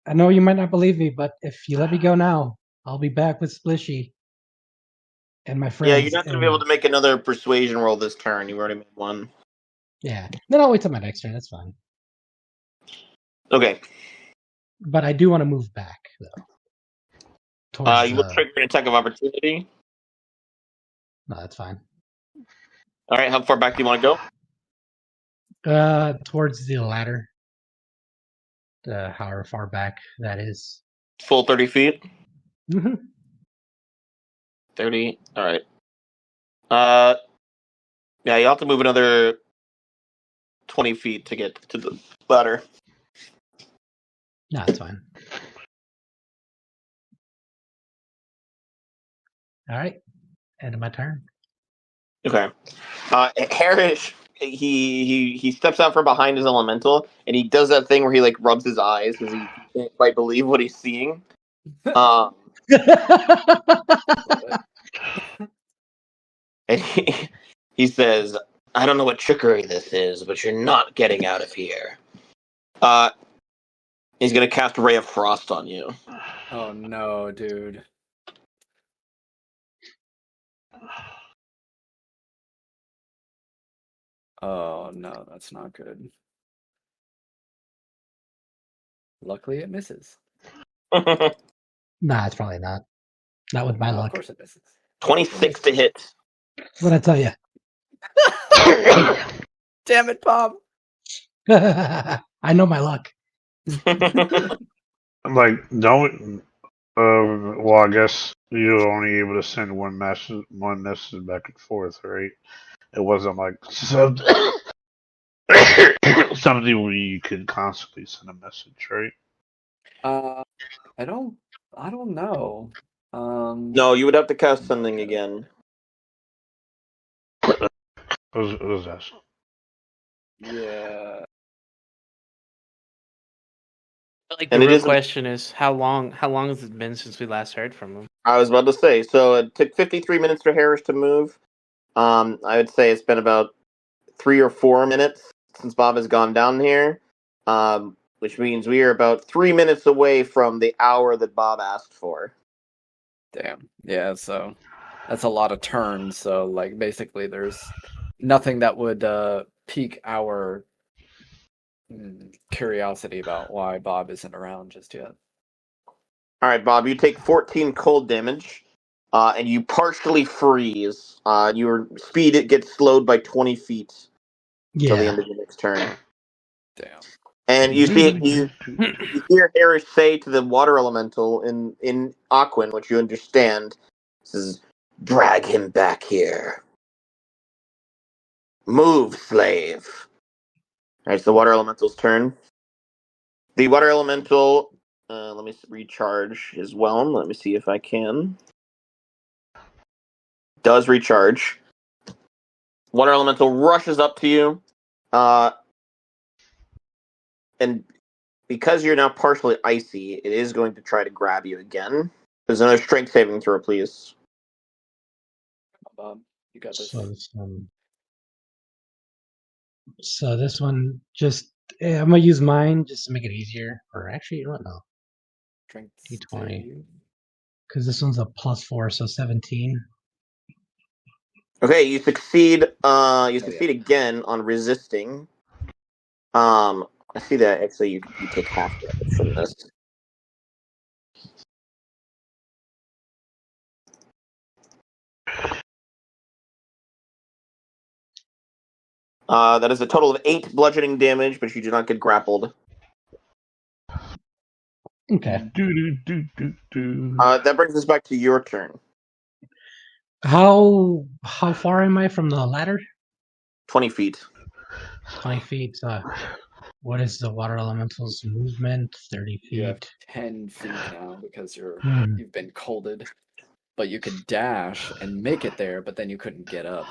I know you might not believe me, but if you let me go now, I'll be back with Splishy and my Yeah, you're friends. not going to be And able to make another persuasion roll this turn. You've already made one. yeah, then I'll wait till my next turn. That's fine. Okay. But I do want to move back though. Towards You will trigger an attack of opportunity. no, that's fine. All right, how far back do you want to go? Towards the ladder. However far back that is. Full 30 feet? Mm-hmm. 30. All right. Yeah, you'll have to move another 20 feet to get to the ladder. No, that's fine. All right. End of my turn. Okay. Haerish, he steps out from behind his elemental, and he does that thing where he like rubs his eyes because he can't quite believe what he's seeing. Um, and he says, "I don't know what trickery this is, but you're not getting out of here." Uh, he's gonna cast Ray of Frost on you. Oh no, dude. Oh no, that's not good. Luckily, it misses. Nah, it's probably not. Not with my Of luck. course, it misses. 26 to hit. What'd I tell you? Damn it, Bob. I know my luck. Like, don't. Well, I guess you're only able to send one message back and forth, right? It wasn't like something where you could constantly send a message, right? I don't know. No, you would have to cast something again. What was that? Yeah. Like And the it real isn't. question is how long has it been since we last heard from him? I was about to say. So it took 53 minutes for Harris to move. I would say it's been about 3 or 4 minutes since Bob has gone down here. Which means we are about 3 minutes away from the hour that Bob asked for. Damn. Yeah, so that's a lot of turns. So like basically there's nothing that would pique our curiosity about why Bob isn't around just yet. All right, Bob, you take 14 cold damage, and you partially freeze. Your speed it gets slowed by 20 feet until the Yeah. end of your next turn. Damn. And you hear Haerish say to the water elemental in Aquan, which you understand, says, "Drag him back here. Move, slave." All right, it's the water elemental's turn. The water elemental, let me recharge his whelm. Let me see if I can. Does recharge. Water elemental rushes up to you, and because you're now partially icy, it is going to try to grab you again. There's another strength saving throw, please. Bob, you got this. So this one just I'm gonna use mine just to make it easier. Or actually, what no, Strength D20 save. because this one's a +4, so 17. Okay, you succeed. You Oh, succeed again on resisting. I see that actually you take half damage from this. That is a total of 8 bludgeoning damage, but you do not get grappled. Okay. That brings us back to your turn. How far am I from the ladder? 20 feet. 20 feet. What is the water elemental's movement? 30 You have feet. 10 feet now because Hmm. you've been colded. But you could dash and make it there, but then you couldn't get up.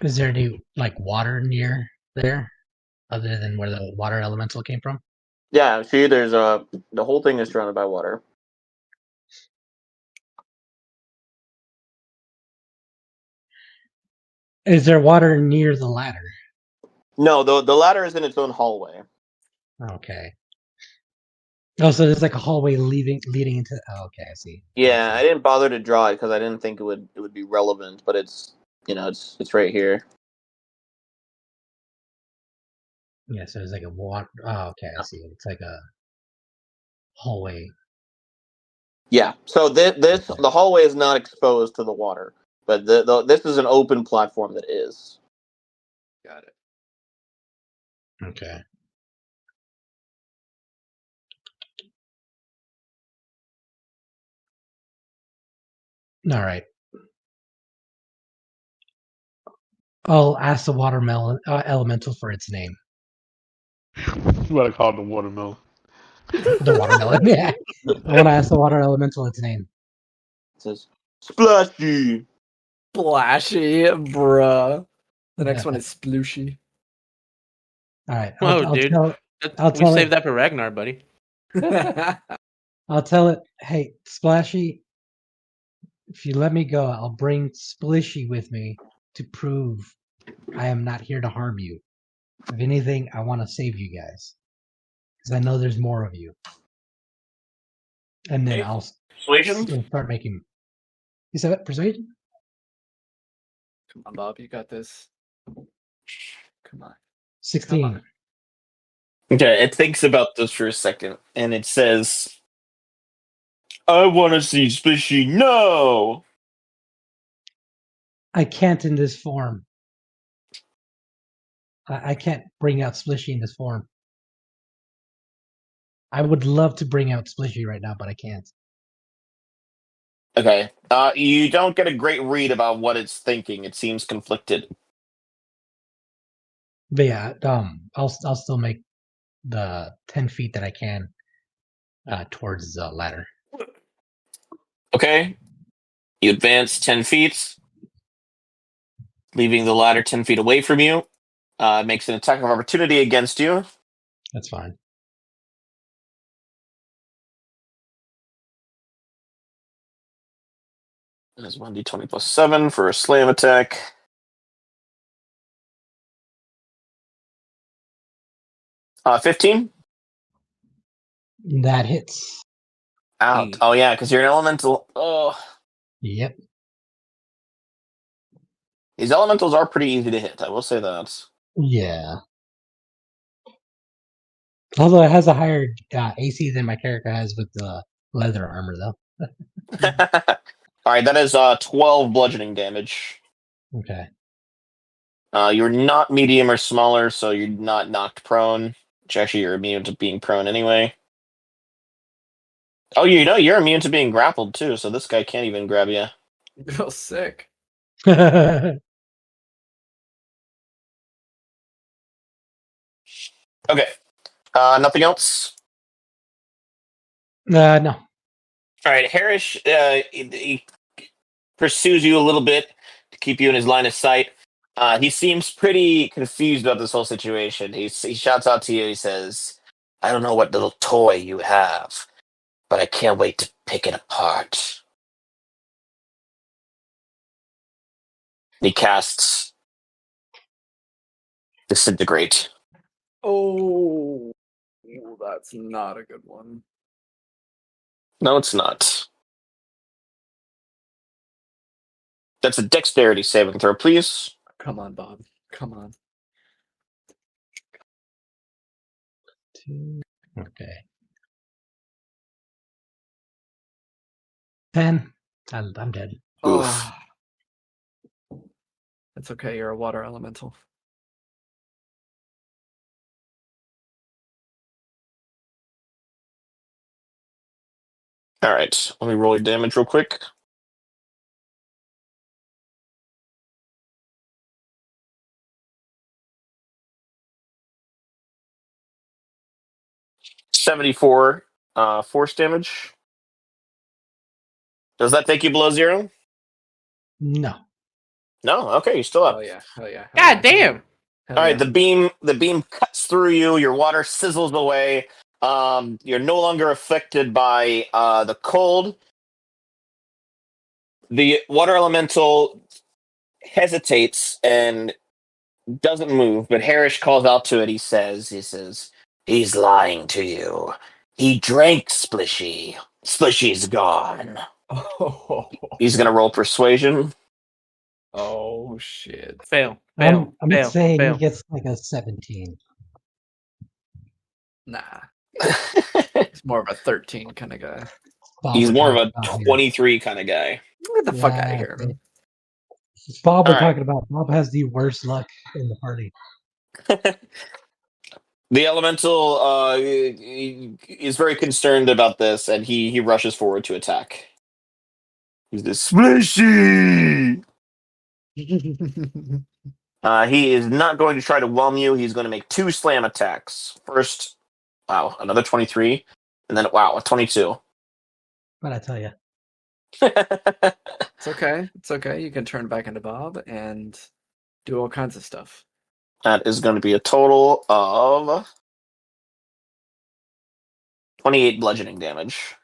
Is there any like water near there, other than where the water elemental came from? Yeah, see, there's the whole thing is surrounded by water. Is there water near the ladder? No, the ladder is in its own hallway. Okay. Oh, so there's like a hallway leading into. Oh, okay, I see. Yeah, I didn't bother to draw it because I didn't think it would be relevant, but it's it's right here. Yeah, so there's like a water. Oh, okay, I see. It's like a hallway. Yeah, so the hallway is not exposed to the water, but this is an open platform that is. Got it. Okay. All right. I'll ask the watermelon elemental for its name. You gotta call it the watermelon. The watermelon. Yeah. I want to ask the water elemental its name. It says Splashy. Splashy, bruh. The next one is Splooshy. All right. Whoa, I'll dude. tell. I'll We tell saved it. that for Ragnar, buddy. I'll tell it. Hey, Splashy, if you let me go, I'll bring Splishy with me to prove I am not here to harm you. If anything, I want to save you guys because I know there's more of you. And then Okay. I'll Persuasion? start making. You said it? Persuasion? Come on, Bob, you got this. Come on. 16. Come on. Okay, it thinks about this for a second, and it says, "I want to see Splishy." No. I can't in this form. I can't bring out Splishy in this form. I would love to bring out Splishy right now, but I can't. Okay. You don't get a great read about what it's thinking. It seems conflicted. But yeah, I'll still make the 10 feet that I can. towards the ladder. Okay. You advance 10 feet, leaving the ladder 10 feet away from you. It makes an attack of opportunity against you. That's fine. That's 1d20 plus 7 for a slam attack. 15? That hits. Out. Oh, yeah, because you're an elemental. Oh, Yep. these elementals are pretty easy to hit. I will say that. Yeah. Although it has a higher AC than my character has with the leather armor, though. All right, that is 12 bludgeoning damage. Okay. You're not medium or smaller, so you're not knocked prone. Which actually, you're immune to being prone anyway. Oh, you're immune to being grappled too, so this guy can't even grab you. Oh, sick. Okay. Nothing else? No. All right, Haerish, he pursues you a little bit to keep you in his line of sight. He seems pretty confused about this whole situation. He shouts out to you. He says, "I don't know what little toy you have, but I can't wait to pick it apart." He casts Disintegrate. Oh, that's not a good one. No, it's not. That's a dexterity saving throw, please. Come on, Bob. Come on. Okay. 10. I'm dead. Oof. Oh, it's okay. You're a water elemental. All right, let me roll your damage real quick. $74 force damage. Does that take you below 0? No. No. Okay, you're still up. Hell yeah. Hell yeah. Hell God yeah. damn. Hell All right, yeah. the beam cuts through you. Your water sizzles away. You're no longer affected by the cold. The water elemental hesitates and doesn't move, but Haerish calls out to it. He says, he's lying to you. He drank Splishy. Splishy's gone. Oh, He's gonna roll persuasion. oh shit. Fail. I'm Fail. saying Fail. he gets like a 17. Nah. He's more of a 13 kind of guy. Bob He's we're more of talking a about here. 23 kind of guy. Get the fuck out of Yeah, here. okay. Bob All we're right. talking about. Bob has the worst luck in the party. The elemental is very concerned about this, and he rushes forward to attack. He's this Splishy. He is not going to try to whelm you. He's going to make 2 slam attacks. First, wow, another 23, and then wow, a 22. But I tell you. It's okay. It's okay. You can turn back into Bob and do all kinds of stuff. That is going to be a total of 28 bludgeoning damage.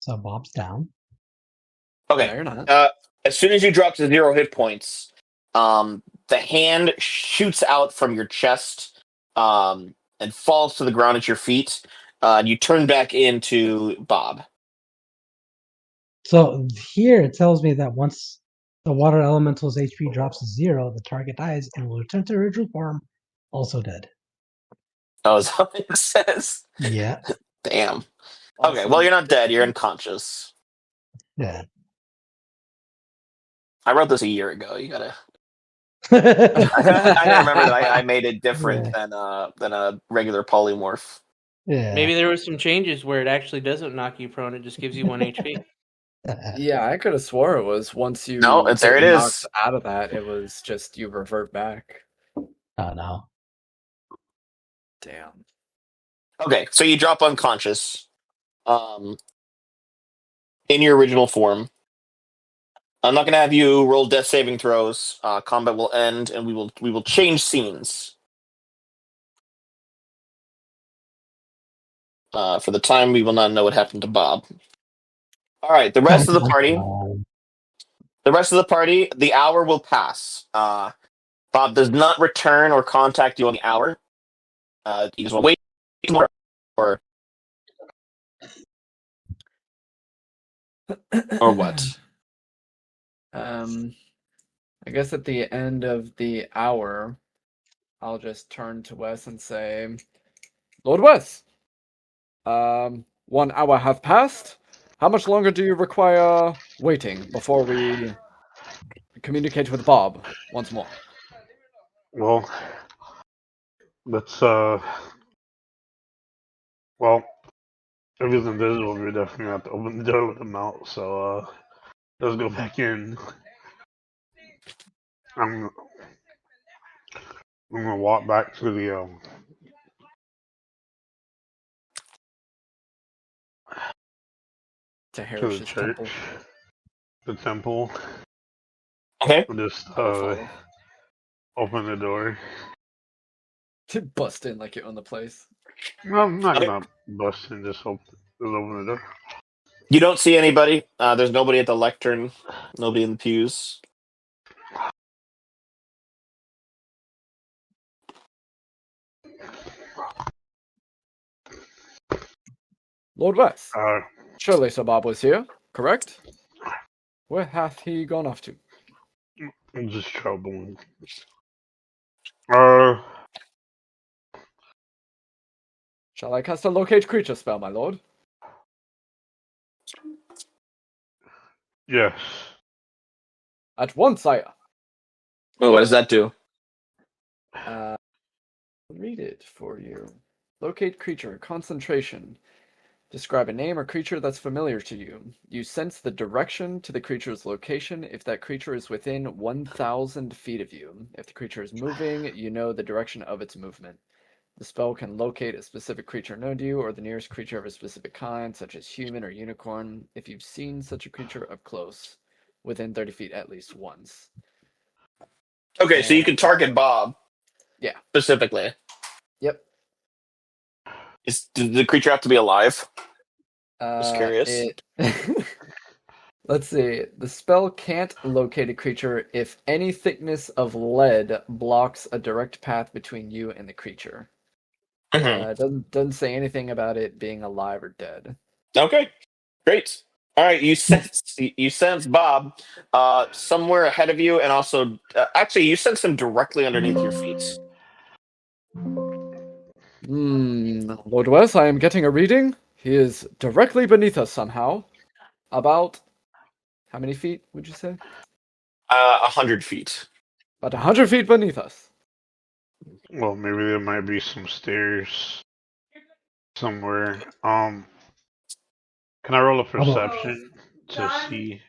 So Bob's down. Okay. No, you're not. As soon as you drop to 0 hit points, the hand shoots out from your chest and falls to the ground at your feet. And you turn back into Bob. So here it tells me that once the water elemental's HP drops to 0, the target dies and will return to original form, also dead. Oh, is that what it says? Yeah. Damn. Also, Okay, well, you're not dead. You're unconscious. Yeah. I wrote this a year ago. You gotta. I didn't remember that I made it different than a regular polymorph. Yeah. Maybe there was some changes where it actually doesn't knock you prone; it just gives you 1 HP. yeah, I could have swore it was once you No, there get it knocked is. out of that, it was just you revert back. Oh no. Damn. Okay, so you drop unconscious. um, in your original form. I'm not going to have you roll death saving throws. Combat will end, and we will change scenes. For the time, we will not know what happened to Bob. All right, the rest of the party. The rest of the party, the hour will pass. Bob does not return or contact you on the hour. You just want to wait more, or what? I guess at the end of the hour, I'll just turn to Wes and say, Lord Wes, 1 hour have passed. How much longer do you require waiting before we communicate with Bob once more? Well, let's well, if he's invisible, we definitely have to open the door with him out. So let's go back in. I'm I'm gonna walk back to To the Haerish's church, temple. the temple. Okay. Just I will follow. open the door. To bust in like you own the place. No, I'm not Okay. gonna bust in. Just open the door. You don't see anybody. There's nobody at the lectern. Nobody in the pews. Lord Wes, Uh, surely Sir Bob was here, correct? Where hath he gone off to? I'm just troubling. Uh, Shall I cast a locate creature spell, my lord? yes. At once, sire. Oh, what does that do? Read it for you. Locate creature, concentration. Describe a name or creature that's familiar to you. You sense the direction to the creature's location if that creature is within 1,000 feet of you. If the creature is moving, you know the direction of its movement. The spell can locate a specific creature known to you or the nearest creature of a specific kind, such as human or unicorn, if you've seen such a creature up close, within 30 feet at least once. Okay, so you And can target Bob. Yeah. Specifically. Yep. Does the creature have to be alive? Just curious. Let's see. The spell can't locate a creature if any thickness of lead blocks a direct path between you and the creature. Mhm. Doesn't say anything about it being alive or dead. Okay, great. All right, you sense Bob somewhere ahead of you, and also actually you sense him directly underneath your feet. Lord Wes, I am getting a reading. He is directly beneath us somehow. About how many feet would you say? 100 feet. About 100 feet beneath us. Well, maybe there might be some stairs somewhere. Can I roll a perception to see?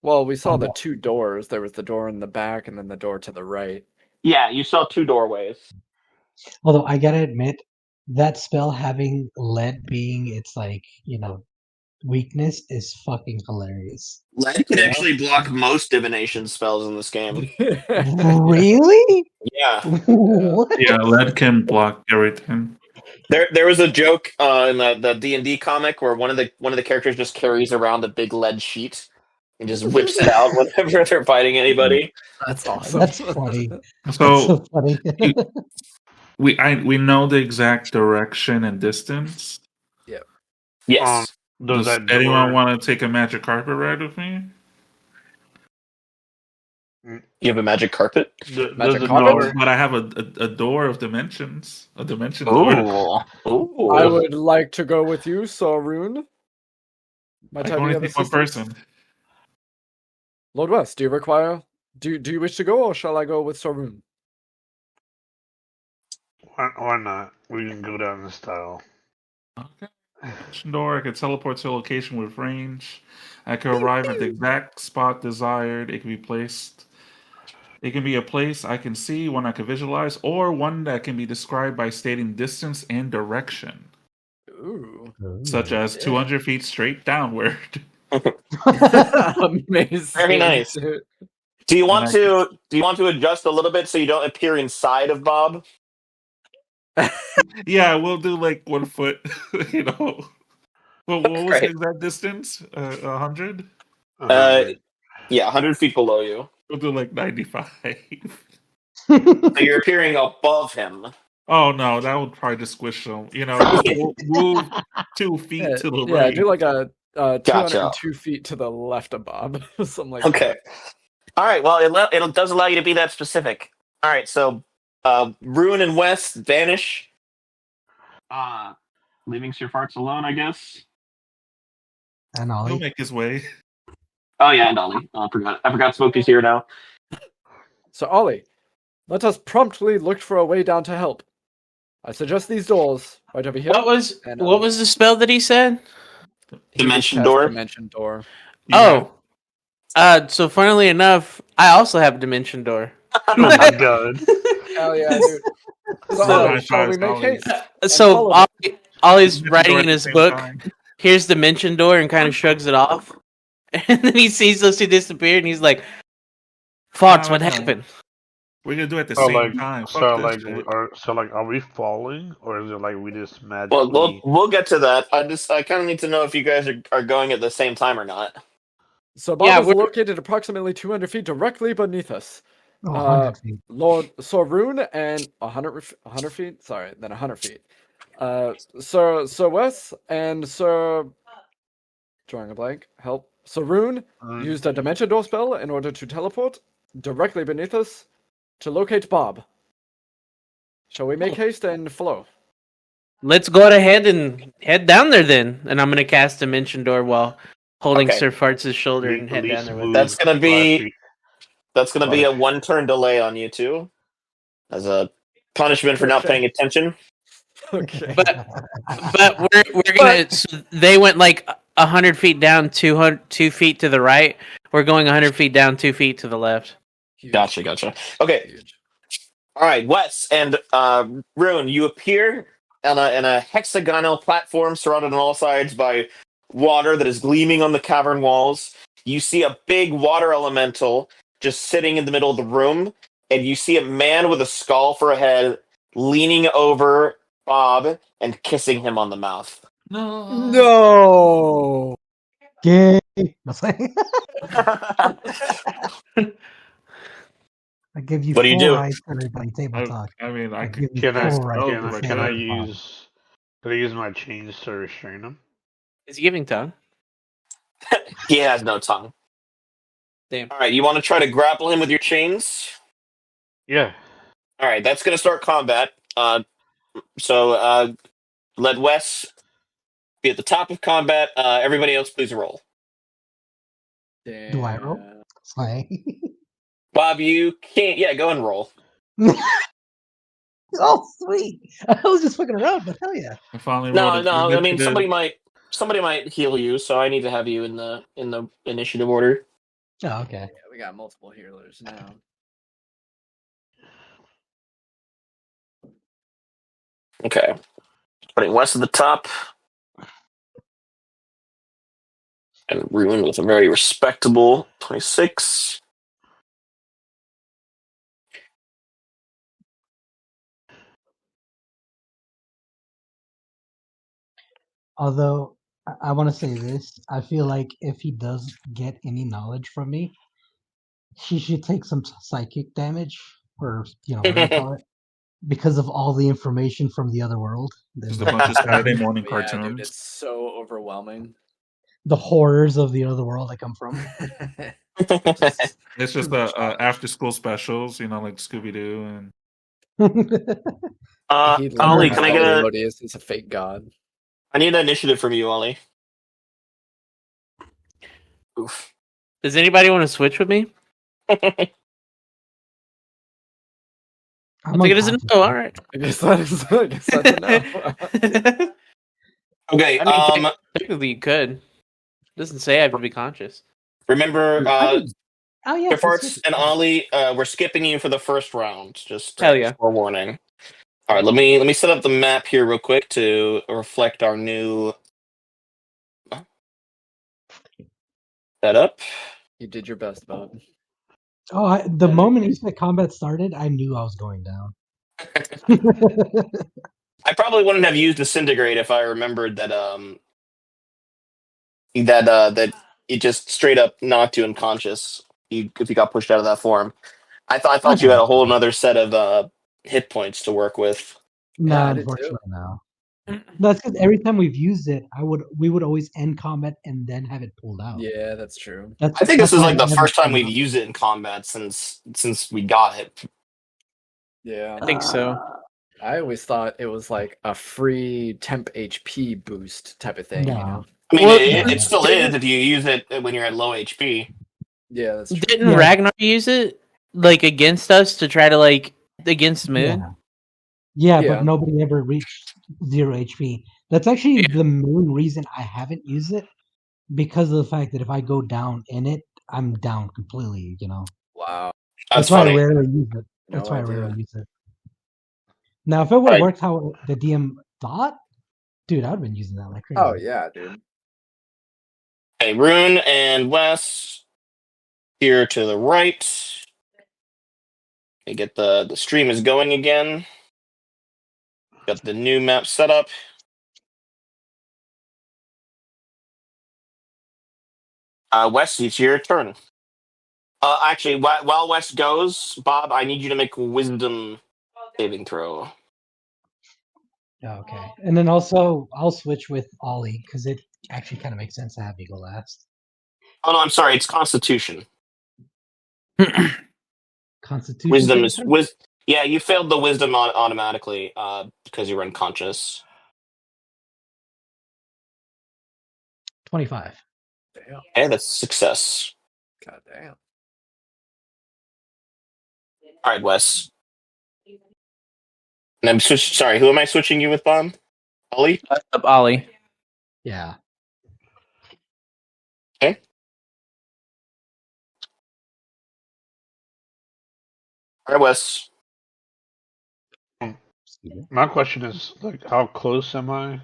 Well, we saw the two doors. There was the door in the back and then the door to the right. Yeah, you saw two doorways. Although I gotta admit, that spell having lead being its weakness is fucking hilarious. Lead can Yeah. actually block most divination spells in this game. Really? Yeah. What? Yeah, lead can block everything. There was a joke in the D&D comic where one of the characters just carries around a big lead sheet and just whips it out whenever they're fighting anybody. That's awesome. That's funny. That's So so funny. we know the exact direction and distance. Yes. Does Does that anyone door? want to take a magic carpet ride with me? You have a magic carpet? Does Magic the carpet? No, door? but I have a door of dimensions, a dimension door. Ooh. Ooh. I would like to go with you, Sarun. I Might can I be only of take one assistance? person. Lord West, do you wish to go, or shall I go with Sarun? Why not? We can go down this tile. Okay. Dimension door. I can teleport to a location with range. I can arrive at the exact spot desired. It can be placed. It can be a place I can see, one I can visualize, or one that can be described by stating distance and direction. Ooh. such as 200 feet straight downward. Amazing. Very nice. dude. Do you want I- to adjust a little bit so you don't appear inside of Bob? Yeah, we'll do like 1 foot. You know. Well, what was the Great. exact distance? 100. 100. Yeah, 100 feet below you. We'll do like 95. So you're appearing above him. Oh no, that would probably just squish them. You know, just move 2 feet to the Yeah, right. do like a Gotcha. 202 feet to the left of Bob. Something like Okay. that. All right. Well, it does allow you to be that specific. All right. So, Ruin and Wes vanish. Leaving Sir Farts alone, I guess. And He'll Ollie. make his way. Oh yeah, and Ollie. I forgot Smokey's here now. So, Ollie, let us promptly look for a way down to help. I suggest these doors right over here. What was And, what was the spell that he said? he Dimension cast door? Dimension door. Oh, so funnily enough, I also have dimension door. Oh my god. Hell yeah, dude. So, So Ollie, shall we make Ollie. haste? So follow Ollie's Dimension door writing at in the his same book. time. Here's dimension door and kind of shrugs it off, and then he sees those two disappear, and he's like, "Farts, what No. happened?" We're gonna do it at the So same like, time. Fuck so this like, shit. are we falling, or is it like we just Well, magically? we'll get to that. I kind of need to know if you guys are going at the same time or not. So Bob Yeah, is we're- located approximately 200 feet directly beneath us. Oh, 100 feet. Lord Sorun and 100 feet? Sorry, then 100 feet. Sir Wes and Sir... Drawing a blank. Help. Sorun used a dimension door spell in order to teleport directly beneath us to locate Bob. Shall we make haste and flow? Let's go ahead and head down there then, and I'm gonna cast dimension door while holding Okay. Sir Farts' shoulder and head down least there with move him. That's gonna be Splashy. a 1 turn delay on you two, as a punishment for not Okay. paying attention. Okay. But we're gonna. So they went like 100 feet down, 2 feet to the right. We're going 100 feet down, 2 feet to the left. Huge. Gotcha. Okay. Huge. All right, Wes and Rune, you appear on a hexagonal platform surrounded on all sides by water that is gleaming on the cavern walls. You see a big water elemental just sitting in the middle of the room, and you see a man with a skull for a head leaning over Bob and kissing him on the mouth. No. No! Gay. I give you What do you full do? rights to everybody table talk. I mean, I I could. give you Can I, full rights Oh, to right, say can I that. use? Can I use my chains to restrain him? Is he giving tongue? He has no tongue. Damn. All right, you want to try to grapple him with your chains? Yeah. All right, that's going to start combat. So let Wes be at the top of combat. Everybody else, please roll. Do I roll? Slay. Bob, you can't. Yeah, go and roll. Oh, sweet. I was just fucking around, but hell yeah. I finally rolled No. I mean, initiative. somebody might heal you, so I need to have you in the initiative order. Oh, okay. Yeah, we got multiple healers now. Okay, putting Wes at the top, and Ruin with a very respectable 26. Although I want to say this, I feel like if he does get any knowledge from me, he should take some psychic damage, or whatever you call it, because of all the information from the other world. Just a bunch of Saturday morning But yeah, dude, cartoons. it's so overwhelming. The horrors of the other world I come from. It's just after school specials, like Scooby Doo and. He Ollie, literally can I get a? Asmodeus is a fake god. I need an initiative from you, Ollie. Oof. Does anybody want to switch with me? I'm I'll take it as an unconscious. no. All right. I guess that's a no. Okay. I mean, technically you could. Doesn't say I have to be conscious. Remember, Oh yeah. Farts and Ollie, we're skipping you for the first round. Just Hell yeah. forewarning. All right, let me set up the map here real quick to reflect our new setup. You did your best, Bob. Oh, the moment you said combat started, I knew I was going down. I probably wouldn't have used disintegrate if I remembered that it just straight up knocked you unconscious. If you got pushed out of that form, I thought you had a whole another set of hit points to work with. No, Yeah, I did too. unfortunately, no. That's because every time we've used it, we would always end combat and then have it pulled out. Yeah, that's true. I think this is why like it the never first time came we've out. used it in combat since we got it. Yeah. I think so. I always thought it was like a free temp HP boost type of thing, you No. know? I mean, Well, it still is didn't if you use it when you're at low HP. Yeah, that's true. didn't Yeah. Ragnar use it like against us to try to like against Moon? Yeah, Yeah. but nobody ever reached 0 HP. That's actually Yeah. the main reason I haven't used it, because of the fact that if I go down in it, I'm down completely, you know. Wow. That's why I funny. rarely use it. No That's why I idea. rarely use it. Now, if it would have Right. worked how the DM thought, dude, I'd have been using that like crazy. Oh yeah, dude. Okay, Rune and Wes here to the right. Okay, get the stream is going again. Got the new map set up. Wes, it's your turn. Actually, while Wes goes, Bob, I need you to make a wisdom saving throw. Okay. And then also, I'll switch with Ollie because it actually kind of makes sense to have you go last. Oh no, I'm sorry. It's Constitution. Constitution. Wisdom saving is throw? Yeah, you failed the wisdom automatically because you were unconscious. 25. Damn. Okay, that's a success. God damn. All right, Wes. And I'm sorry. Who am I switching you with, Bob? Ollie. Ollie. Yeah. Okay. All right, Wes. My question is like, how close am I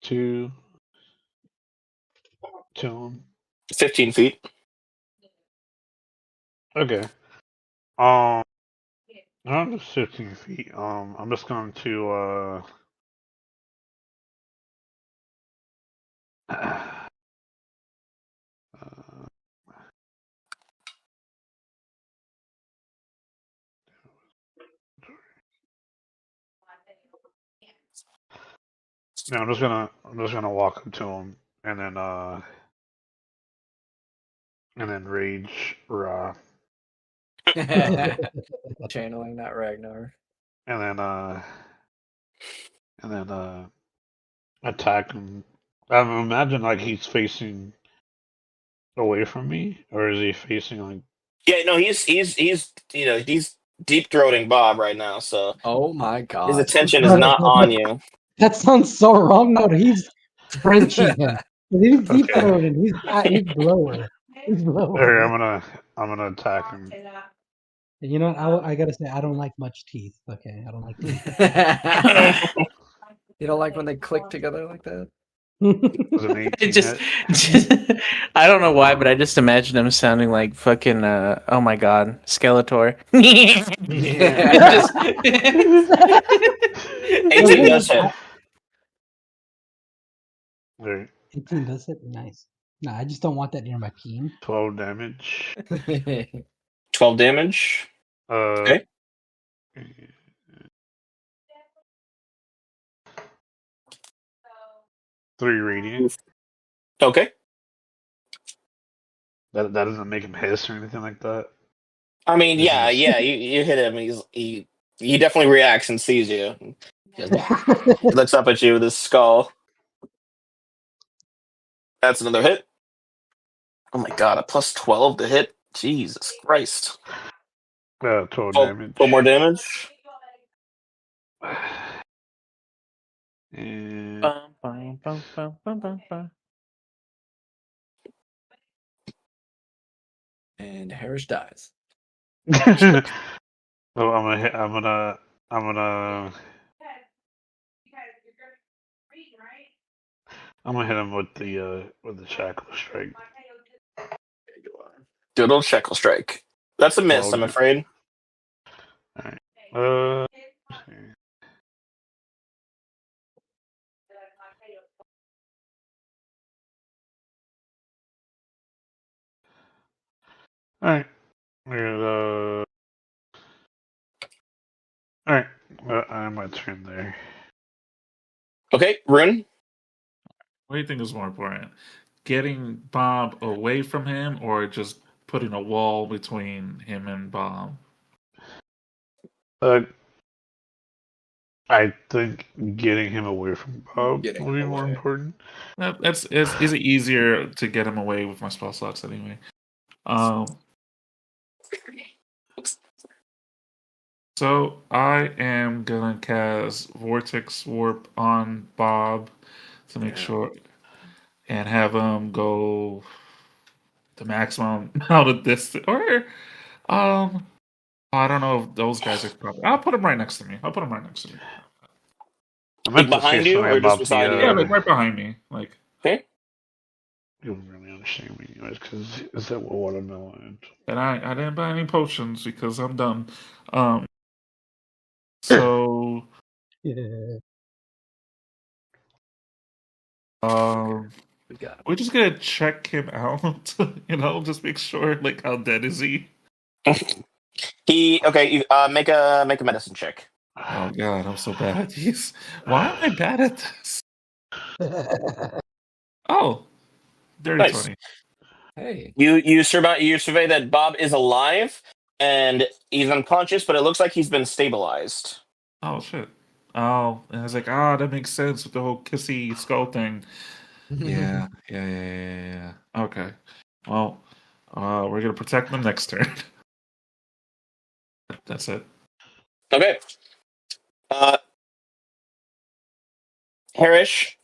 to him? 15 feet. Okay. I'm just 15 feet. I'm just going to yeah, I'm just gonna walk up to him and then rage Channeling that Ragnar. and then attack him. I imagine like he's facing away from me, or is he facing like? Yeah, no, he's he's deep throating Bob right now, so Oh my his god. attention is not on you. That sounds so wrong. No, he's Frenching him. He's deep Okay. throating. He's lower. He's Okay, lower. I'm gonna attack him. And you know what? I gotta say, I don't like much teeth. Okay, I don't like teeth. You don't like when they click together like that? Does an It 18 just, hit? I don't know why, but I just imagine him sounding like fucking oh my god, Skeletor. Just 18 does hit. There, 18 does hit. Nice. No, I just don't want that near my peen. 12 damage. 12 damage. Uh, Okay. 3 radiant. Okay. That doesn't make him hiss or anything like that. I mean, This yeah, is- yeah. You hit him. He definitely reacts and sees you. He looks up at you with his skull. That's another hit. Oh my god, a plus 12 to hit. Jesus Christ. 12 12, damage. 12 more damage. And Bum, bum, bum, bum, bum, bum, bum. And Haerish dies. oh, I'm gonna I'm gonna hit him with the shackle strike. Good old Shekel Strike. That's a miss, I'm 12. afraid. All right. Let's see. All right. We're all right. I'm my turn there. Okay, Rune. What do you think is more important? Getting Bob away from him or just putting a wall between him and Bob? Uh, I think getting him away from Bob Getting will be him more away. important. That's is it easier to get him away with my spell slots anyway. So I am gonna cast Vortex Warp on Bob to make sure and have him go the maximum amount of distance. Or I don't know if those guys are probably. I'll put him right next to me. I'll put him right next to me. I Like meant to say behind you something or just about beside Yeah, you? like right behind me. Like Okay. You don't really understand me, anyways, because is that what watermelon? and I didn't buy any potions because I'm dumb. Um so Yeah. um We got him. we're just gonna check him out, just make sure like how dead is he? You make a medicine check. Oh god, I'm so bad at these. Why am I bad at this? Oh, dirty Nice. 20. Hey. You survey that Bob is alive and he's unconscious, but it looks like he's been stabilized. Oh shit. Oh, and I was like, that makes sense with the whole kissy skull thing. Yeah. Okay. Well, we're gonna protect them next turn. That's it. Okay. Uh Haerish,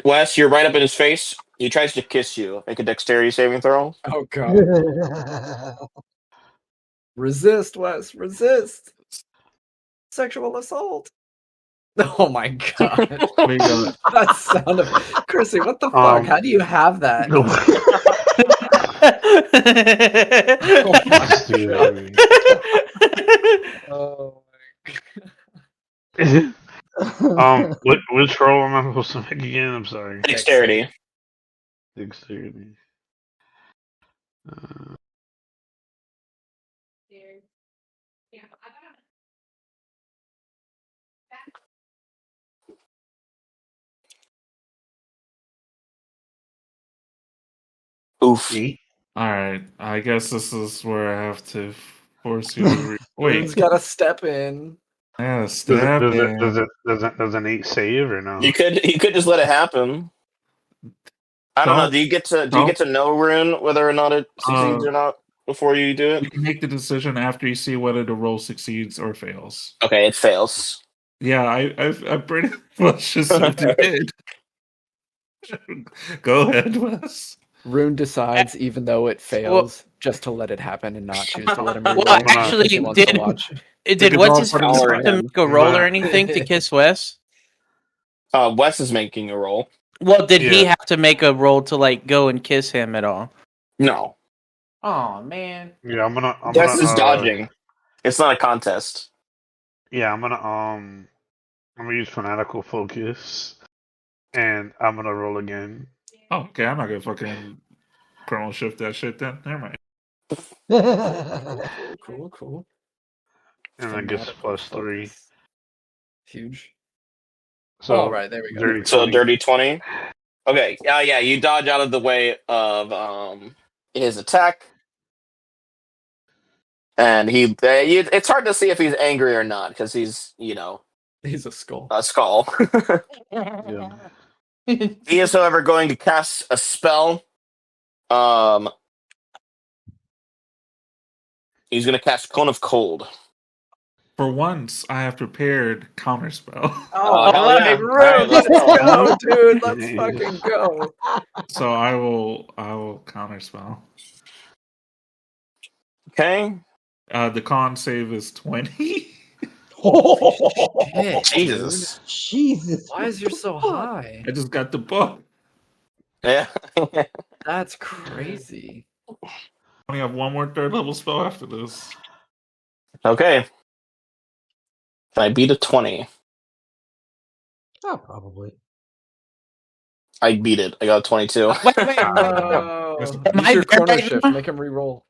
Wes, you're right up in his face. He tries to kiss you. Make a dexterity saving throw. Oh god. Resist, Wes. Resist. Sexual assault. Oh my god. We got That sound of Chrissy, what the fuck? How do you have that? No. Oh my Dude, Oh which roll am I supposed to make again? I'm sorry. Dexterity. Dexterity. Uh, Oof. 8. Alright, I guess this is where I have to force you to Rune's wait. gotta step in. Yeah, Does step in. does an 8 save or no? You could just let it happen. I don't know. Don't Do you get don't to know Rune whether or not it succeeds or not before you do it? you can make the decision after you see whether the roll succeeds or fails. Okay, it fails. Yeah, I pretty much assumed you did. Go ahead, Wes. Rune decides, even though it fails, just to let it happen and not choose to let him Well, reroll. actually, because he wants to did watch. did what's his face Power have in to him. make a roll or anything to kiss Wes? Wes is making a roll. Well, did he Yeah. have to make a roll to like go and kiss him at all? No, Oh man. Yeah, I'm Wes is gonna dodging. It's not a contest. yeah, I'm gonna use fanatical focus, and I'm gonna roll again. Oh, okay, I'm not gonna fucking chrono shift that shit then. Never mind. Cool. And I guess Fanatical +3. focus. Huge. So All right, there we go. dirty So 20. dirty 20. Okay, yeah. You dodge out of the way of his attack, and it's hard to see if he's angry or not because he's He's a skull. a skull. Yeah. He is, however, going to cast a spell. He's going to cast Cone of Cold. For once, I have prepared counterspell. Oh, hell yeah. Rune, All right, let's let's go. go, dude. Let's fucking go. So I will counterspell. Okay. The con save is 20. Shit, Jesus. Jesus. Why is yours so high? I just got the book. Yeah. That's crazy. I only have one more third level spell after this. Okay. Can I beat a 20? Oh, probably. I beat it. I got a 22. Wait. No. Yes. Am Use I your there chrono right shift. now? Make him re-roll.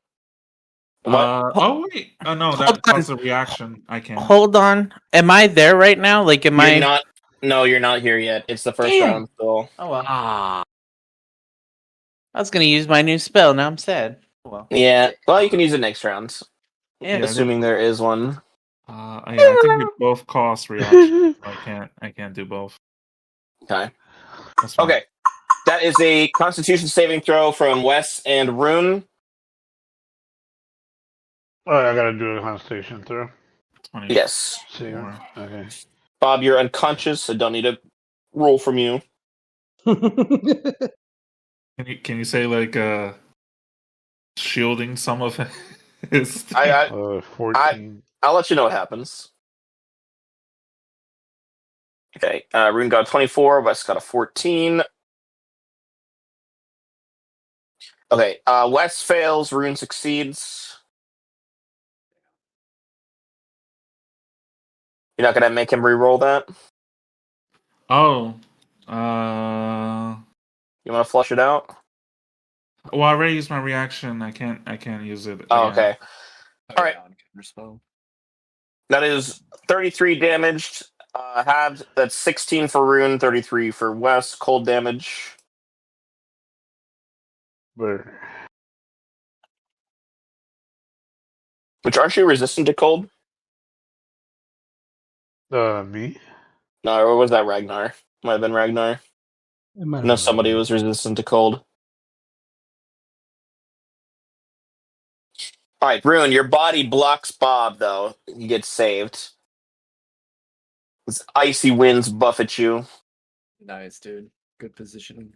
What? Oh wait. Oh no, Hold that caused on. a reaction. I can't. Hold on. Am I there right now? Like, am You're I? not. No, you're not here yet. It's the first Damn. round still. Oh well. Ah. I was gonna use my new spell. Now I'm sad. Oh, well. Yeah. Well, you can use it next round, Yeah. Yeah, assuming there is one. yeah, I think they both cause reaction. I can't do both. Okay. That's fine. Okay. That is a Constitution saving throw from Wes and Rune. Oh, I gotta do a constitution throw. 24. Yes. See, okay. Bob, you're unconscious, so don't need a roll from you. Can you say like shielding some of his thing? I 14. I'll let you know what happens. Okay. Rune got a 24. Wes got a 14. Okay. Wes fails. Rune succeeds. You're not gonna make him re-roll that. Oh. You want to flush it out? Well, I already used my reaction. I can't use it Oh, again. okay. All right. That is 33 damaged. Halved. That's 16 for Rune, 33 for Wes. Cold damage. But Which aren't you resistant to cold? me? No, or was that Ragnar? Might have been Ragnar. It might have No, been somebody Ragnar. was resistant to cold. All right, Rune, your body blocks Bob, though. He gets saved. This icy winds buffet you. Nice, dude. Good positioning.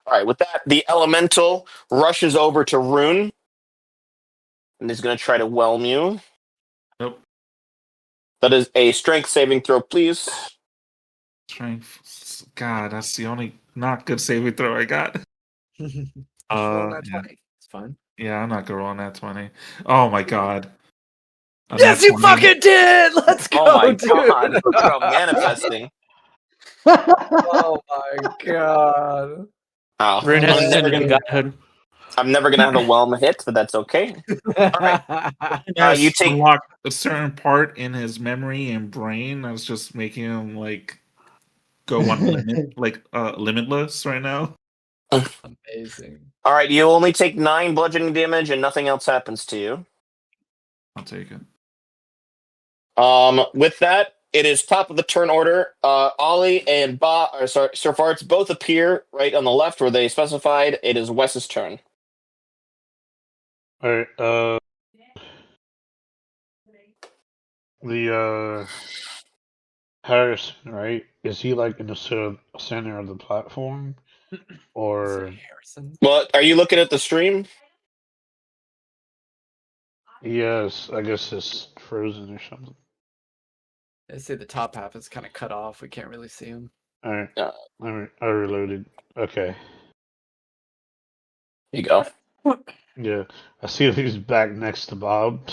All right, with that, the elemental rushes over to Rune and is going to try to whelm you. Nope. That is a strength saving throw, please. Strength. God, that's the only not good saving throw I got. Just roll that Yeah. 20. It's fine. Yeah, I'm not gonna roll on that 20. Oh my god. On Yes, that you 20. fucking did! Let's go, Oh my dude! god. Talk about manifesting. Oh my god. Oh, Rune has I'm his never own gonna godhood. have a whelm hit, but that's okay. right. He has You take unlocked a certain part in his memory and brain that's just making him like go unlimited, like limitless right now. Amazing. all right. You only take 9 bludgeoning damage, and nothing else happens to you. I'll take it. With that, it is top of the turn order. Ollie and Sir Farts both appear right on the left where they specified. It is Wes's turn. Alright, the, Harris, right? Is he like in the center of the platform? Or, Harrison. Well, are you looking at the stream? yes, I guess it's frozen or something. I see the top half is kind of cut off. We can't really see him. Alright, Uh, I reloaded. Okay. Here you go. Yeah, I see that he's back next to Bob.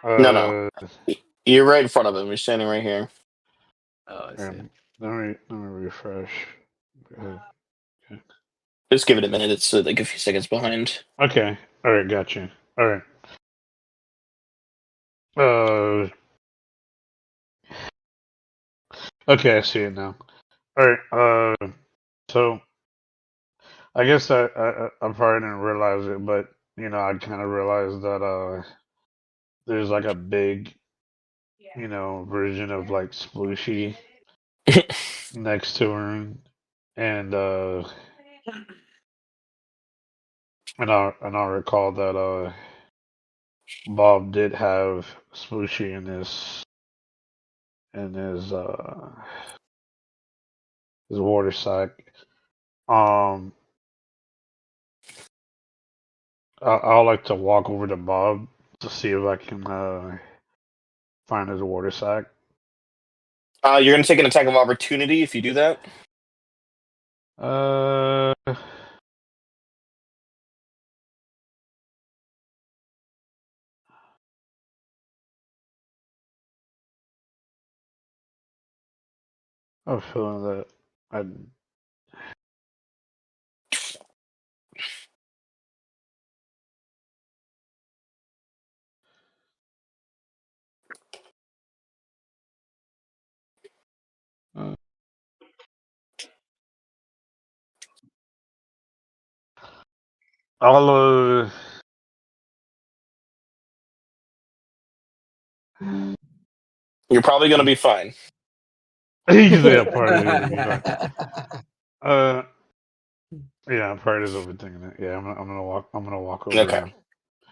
No. Uh, You're right in front of him. You're standing right here. Oh, I see. let me refresh. Just give it a minute. It's like a few seconds behind. Okay, alright, gotcha. Alright. Uh, okay, I see it now. Alright, so I guess I probably didn't realize it, but you know, I kind of realized that there's like a big, you know, version of like Splooshy next to her, and and I recall that Bob did have Splooshy in his water sack. Um, I'll like to walk over to Bob to see if I can find his water sack. You're going to take an attack of opportunity if you do that. Uh, I'm feeling that I. I'll You're probably going to be fine. usually a part of it would be fine. Uh, yeah, I'm probably just overthinking it. Yeah, I'm gonna walk. I'm gonna walk Okay, over.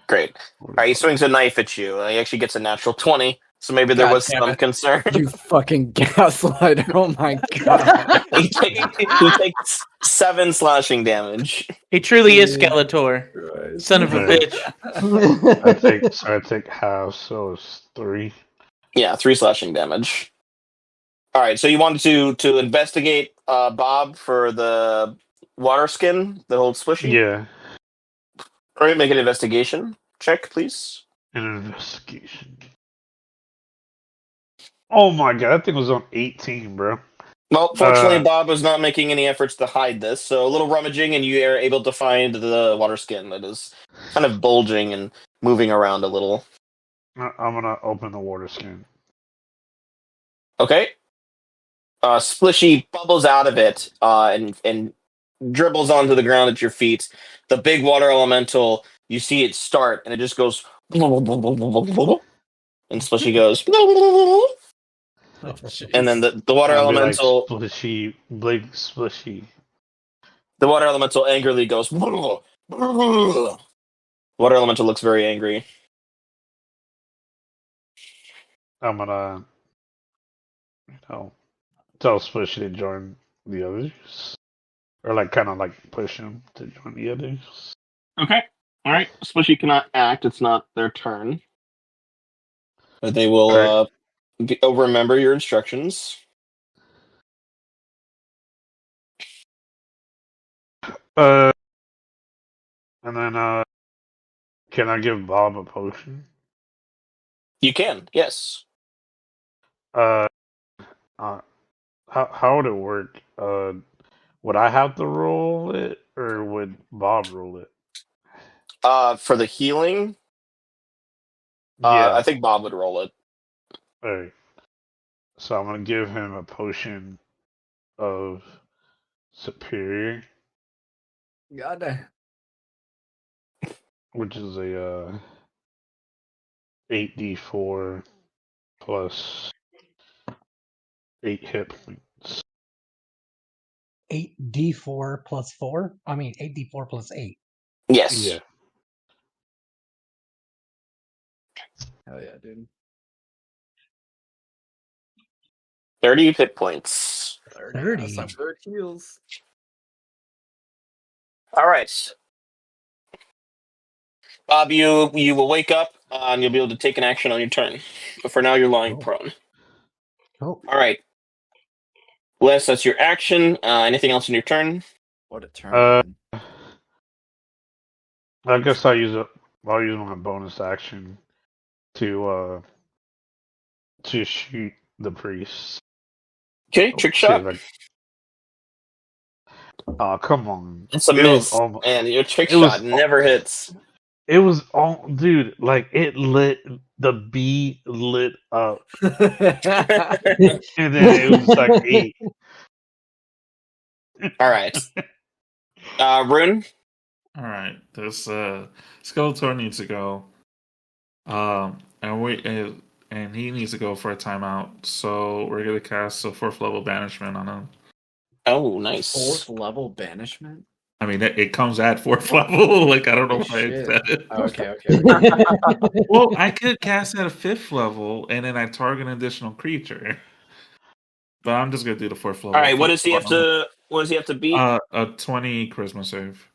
great. Over All to right, he Bob. swings a knife at you. He actually gets a natural 20, so maybe there God was damn some it. concern. You fucking gaslighter. Oh my god. he takes 7 slashing damage. He truly is Jesus Skeletor. Christ. Son of a Alright. bitch. I take half, so it's 3. Yeah, 3 slashing damage. All right, so you wanted to investigate Bob for the water skin that holds Splishy? Yeah, All right, make an investigation check, please. an investigation. Oh my god, that thing was on 18, bro. Well, fortunately, Uh, Bob was not making any efforts to hide this, so a little rummaging, and you are able to find the water skin that is kind of bulging and moving around a little. I'm gonna open the water skin. Okay. Splishy bubbles out of it and dribbles onto the ground at your feet. The big water elemental, you see it start, and it just goes. And Splishy goes. Oh, And then jeez. the water I'll be like elemental, splishy, big splishy. angrily goes. Water elemental looks very angry. I'm gonna, you know, tell Splishy to join the others, or like kind of like push him to join the others. Okay. All right. Splishy cannot act. It's not their turn. But they All will right. remember your instructions. Uh, and then can I give Bob a potion? You can, yes. Uh, uh how would it work? Would I have to roll it, or would Bob roll it? For the healing, I Yeah. think Bob would roll it. All right. So I'm gonna give him a potion of superior, God damn. which is a 8d4 plus 8 hit points. 8d4 plus 4? I mean, 8d4 plus 8. Yeah. Yes. Hell yeah, dude. 30 hit points. 30. Some good heals. All right. Bob, you will wake up and you'll be able to take an action on your turn. But for now, you're lying Cool. prone. Cool. All right. Les, that's your action. Anything else in your turn? What a turn, Uh, man. I guess I'll use my bonus action to shoot the priest. Okay, trick See shot. if I. Oh, come on! It's a It was miss. almost. And your trick It was. shot never hits. It was all, dude. Like it lit the bee lit up, and then it was like 8. All right. Rune? All right, this Skeletor needs to go, and he needs to go for a timeout. So we're gonna cast a 4th level banishment on him. Oh, nice. 4th level banishment? I mean, it comes at 4th level. Like I don't know Holy why I shit. said it. Oh, okay. Well, I could cast at a 5th level, and then I target an additional creature. But I'm just gonna do the 4th level. All right, what does he have to beat? A 20 charisma save.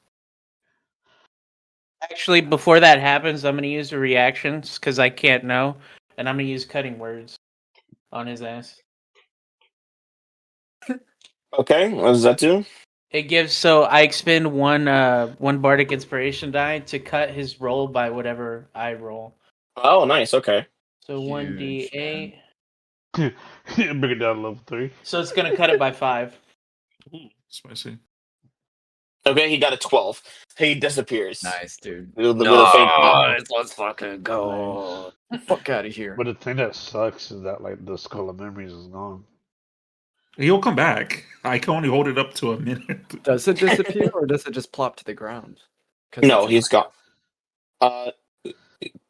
Actually, before that happens, I'm gonna use the reactions because I can't know, and I'm gonna use cutting words on his ass. Okay, what does that do? It gives so I expend one bardic inspiration die to cut his roll by whatever I roll. Oh, nice. Okay. So one Huge, d8. Bring it down to level 3. So it's gonna cut it by 5. Ooh, spicy. Okay, he got a 12. He disappears Nice, dude. with a faint pop. Nice. Let's fucking go. Fuck out of here. But the thing that sucks is that like the skull of memories is gone. He'll come back. I can only hold it up to a minute. Does it disappear or does it just plop to the ground? 'Cause No, it's a he's gone.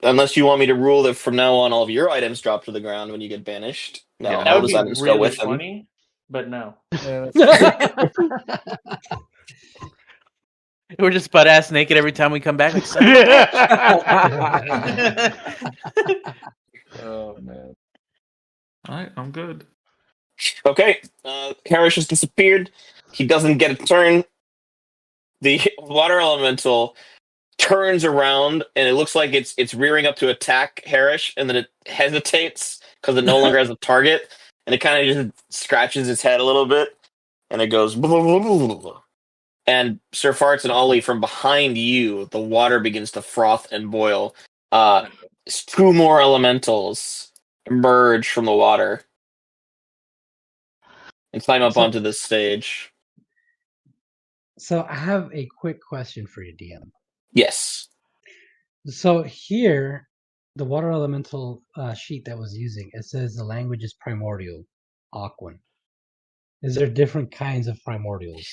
Unless you want me to rule that from now on all of your items drop to the ground when you get banished. No, Yeah, all That would his be items go really with him. funny, but no. Yeah, that's true. We're just butt ass naked every time we come back. Like, son of a bitch. Oh man. Alright, I'm good. Okay, Haerish has disappeared. He doesn't get a turn. The water elemental turns around, and it looks like it's rearing up to attack Haerish, and then it hesitates because it no longer has a target, and it kind of just scratches its head a little bit, and it goes. And Sir Farts and Ollie, from behind you, the water begins to froth and boil. Two more elementals emerge from the water and climb up onto this stage. So I have a quick question for you, DM. Yes. So here, the water elemental sheet that was using, it says the language is primordial, Aquan. Is there different kinds of primordials,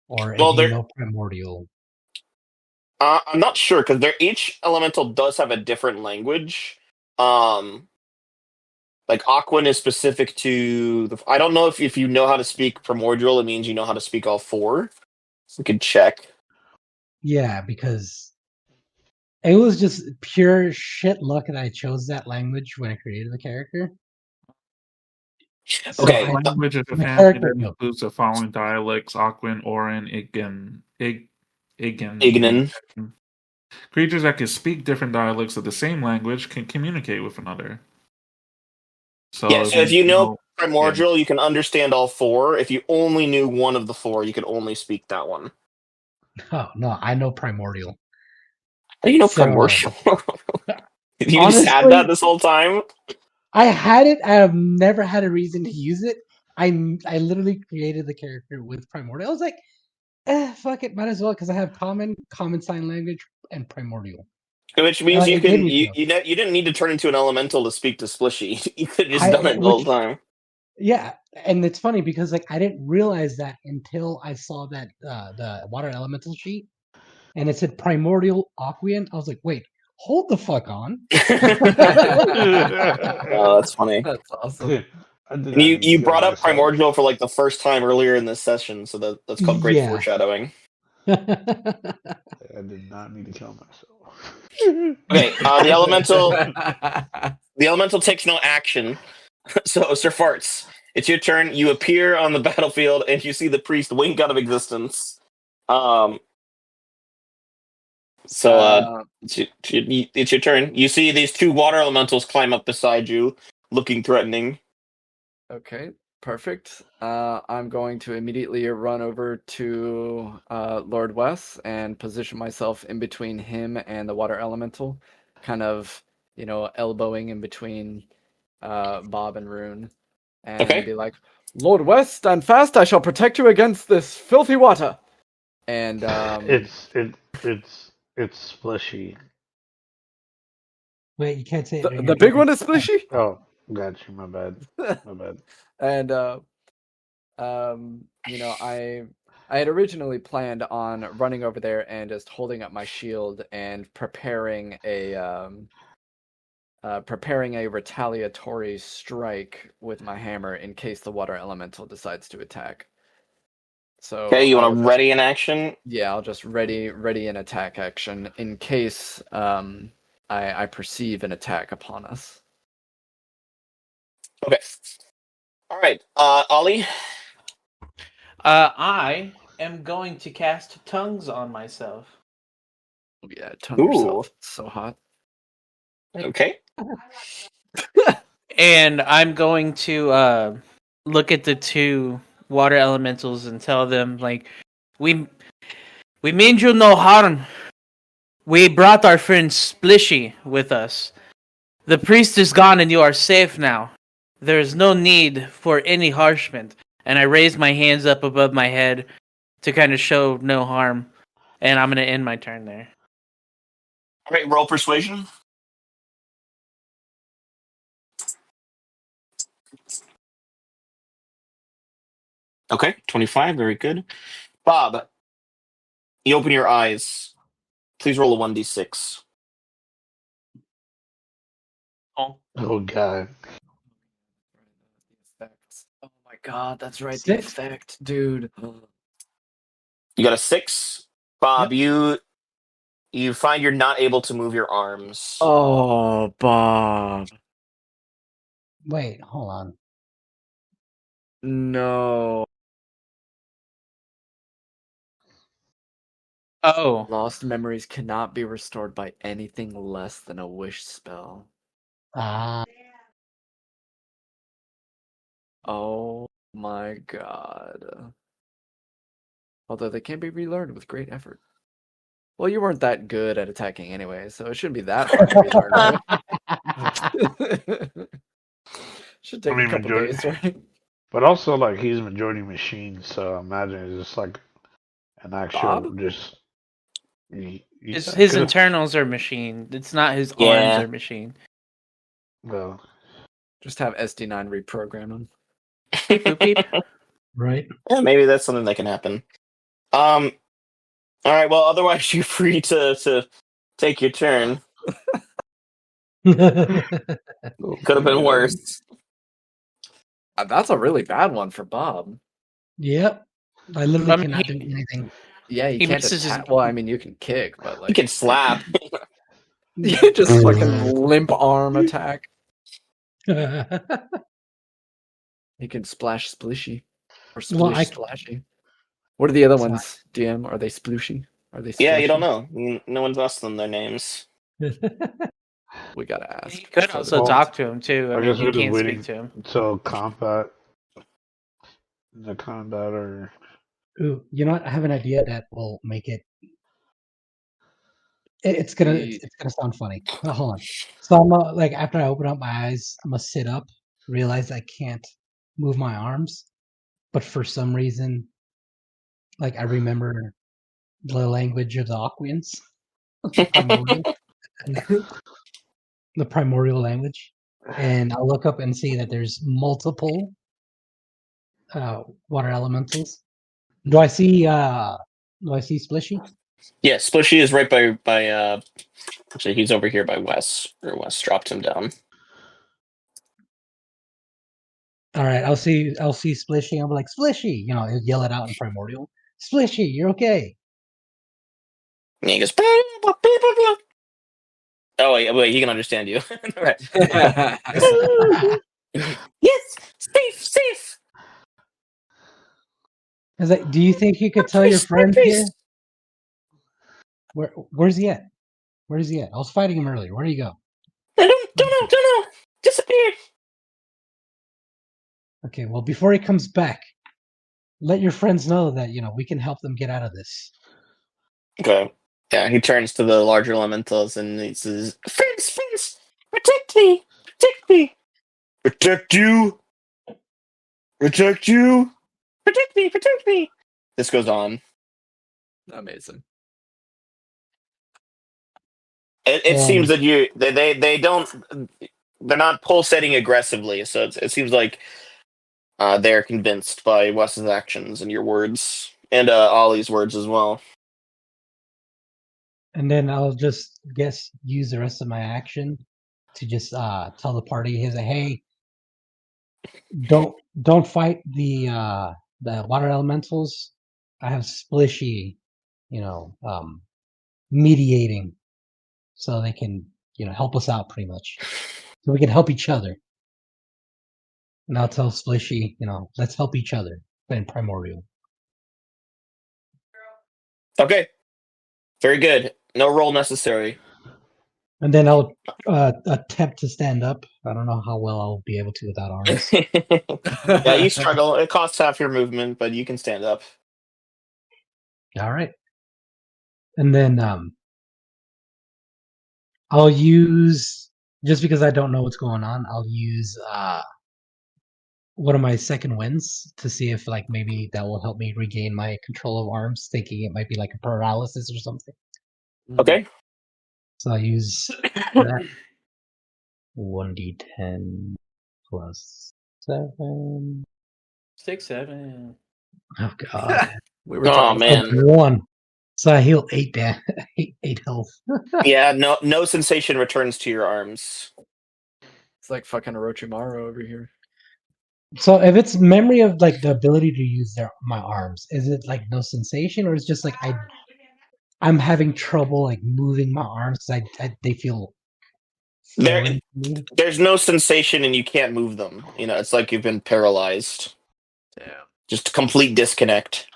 or Well, do you know primordial? I'm not sure because each elemental does have a different language. Like Aquan is specific to the. I don't know if you know how to speak primordial, it means you know how to speak all four. We could check. Yeah, because it was just pure shit luck that I chose that language when I created the character. So Okay. I, Language of the my family character that knows. includes the following dialects: Aquan, Orin, Igen. Ignan. Creatures that can speak different dialects of the same language can communicate with another. Yeah, So so if you know yeah. primordial, you can understand all four. If you only knew one of the four, you could only speak that one. Oh no, I know primordial. How do you know So primordial? You just had that honestly, this whole time? I had it. I have never had a reason to use it. I literally created the character with primordial. I was like, fuck it, might as well because I have common sign language, and primordial. Which And means like you it gave can me stuff. you didn't need to turn into an elemental to speak to Splishy. You could have just I done it the whole which time. Yeah, and it's funny because like I didn't realize that until I saw that the water elemental sheet and it said primordial Aquan. I was like, wait, hold the fuck on. Oh, that's funny. That's awesome. I did And not you need to you kill brought up myself. primordial for like the first time earlier in this session, so that's called great Yeah. foreshadowing. I did not need to kill myself. Okay, the elemental takes no action. So Sir Farts, it's your turn. You appear on the battlefield, and you see the priest wink out of existence. Um, so it's your turn. You see these two water elementals climb up beside you, looking threatening. Okay, perfect. I'm going to immediately run over to Lord Wes and position myself in between him and the water elemental, kind of, elbowing in between Bob and Rune, and Okay. be like, Lord Wes, stand fast, I shall protect you against this filthy water. And It's Splishy. Wait, you can't say it. the big one is Splishy? Oh, got you. My bad. My bad. And I had originally planned on running over there and just holding up my shield and preparing a retaliatory strike with my hammer in case the water elemental decides to attack. So Okay, you I want will to just, ready in action? yeah, I'll just ready an attack action in case I perceive an attack upon us. Okay. All right, Ollie. I am going to cast tongues on myself. Yeah, turn Ooh. yourself. It's so hot. Okay. And I'm going to look at the two water elementals and tell them, like, we mean you no harm. We brought our friend Splishy with us. The priest is gone and you are safe now. There is no need for any harshment. And I raise my hands up above my head to kind of show no harm. And I'm going to end my turn there. All right, roll persuasion. Okay, 25. Very good. Bob, you open your eyes. Please roll a 1d6. Oh. Oh god. The effects. Oh my god, that's right. The 6. effect, dude. You got a 6. Bob, Yep. you find you're not able to move your arms. Oh, Bob. Wait, hold on. No. Oh. Lost memories cannot be restored by anything less than a wish spell. Ah, Oh my god. Although they can be relearned with great effort. Well, you weren't that good at attacking anyway, so it shouldn't be that hard to relearn, right? Should take a couple majority, days, right? but also like he's majority machine, so I imagine it's just like an actual Bob? just. His internals are machine. It's not his arms Yeah. are machine. Well, Just have SD9 reprogram them. Beep, boop, beep. right. Yeah, maybe that's something that can happen. All right. Well, otherwise you're free to take your turn. Could have been worse. That's a really bad one for Bob. Yep. I literally I mean, cannot do anything. Yeah, you He can't misses his- attack. Well, I mean, you can kick, but You like can slap. you just fucking limp arm attack. You can splash Splishy or Well, splish I- Splashy. What are the other Sorry. ones? DM? Are they Splooshy? Are they? Yeah, you don't Splishy? know. No one's asked them their names. We gotta ask. He could for also the- talk to him too. I I mean, guess he we're just can't waiting speak to him. until combat. The combat or Ooh, you know what? I have an idea that will make it. It's gonna sound funny. But hold on. So I'm like after I open up my eyes, I'm gonna sit up, realize I can't move my arms, but for some reason, like I remember the language of the Aquans, primordial, the primordial language, and I'll look up and see that there's multiple water elementals. Do I see Splishy? Yeah, Splishy is right by actually he's over here by Wes. Or Wes dropped him down. All right, I'll see Splishy. I'll be like, Splishy, he'll yell it out in primordial. Splishy, you're okay. And he goes, "Blah, blah, blah, blah, blah." Oh wait, he can understand you. Right. Yes, safe. I was like, do you think you could tell your Priest, friend here? priest. Where's he at? Where's he at? I was fighting him earlier. Where did he go? I don't know. Disappeared. Okay, well, before he comes back, let your friends know that we can help them get out of this. Okay. Yeah, he turns to the larger elementals and he says, "Friends, protect me, protect you, protect me." This goes on. Amazing. It seems that they don't. They're not pulsating aggressively, so it seems like they're convinced by Wes's actions and your words, and Ollie's words as well. And then I'll just use the rest of my action to just tell the party, hey, don't fight the water elementals. I have Splishy, mediating, so they can help us out pretty much, so we can help each other. And I'll tell Splishy, let's help each other in primordial. Okay, very good. No roll necessary. And then I'll attempt to stand up. I don't know how well I'll be able to without arms. Yeah, you struggle. It costs half your movement, but you can stand up. All right. And then I'll use, just because I don't know what's going on, I'll use one of my second winds to see if like maybe that will help me regain my control of arms, thinking it might be like a paralysis or something. Okay. So I'll use that 1d10 plus 7. 6, 7. Oh god. We were Oh talking about man. 1. So I heal 8 8 health. Yeah, no sensation returns to your arms. it's like fucking Orochimaru over here. So if it's memory of like the ability to use my arms, is it like no sensation, or is just like I'm having trouble like moving my arms? They feel foreign to me. There's no sensation and you can't move them. It's like you've been paralyzed. Damn. Just complete disconnect.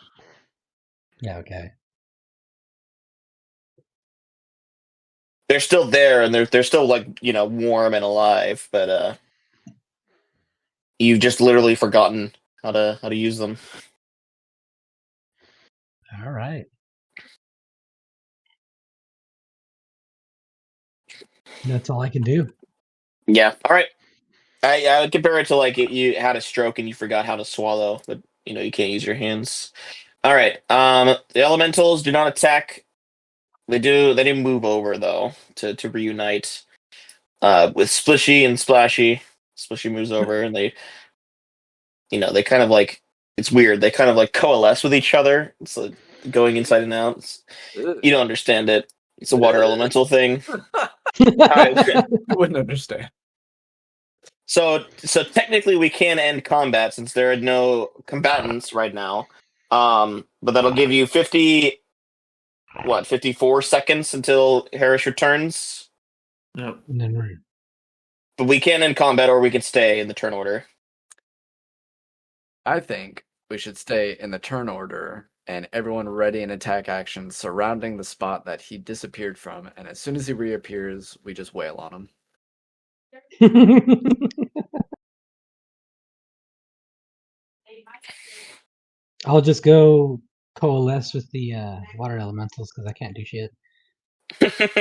Yeah, okay. They're still there and they're still like, warm and alive, but you've just literally forgotten how to use them. All right. That's all I can do. Yeah. All right. I would compare it to like you had a stroke and you forgot how to swallow, but you can't use your hands. All right. The elementals do not attack. They do move over though to reunite. With Splishy and Splashy. Splishy moves over and they kind of like, it's weird. They kind of like coalesce with each other. It's like going inside and out. You don't understand it. It's a water elemental thing. All right. I wouldn't understand. So technically we can end combat since there are no combatants right now. But that'll give you 54 seconds until Haerish returns. Yep. And then But we can end combat or we can stay in the turn order. I think we should stay in the turn order and everyone ready an attack action surrounding the spot that he disappeared from, and as soon as he reappears, we just wail on him. I'll just go coalesce with the water elementals because I can't do shit.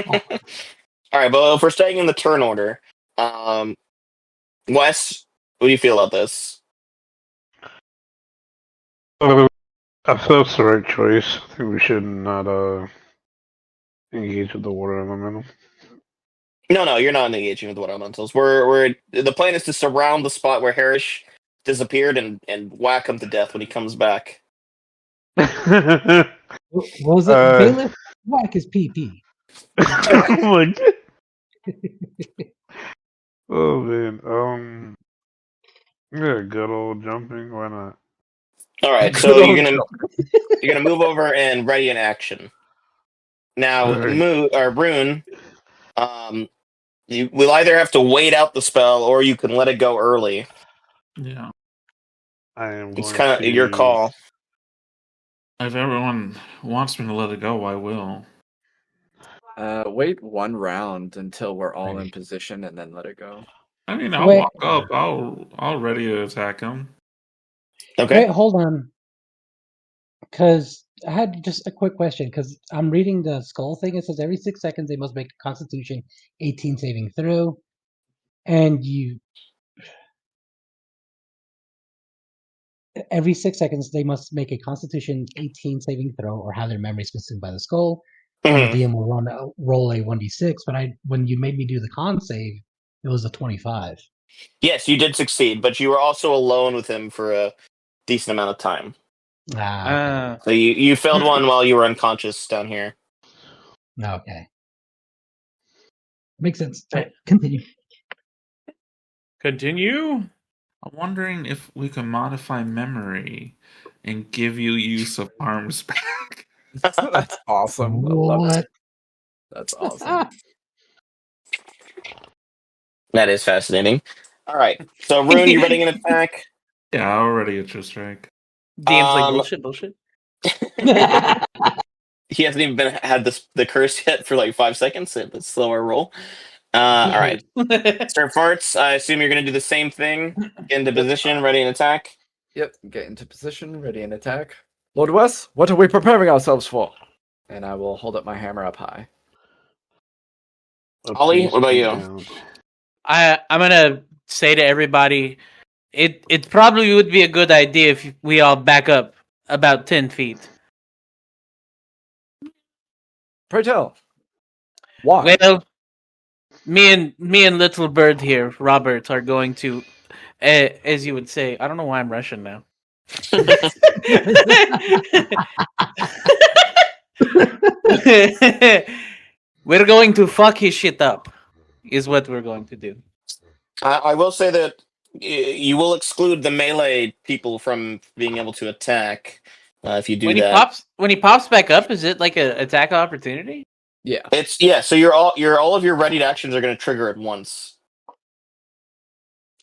All right, but if we're staying in the turn order, Wes, what do you feel about this? I feel it's the right choice. I think we should not engage with the water elemental. No, you're not engaging with the water elementals. We're the plan is to surround the spot where Haerish disappeared and whack him to death when he comes back. What was it? Bailiff whack is PP. Like, oh man, yeah, good old jumping. Why not? All right, so you're gonna move over and ready in action. Now, Alright. Rune, you will either have to wait out the spell or you can let it go early. Yeah. I am It's going kind of your to. call. If everyone wants me to let it go, I will. Wait one round until we're all in position and then let it go. I mean, I'll Wait. walk up. I'll ready to attack him. Okay. Wait, hold on. Because I had just a quick question. Because I'm reading the skull thing. It says every 6 seconds they must make a Constitution 18 saving throw, and every 6 seconds they must make a Constitution 18 saving throw or have their memories consumed by the skull, and the Mhm. DM will roll a 1d6. But when you made me do the con save, it was a 25. Yes, you did succeed, but you were also alone with him for a decent amount of time. Ah, So you failed one while you were unconscious down here. okay. Makes sense. Right, continue. Continue. I'm wondering if we can modify memory and give you use of arms back. That's awesome. I love What? it. That's awesome. That is fascinating. All right, so Rune, you ready an attack? Yeah, already it's your strike. DM's like Um, bullshit. He hasn't even had the curse yet for like 5 seconds. So let's slow our roll. All right. Sir Farts, I assume you're going to do the same thing. Get into position, ready and attack. Yep, get into position, ready and attack. Lord Wes, what are we preparing ourselves for? And I will hold up my hammer up high. Ollie, what about you? Down. I'm gonna say to everybody, it probably would be a good idea if we all back up about 10 feet. Pray tell. Why? Well, me and little bird here, Robert, are going to, as you would say. I don't know why I'm Russian now. We're going to fuck his shit up, is what we're going to do. I will say that you will exclude the melee people from being able to attack if you do When that. he pops back up, is it like an attack opportunity? Yeah. It's yeah. So all of your readied actions are going to trigger at once.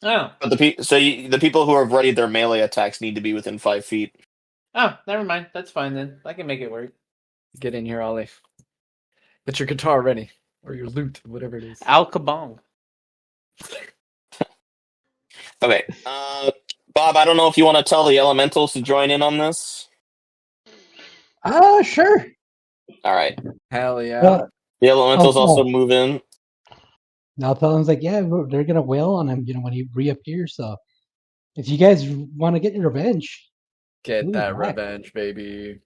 Oh, But the people who have readied their melee attacks need to be within 5 feet. never mind. That's fine then. I can make it work. Get in here, Ollie. Get your guitar ready. Or your lute, whatever it is. Al Kabong. Okay, Bob. I don't know if you want to tell the elementals to join in on this. Sure. All right. Hell yeah. Well, The elementals Oh, also cool. move in. Now tell him like, yeah, they're gonna wail on him, when he reappears. So if you guys want to get your revenge, Get Ooh, that right. revenge, baby.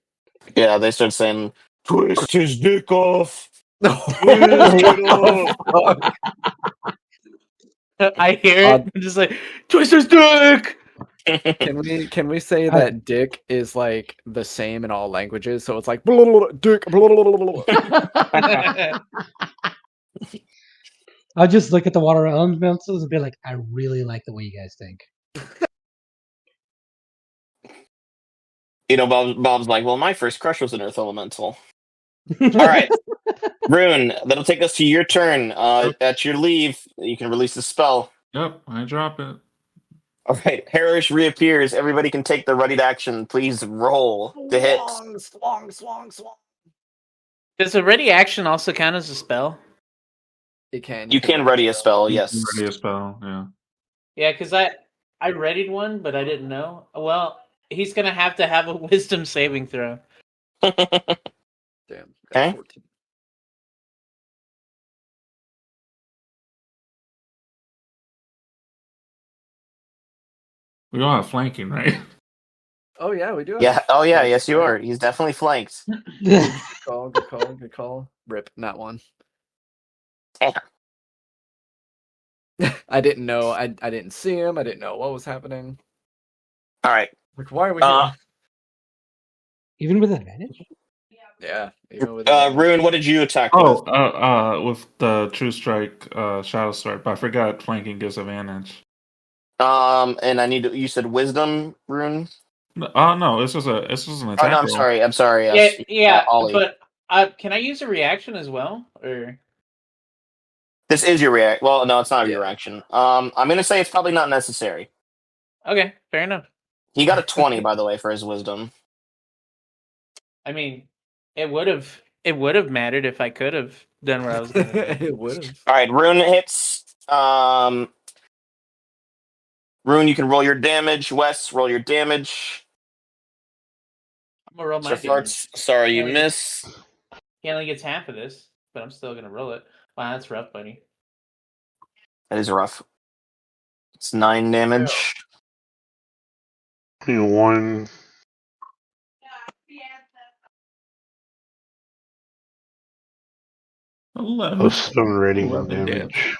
Yeah, they start saying, "Twist his dick off." What the fuck? I hear it. God. I'm just like, twist his dick! Can we say I- that dick is like the same in all languages? So it's like blah, blah, blah, dick. Blah, blah, blah, blah, blah. I'll just look at the water elementals and be like, I really like the way you guys think. Bob's like, well, my first crush was an earth elemental. All right, Rune, that'll take us to your turn. At your leave, you can release the spell. Yep, I drop it. All right, Haerish reappears. Everybody can take the readied action. Please roll to hit. Swong. Does a ready action also count as a spell? It can. You can ready a spell, yes. Ready a spell, yeah. Yeah, because I readied one, but I didn't know. Well, he's gonna have to have a wisdom saving throw. Damn. Okay. 14. We all have flanking, right? Oh yeah, we do. Yeah. Oh yeah. Yes, you are. He's definitely flanked. Good call. Rip, not one. Damn. I didn't know. I didn't see him. I didn't know what was happening. All right. Like, why are we Uh, here? Even with advantage? Yeah. Even with Rune, what did you attack with? With the True Strike, Shadow Strike, but I forgot flanking gives advantage. And I need to. You said wisdom, Rune. No, it's just an Oh attack no, I'm roll. sorry. I'm sorry. Yes. Yeah, Ollie. but can I use a reaction as well, or? This is your react. Well, no, it's not Yeah. your reaction. I'm gonna say it's probably not necessary. Okay, fair enough. He got a 20, by the way, for his wisdom. I mean, it would have mattered if I could have done what I was going to do. It would have. All right, Rune hits. Rune, you can roll your damage. Wes, roll your damage. I'm gonna roll my Sir damage. Farts, sorry you Yeah. miss. He only gets half of this, but I'm still gonna roll it. Wow, that's rough, buddy. That is rough. It's 9 damage. 1. Oh, 11. 7 rating 11 damage.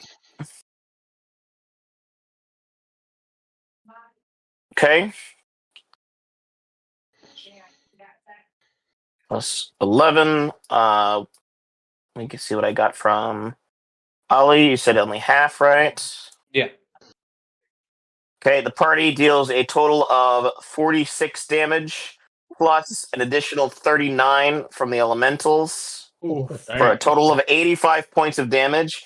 Okay. Plus 11. Let me see what I got from Ollie. You said only half, right? Yeah. Okay, the party deals a total of 46 damage, plus an additional 39 from the elementals, for a total of 85 points of damage.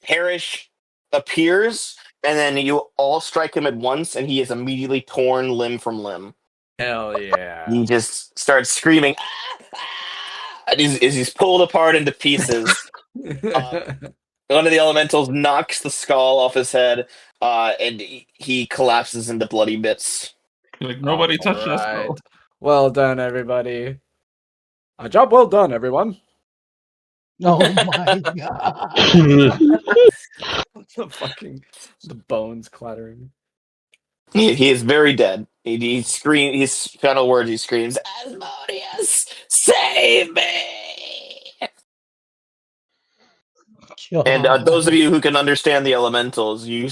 Haerish appears, and then you all strike him at once, and he is immediately torn limb from limb. Hell yeah. He just starts screaming, He's pulled apart into pieces. One of the elementals knocks the skull off his head, and he collapses into bloody bits. Like nobody touched that Alright. skull. Well done, everybody. A job well done, everyone. Oh my god. The bones clattering. He is very dead. He screams. His final words. He screams, "Asmodeus, save me!" And those of you who can understand the elementals, you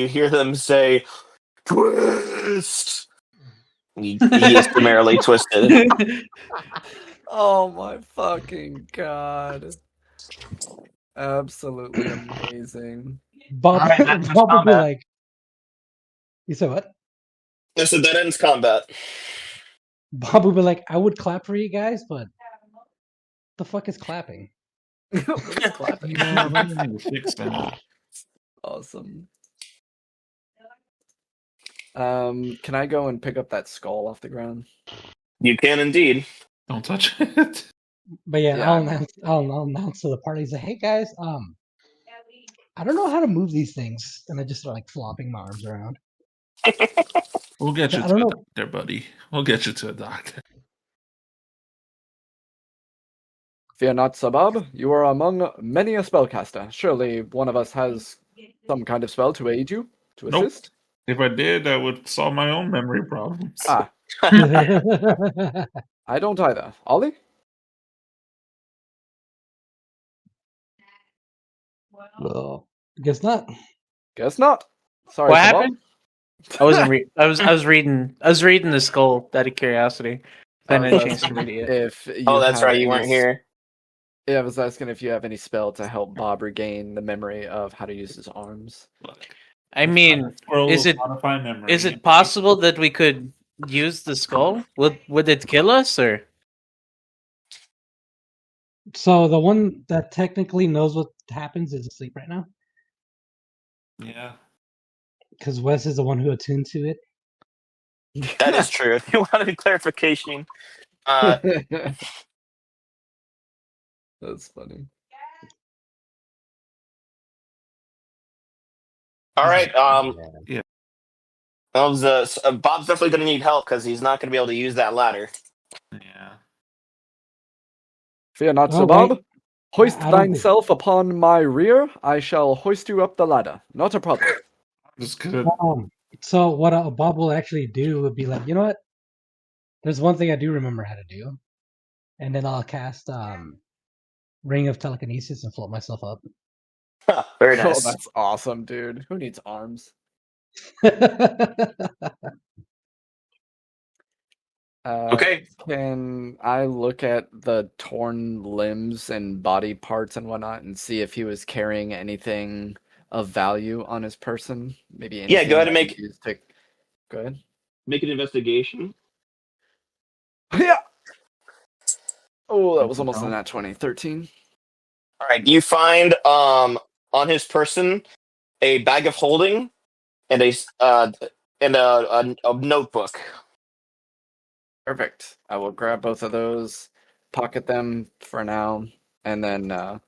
hear them say, "Twist." He is summarily twisted. Oh my fucking god. Absolutely amazing. Bob, Alright, that ends Bob would be combat. like, you said what? So that ends combat. Bob would be like, I would clap for you guys, but the fuck is clapping? What is clapping? Yeah, I need to fix that. Awesome. Can I go and pick up that skull off the ground? You can indeed. Don't touch it. But yeah, Yeah, I know. I'll announce to the party, say, hey guys, I don't know how to move these things, and I just start like flopping my arms around. We'll get you I to don't a know. doctor, buddy. We'll get you to a doctor. Fear not, Sabab. You are among many a spellcaster. Surely one of us has some kind of spell to aid you, to Nope. assist. If I did, I would solve my own memory problems. Ah, I don't either. Ollie? Well, guess not. Guess not. Sorry, What Sabab. happened? I wasn't. I was reading. I was reading the skull out of curiosity. I didn't have a chance to read it yet. If you Oh, that's have right. You any weren't here. Yeah, I was asking if you have any spell to help Bob regain the memory of how to use his arms. I mean, Scroll is it modify memory. is it possible that we could use the skull? Would it kill us or? So the one that technically knows what happens is asleep right now, Yeah. because Wes is the one who attuned to it. That is true. If you wanted clarification, uh, That's funny. all right. Yeah. Bob's definitely going to need help because he's not going to be able to use that ladder. Yeah. Fear not, Oh, Sabab. wait. Hoist I don't think- thyself upon my rear. I shall hoist you up the ladder. Not a problem. Just good. So what Bob will actually do would be like, you know what? There's one thing I do remember how to do, and then I'll cast Ring of Telekinesis and float myself up. Very Oh, nice. that's awesome, dude. Who needs arms? Okay. Can I look at the torn limbs and body parts and whatnot and see if he was carrying anything of value on his person? Maybe anything Yeah, go ahead and that make- he used to... Go ahead. Make an investigation. Yeah. Oh, that was almost a nat 20. 13. All right. You find on his person a bag of holding and a notebook. Perfect. I will grab both of those, pocket them for now, and then At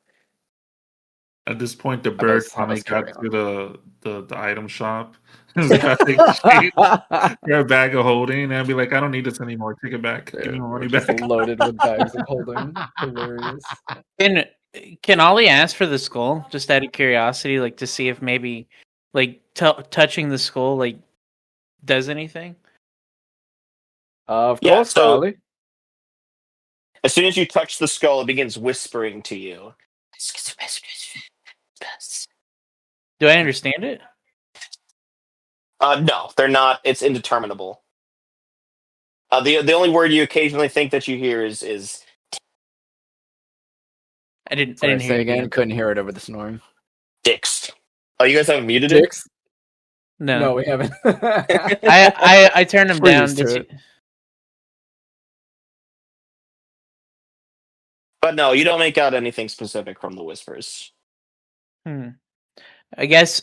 this point, the Have bird us finally carry got to the item shop. He's got to take the shade, grab a bag of holding, and I'd be like, I don't need this anymore. Take it back. Give me my money just back. loaded with bags of holding. Hilarious. Can Ollie ask for the skull just out of curiosity, like to see if maybe like touching the skull like does anything? Of Yeah, course, so- Ollie. As soon as you touch the skull, it begins whispering to you. Do I understand it? No, they're not. It's indeterminable. The only word you occasionally think that you hear is I didn't Sorry, hear say it again. Couldn't hear it over the snoring. dicks. Oh, you guys haven't muted it? Dicks? No, No, we haven't. I turned him We're down. used to Did it. you- But no, you don't make out anything specific from the whispers. I guess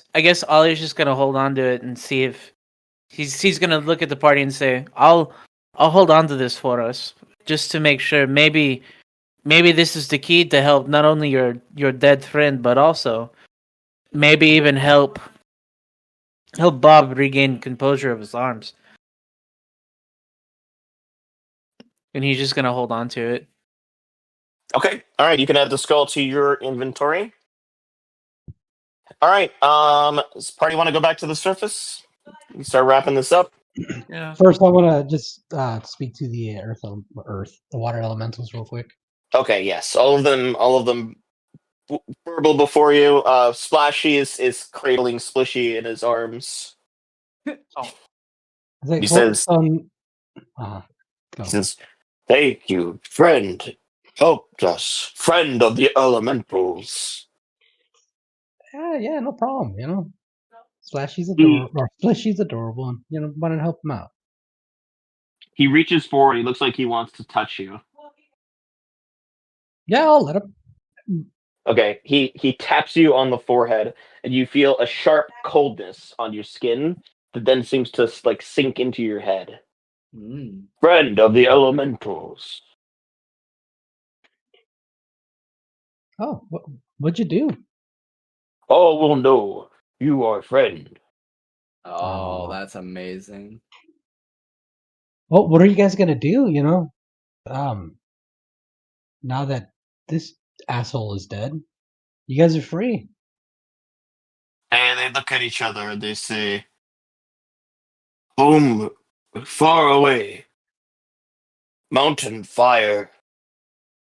Ollie's just gonna hold on to it and see if he's gonna look at the party and say, I'll hold on to this for us just to make sure. Maybe maybe this is the key to help not only your dead friend, but also maybe even help Bob regain composure of his arms. And he's just gonna hold on to it. Okay. All right. You can add the skull to your inventory. All right. Does party want to go back to the surface? We start wrapping this up. Yeah. First, I want to just speak to the the water elementals, real quick. Okay. Yes. All of them verbal before you. Splashy is cradling Splishy in his arms. Oh. I think, He says, uh, he go. says, "Thank you, friend. Helped us, friend of the elementals." Yeah, no problem. You know, Splashy's He adorable. Or Splishy's adorable, and want to help him out. he reaches forward. He looks like he wants to touch you. Yeah, I'll let him. Okay. He taps you on the forehead, and you feel a sharp coldness on your skin that then seems to like sink into your head. Mm. Friend of the elementals. Oh, what'd you do? All will know you are friend. Oh, Aw. that's amazing. Well, what are you guys gonna do? Now that this asshole is dead, you guys are free. And they look at each other and they say, "Home, far away. Mountain fire.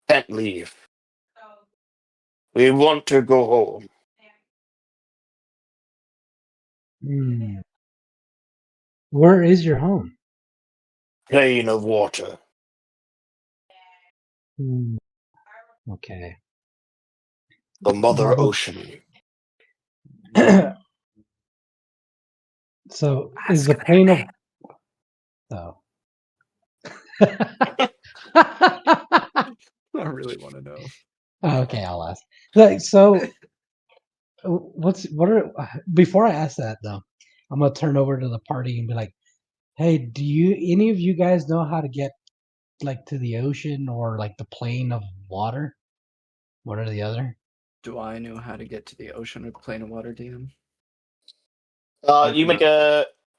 Can't leave. We want to go home." Hmm. Where is your home? Plain of water. Hmm. Okay. The mother Bubble. ocean. So is Ask the their plane of name. oh. I really want to know. Okay, I'll ask. Like, so what are before I ask that though, I'm gonna turn over to the party and be like, hey, do you any of you guys know how to get like to the ocean or like the plane of water? One or the other? Do I know how to get to the ocean or plane of water, DM? You make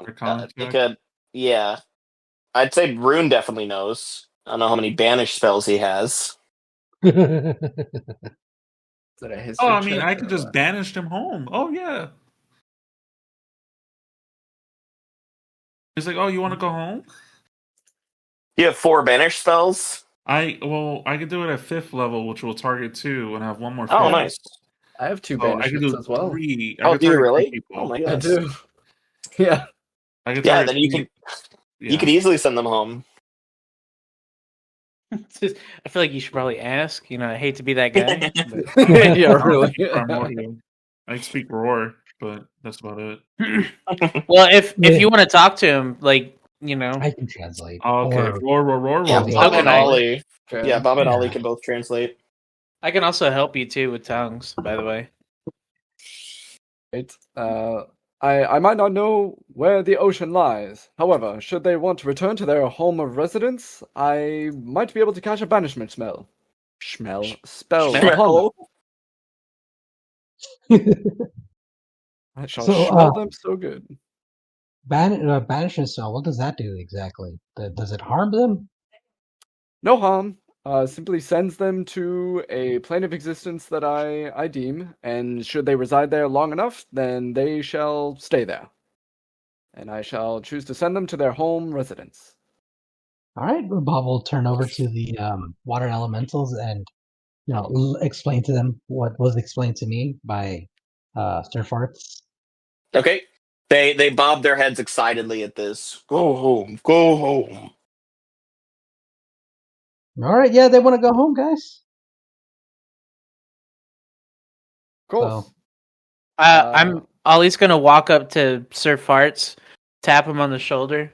Arcana make check. a, yeah. I'd say Rune definitely knows. I don't know how many banish spells he has. Is that a Oh, history I mean, check I could or just what? banish him home. Oh yeah. He's like, oh, you want to go home? You have 4 banish spells? I could do it at 5th level, which will target 2, and I have one more Oh, 5th Yeah, level. nice. I have 2 So I could banishments do as well. 3. I Oh, could do you target 3 really? Oh people. my I goodness. do. Yeah. I could Yeah, target then you 3. can you could Yeah. easily send them home. I feel like you should probably ask. I hate to be that guy, but Yeah, I don't really. speak primordial. I speak roar, but that's about it. well, if Yeah, you want to talk to him, I can translate. Oh, okay. Or Roar, roar, roar, Yeah, I'll roar, be roar, Bob able and okay, to. roar. Ollie. Yeah, Bob and Ollie Yeah. can both translate. I can also help you too with tongues. By the way, Right. I might not know where the ocean lies. However, should they want to return to their home of residence, I might be able to catch a banishment spell upon them. Smell. I shall So smell them so good. banishment spell, what does that do exactly? Does it harm them? No harm. Simply sends them to a plane of existence that I deem, and should they reside there long enough, then they shall stay there. And I shall choose to send them to their home residence. All right, Bob will turn over to the water elementals and explain to them what was explained to me by Stir Farts. Okay. They bob their heads excitedly at this. Go home. Go home. All right, yeah, they want to go home, guys. Of course. So I'm Ollie's gonna walk up to Sir Farts, tap him on the shoulder.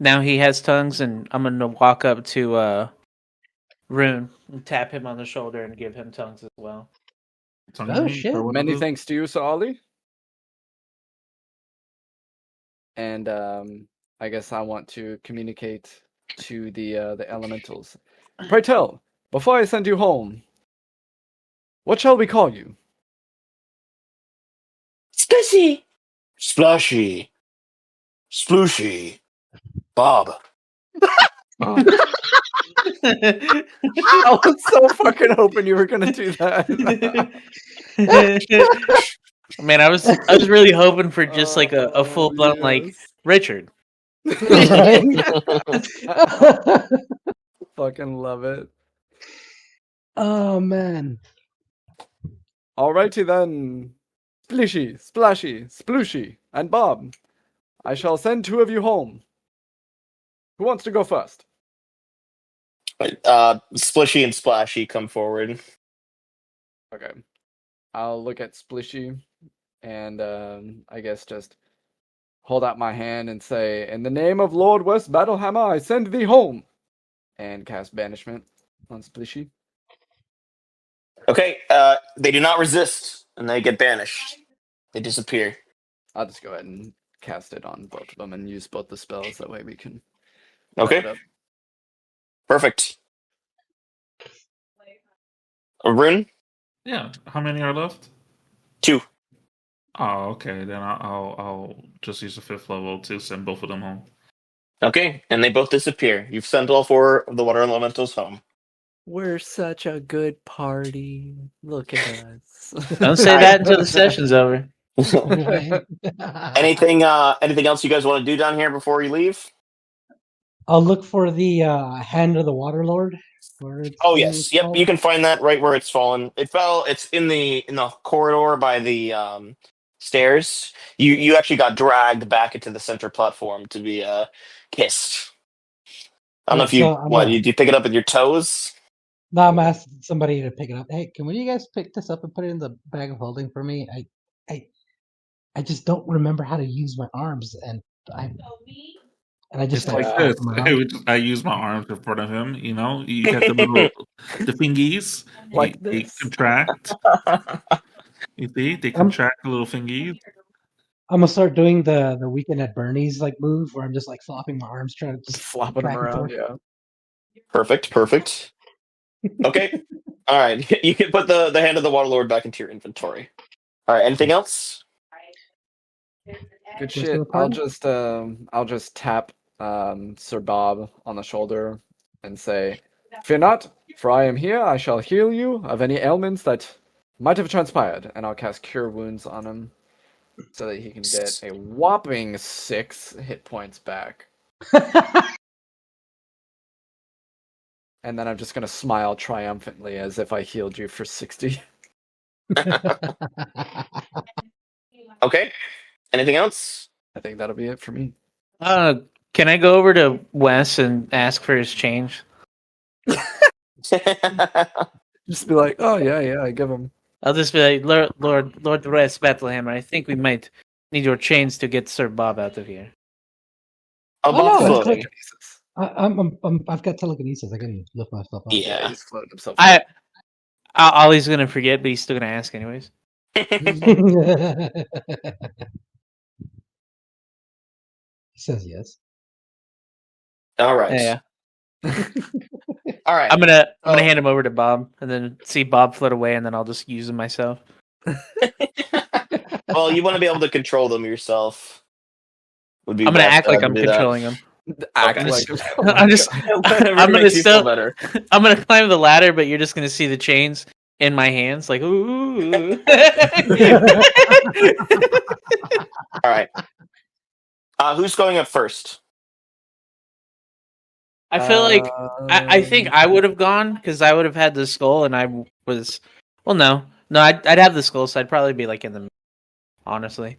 Now he has tongues, and I'm gonna walk up to Rune and tap him on the shoulder and give him tongues as well. Tongue oh me shit. or Many whatever. thanks to you, Sir Ollie. And I guess I want to communicate to the elementals. Pray tell, before I send you home, what shall we call you? Splishy, Splashy, Splooshy, Bob. Oh, I was so fucking hoping you were gonna do that. Man, I was really hoping for just like a full blown like Richard. Right? Fucking love it. Oh man. Alrighty then. Splishy, Splashy, Splooshy, and Bob. I shall send 2 of you home. Who wants to go first? Splishy and Splashy come forward. Okay. I'll look at Splishy and I guess just hold out my hand and say, "In the name of Lord West Battlehammer, I send thee home," and cast banishment on Splishy. Okay, they do not resist, and they get banished. They disappear. I'll just go ahead and cast it on both of them and use both the spells. That way we can Okay, wrap it up. perfect. Rune, yeah. How many are left? 2. Oh, okay. Then I'll just use the 5th level to send both of them home. Okay, and they both disappear. You've sent all 4 of the water elementals home. We're such a good party. Look at us. Don't say that until the session's over. Right. anything else you guys want to do down here before you leave? I'll look for the hand of the water lord. Where it's Oh being yes, yep. You called. can find that right where it's fallen. It fell. It's in the corridor by the stairs. You actually got dragged back into the center platform to be kissed. I don't know Yeah, if you so I'm what you pick it up with your toes. no, I'm asking somebody to pick it up. Hey, can one of you guys pick this up and put it in the bag of holding for me? I, I just don't remember how to use my arms, and I just It's start like Yeah. this. flapping my arms. I use my arms in front of him. You got the little the fingies. Like They this. contract. You see, they I'm contract the little fingies. I'm gonna start doing the weekend at Bernie's like move where I'm just like flopping my arms, trying to just Flopping them back and around, forth. yeah. Perfect. Okay. All right. You can put the hand of the Waterlord back into your inventory. All right. Anything else? Good Rest of shit. the party? I'll just tap Sir Bob on the shoulder and say, "Fear not, for I am here. I shall heal you of any ailments that might have transpired." And I'll cast Cure Wounds on him so that he can get a whopping 6 hit points back. And then I'm just gonna smile triumphantly as if I healed you for 60. Okay. Anything else? I think that'll be it for me. Can I go over to Wes and ask for his change? Just be like, "Oh yeah, I give him." I'll just be like, Lord Wes Bethlehem, I think we might need your chains to get Sir Bob out of here. Oh, Oh, Bob's no, it's floating. I've got telekinesis. I can lift myself up. Yeah, Yeah. he's floated himself. Ollie's gonna forget, but he's still gonna ask anyways. He says yes. All right. Yeah. All right. I'm gonna Oh. hand him over to Bob, and then see Bob float away, and then I'll just use him myself. Well, you want to be able to control them yourself. Would be I'm gonna best act like to I'm do that. controlling him. Act Okay. like I'm just. Whatever I'm gonna makes you feel still. better. I'm gonna climb the ladder, but you're just gonna see the chains in my hands, like ooh. All right. Who's going up first? I feel like I think I would have gone because I would have had the skull, and I was. Well, no, I'd have the skull, so I'd probably be like in the middle, honestly.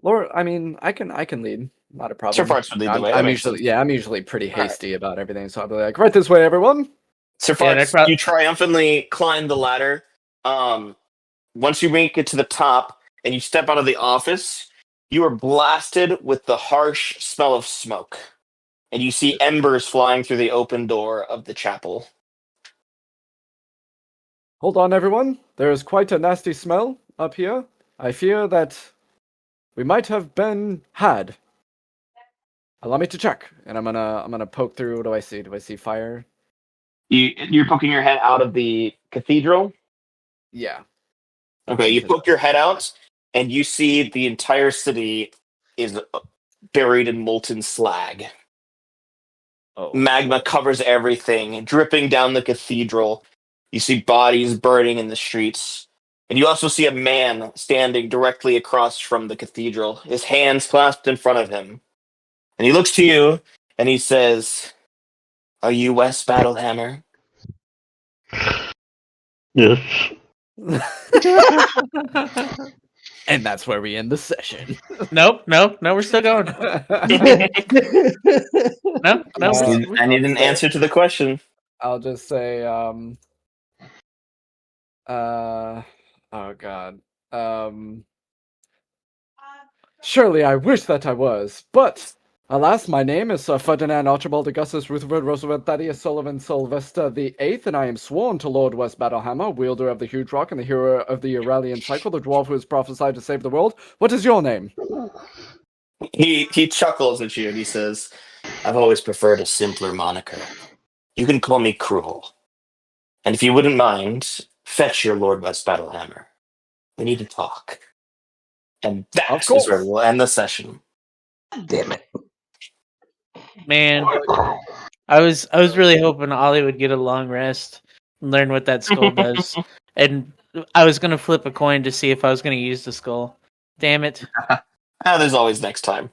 Lord, I mean, I can lead, not a problem. Sir Farts would lead the way. That I'm makes usually sense. I'm usually pretty All right. hasty about everything, so I'll be like, "Right this way, everyone." Sir Yeah, Farts, you triumphantly climb the ladder. Once you make it to the top and you step out of the office, you are blasted with the harsh smell of smoke. And you see embers flying through the open door of the chapel. Hold on, everyone. There is quite a nasty smell up here. I fear that we might have been had. Allow me to check, and I'm gonna poke through. What do I see? Do I see fire? You're poking your head out of the cathedral. Yeah. Okay, you poke your head out, and you see the entire city is buried in molten slag. Oh. Magma covers everything, dripping down the cathedral. You see bodies burning in the streets. And you also see a man standing directly across from the cathedral, his hands clasped in front of him. And he looks to you and he says, "Are you Wes Battlehammer?" Yes. And that's where we end the session. Nope, we're still going. No, I need an answer to the question. I'll just say, oh god. Surely I wish that I was, but alas, my name is Sir Ferdinand Archibald Augustus Rutherford Roosevelt Thaddeus Sullivan Sylvester the Eighth, and I am sworn to Lord West Battlehammer, wielder of the huge rock and the hero of the Aurelian cycle, the dwarf who is prophesied to save the world. What is your name? He chuckles at you and he says, "I've always preferred a simpler moniker. You can call me Cruel. And if you wouldn't mind, fetch your Lord West Battlehammer. We need to talk." And that is where we'll end the session. Damn it. man. I was really hoping Ollie would get a long rest and learn what that skull does, and I was gonna flip a coin to see if I was gonna use the skull. Damn it! There's always next time.